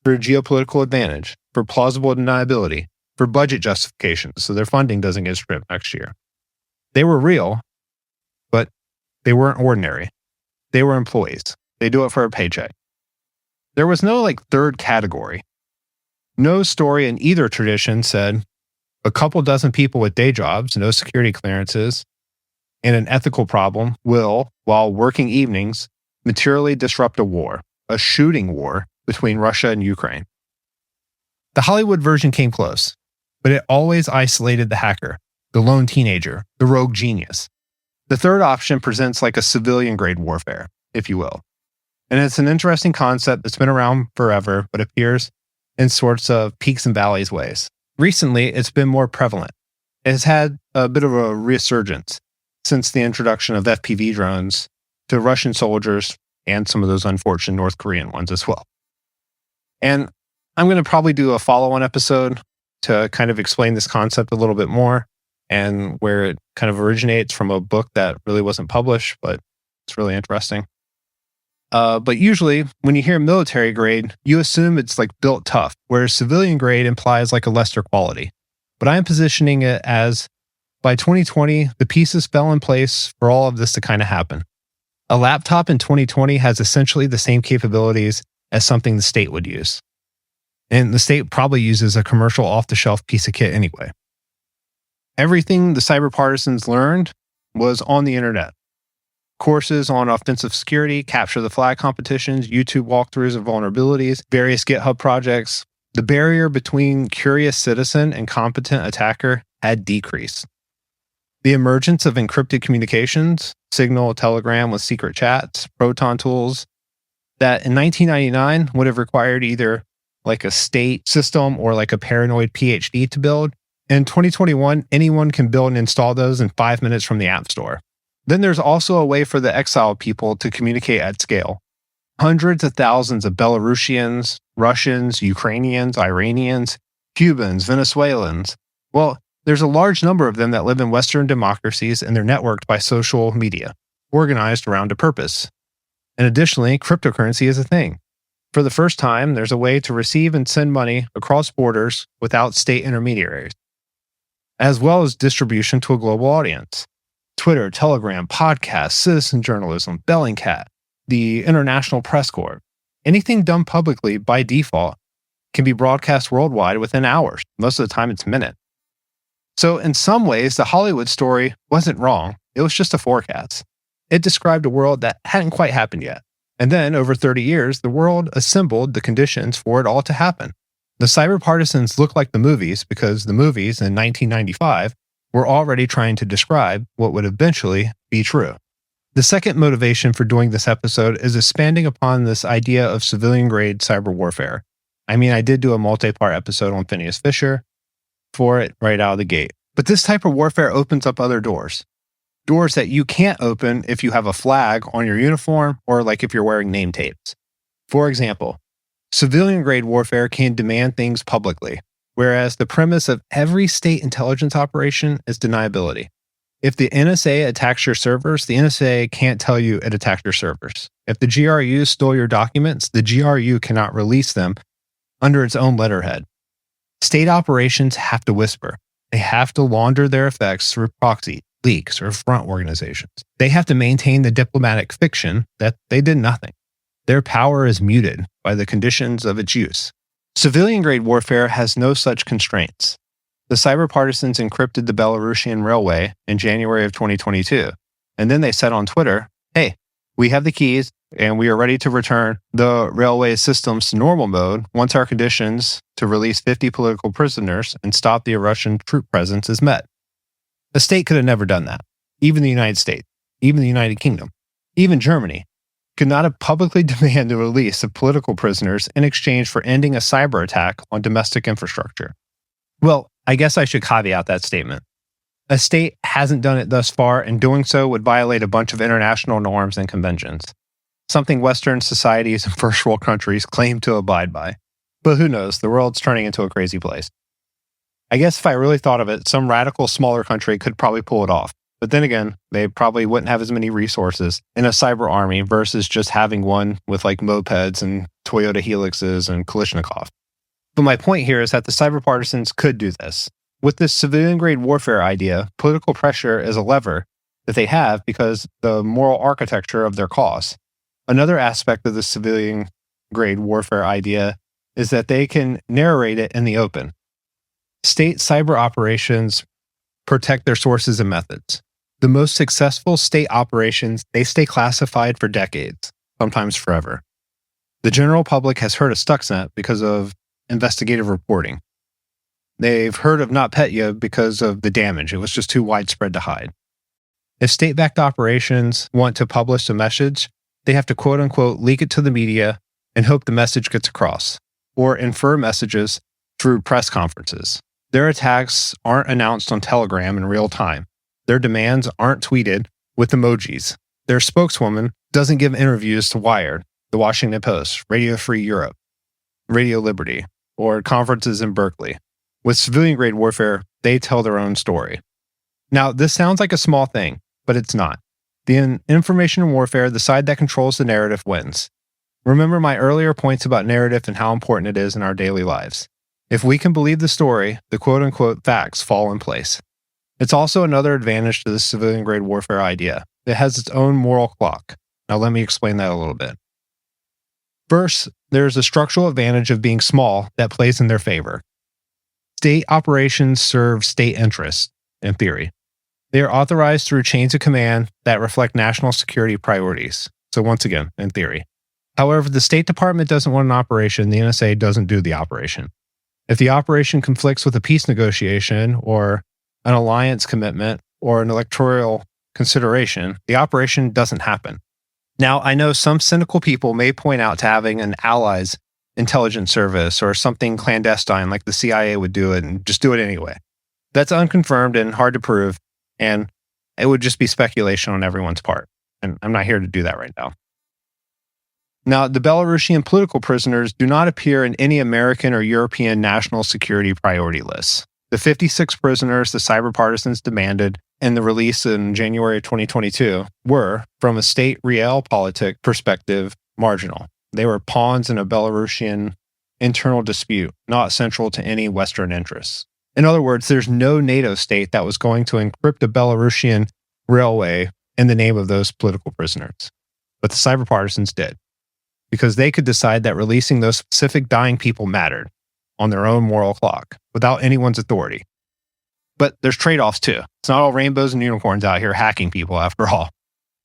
for geopolitical advantage, for plausible deniability, for budget justification, so their funding doesn't get stripped next year. They were real, but they weren't ordinary. They were employees. They do it for a paycheck. There was no third category. No story in either tradition said a couple dozen people with day jobs, no security clearances, and an ethical problem will, while working evenings, materially disrupt a war, a shooting war between Russia and Ukraine. The Hollywood version came close, but it always isolated the hacker, the lone teenager, the rogue genius. The third option presents like a civilian-grade warfare, if you will. And it's an interesting concept that's been around forever, but appears in sorts of peaks and valleys ways. Recently, it's been more prevalent. It has had a bit of a resurgence since the introduction of FPV drones to Russian soldiers and some of those unfortunate North Korean ones as well. And I'm going to probably do a follow-on episode to kind of explain this concept a little bit more. and where it kind of originates from a book that really wasn't published, but it's really interesting. But usually when you hear military grade, you assume it's like built tough, whereas civilian grade implies like a lesser quality. But I'm positioning it as by 2020, the pieces fell in place for all of this to kind of happen. A laptop in 2020 has essentially the same capabilities as something the state would use. And the state probably uses a commercial off-the-shelf piece of kit anyway. Everything the cyber partisans learned was on the internet. Courses on offensive security, capture the flag competitions, YouTube walkthroughs of vulnerabilities, various GitHub projects. The barrier between curious citizen and competent attacker had decreased. The emergence of encrypted communications, Signal, Telegram with secret chats, Proton tools, that in 1999 would have required either like a state system or like a paranoid PhD to build. In 2021, anyone can build and install those in 5 minutes from the App Store. Then there's also a way for the exiled people to communicate at scale. Hundreds of thousands of Belarusians, Russians, Ukrainians, Iranians, Cubans, Venezuelans. Well, there's a large number of them that live in Western democracies and they're networked by social media, organized around a purpose. And additionally, cryptocurrency is a thing. For the first time, there's a way to receive and send money across borders without state intermediaries, as well as distribution to a global audience. Twitter, Telegram, podcasts, citizen journalism, Bellingcat, the International Press Corps. Anything done publicly by default can be broadcast worldwide within hours. Most of the time, it's minutes. So in some ways, the Hollywood story wasn't wrong. It was just a forecast. It described a world that hadn't quite happened yet. And then, over 30 years, the world assembled the conditions for it all to happen. The cyber partisans look like the movies because the movies in 1995 were already trying to describe what would eventually be true. The second motivation for doing this episode is expanding upon this idea of civilian-grade cyber warfare. I mean, I did do a multi-part episode on Phineas Fisher for it right out of the gate. But this type of warfare opens up other doors. Doors that you can't open if you have a flag on your uniform or like if you're wearing name tapes. For example, civilian-grade warfare can demand things publicly, whereas the premise of every state intelligence operation is deniability. If the NSA attacks your servers, the NSA can't tell you it attacked your servers. If the GRU stole your documents, the GRU cannot release them under its own letterhead. State operations have to whisper. They have to launder their effects through proxy, leaks, or front organizations. They have to maintain the diplomatic fiction that they did nothing. Their power is muted by the conditions of its use. Civilian-grade warfare has no such constraints. The cyber partisans encrypted the Belarusian railway in January of 2022, and then they said on Twitter, hey, we have the keys, and we are ready to return the railway systems to normal mode once our conditions to release 50 political prisoners and stop the Russian troop presence is met. The state could have never done that. Even the United States, even the United Kingdom, even Germany could not have publicly demanded the release of political prisoners in exchange for ending a cyber attack on domestic infrastructure. Well, I guess I should caveat that statement. A state hasn't done it thus far, and doing so would violate a bunch of international norms and conventions, something Western societies and first world countries claim to abide by. But who knows, the world's turning into a crazy place. I guess if I really thought of it, some radical smaller country could probably pull it off. But then again, they probably wouldn't have as many resources in a cyber army versus just having one with like mopeds and Toyota Helixes and Kalashnikov. But my point here is that the cyber partisans could do this. With this civilian-grade warfare idea, political pressure is a lever that they have because the moral architecture of their cause. Another aspect of the civilian-grade warfare idea is that they can narrate it in the open. State cyber operations protect their sources and methods. The most successful state operations, they stay classified for decades, sometimes forever. The general public has heard of Stuxnet because of investigative reporting. They've heard of NotPetya because of the damage. It was just too widespread to hide. If state-backed operations want to publish a message, they have to quote-unquote leak it to the media and hope the message gets across, or infer messages through press conferences. Their attacks aren't announced on Telegram in real time. Their demands aren't tweeted with emojis. Their spokeswoman doesn't give interviews to Wired, The Washington Post, Radio Free Europe, Radio Liberty, or conferences in Berkeley. With civilian-grade warfare, they tell their own story. Now, this sounds like a small thing, but it's not. In information warfare, the side that controls the narrative wins. Remember my earlier points about narrative and how important it is in our daily lives. If we can believe the story, the quote-unquote facts fall in place. It's also another advantage to the civilian-grade warfare idea. It has its own moral clock. Now let me explain that a little bit. First, there's a structural advantage of being small that plays in their favor. State operations serve state interests, in theory. They are authorized through chains of command that reflect national security priorities. So once again, in theory. However, the State Department doesn't want an operation, the NSA doesn't do the operation. If the operation conflicts with a peace negotiation or an alliance commitment or an electoral consideration, the operation doesn't happen. Now, I know some cynical people may point out to having an allies intelligence service or something clandestine like the CIA would do it and just do it anyway. That's unconfirmed and hard to prove, and it would just be speculation on everyone's part. And I'm not here to do that right now. Now, the Belarusian political prisoners do not appear in any American or European national security priority lists. The 56 prisoners the cyber partisans demanded in the release in January 2022 were, from a state realpolitik perspective, marginal. They were pawns in a Belarusian internal dispute, not central to any Western interests. In other words, there's no NATO state that was going to encrypt a Belarusian railway in the name of those political prisoners. But the cyber partisans did, because they could decide that releasing those specific dying people mattered on their own moral clock without anyone's authority. But there's trade-offs too. It's not all rainbows and unicorns out here hacking people after all.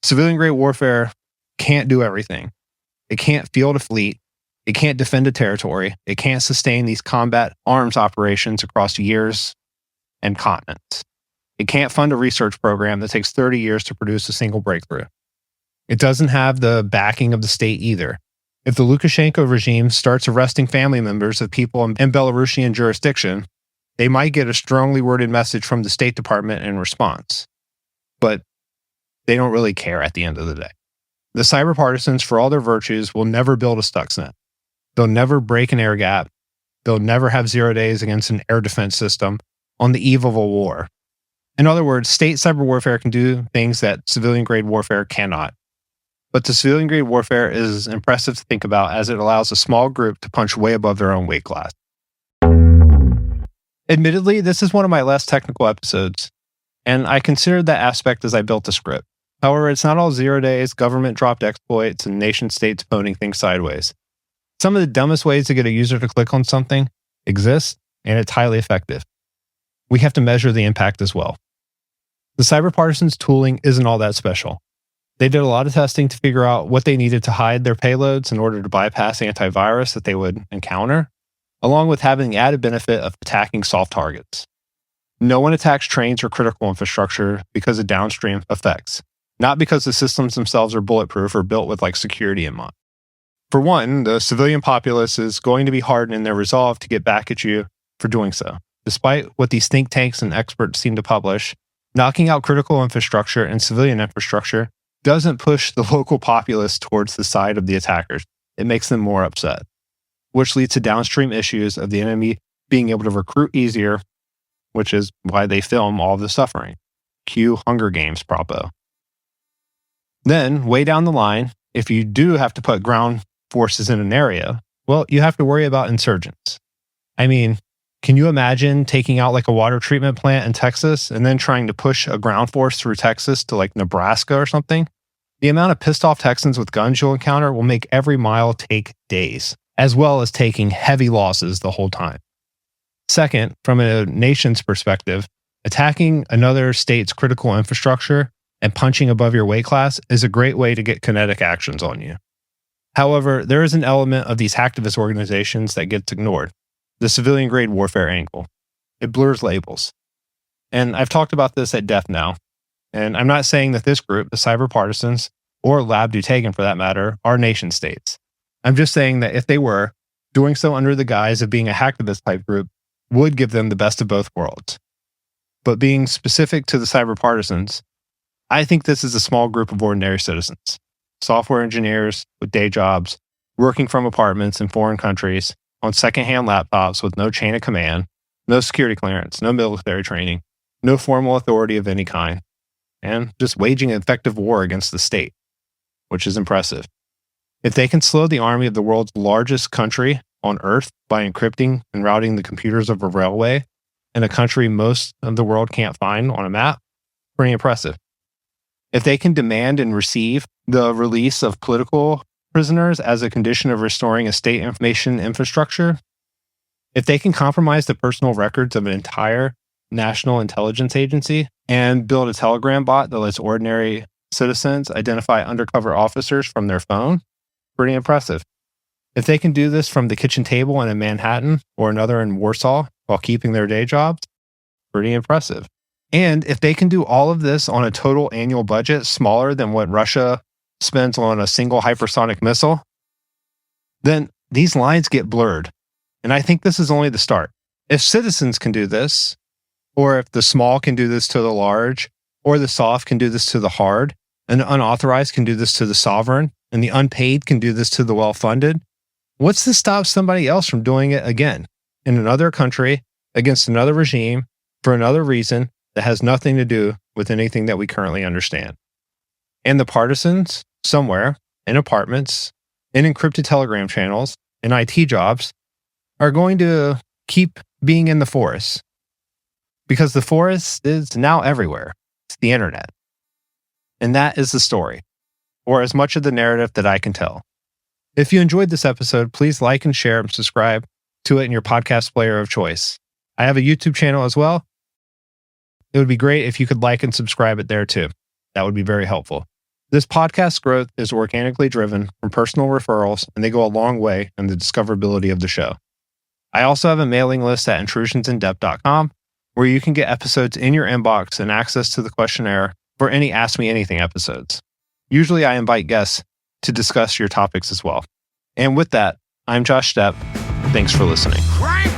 Civilian-grade warfare can't do everything. It can't field a fleet. It can't defend a territory. It can't sustain these combat arms operations across years and continents. It can't fund a research program that takes 30 years to produce a single breakthrough. It doesn't have the backing of the state either. If the Lukashenko regime starts arresting family members of people in Belarusian jurisdiction, they might get a strongly worded message from the State Department in response. But they don't really care at the end of the day. The cyber partisans, for all their virtues, will never build a Stuxnet. They'll never break an air gap. They'll never have 0 days against an air defense system on the eve of a war. In other words, state cyber warfare can do things that civilian-grade warfare cannot. But the civilian-grade warfare is impressive to think about as it allows a small group to punch way above their own weight class. Admittedly, this is one of my less technical episodes, and I considered that aspect as I built the script. However, it's not all 0 days, government-dropped exploits, and nation-states phoning things sideways. Some of the dumbest ways to get a user to click on something exist, and it's highly effective. We have to measure the impact as well. The cyber partisans' tooling isn't all that special. They did a lot of testing to figure out what they needed to hide their payloads in order to bypass antivirus that they would encounter, along with having the added benefit of attacking soft targets. No one attacks trains or critical infrastructure because of downstream effects, not because the systems themselves are bulletproof or built with security in mind. For one, the civilian populace is going to be hardened in their resolve to get back at you for doing so. Despite what these think tanks and experts seem to publish, knocking out critical infrastructure and civilian infrastructure doesn't push the local populace towards the side of the attackers. It makes them more upset, which leads to downstream issues of the enemy being able to recruit easier, which is why they film all of the suffering. Cue Hunger Games propo. Then, way down the line, if you do have to put ground forces in an area, well, you have to worry about insurgents. I mean, can you imagine taking out a water treatment plant in Texas and then trying to push a ground force through Texas to Nebraska or something? The amount of pissed off Texans with guns you'll encounter will make every mile take days, as well as taking heavy losses the whole time. Second, from a nation's perspective, attacking another state's critical infrastructure and punching above your weight class is a great way to get kinetic actions on you. However, there is an element of these hacktivist organizations that gets ignored. The civilian-grade warfare angle. It blurs labels. And I've talked about this at depth now. And I'm not saying that this group, the cyber partisans, or Lab Dutagan for that matter, are nation states. I'm just saying that if they were, doing so under the guise of being a hacktivist type group would give them the best of both worlds. But being specific to the cyber partisans, I think this is a small group of ordinary citizens. Software engineers with day jobs, working from apartments in foreign countries, on secondhand laptops with no chain of command, no security clearance, no military training, no formal authority of any kind, and just waging an effective war against the state, which is impressive. If they can slow the army of the world's largest country on Earth by encrypting and routing the computers of a railway in a country most of the world can't find on a map, pretty impressive. If they can demand and receive the release of political prisoners as a condition of restoring a state information infrastructure, if they can compromise the personal records of an entire national intelligence agency and build a telegram bot that lets ordinary citizens identify undercover officers from their phone, pretty impressive. If they can do this from the kitchen table in Manhattan or another in Warsaw while keeping their day jobs, pretty impressive. And if they can do all of this on a total annual budget smaller than what Russia spends on a single hypersonic missile, then these lines get blurred. And I think this is only the start. If citizens can do this, or if the small can do this to the large, or the soft can do this to the hard, and the unauthorized can do this to the sovereign, and the unpaid can do this to the well-funded, what's to stop somebody else from doing it again in another country against another regime for another reason that has nothing to do with anything that we currently understand? And the partisans, somewhere, in apartments, in encrypted telegram channels, in IT jobs, are going to keep being in the forest. Because the forest is now everywhere. It's the internet. And that is the story, or as much of the narrative that I can tell. If you enjoyed this episode, please like and share and subscribe to it in your podcast player of choice. I have a YouTube channel as well. It would be great if you could like and subscribe it there too. That would be very helpful. This podcast growth is organically driven from personal referrals, and they go a long way in the discoverability of the show. I also have a mailing list at IntrusionsInDepth.com where you can get episodes in your inbox and access to the questionnaire for any Ask Me Anything episodes. Usually I invite guests to discuss your topics as well. And with that, I'm Josh Stepp. Thanks for listening. Crank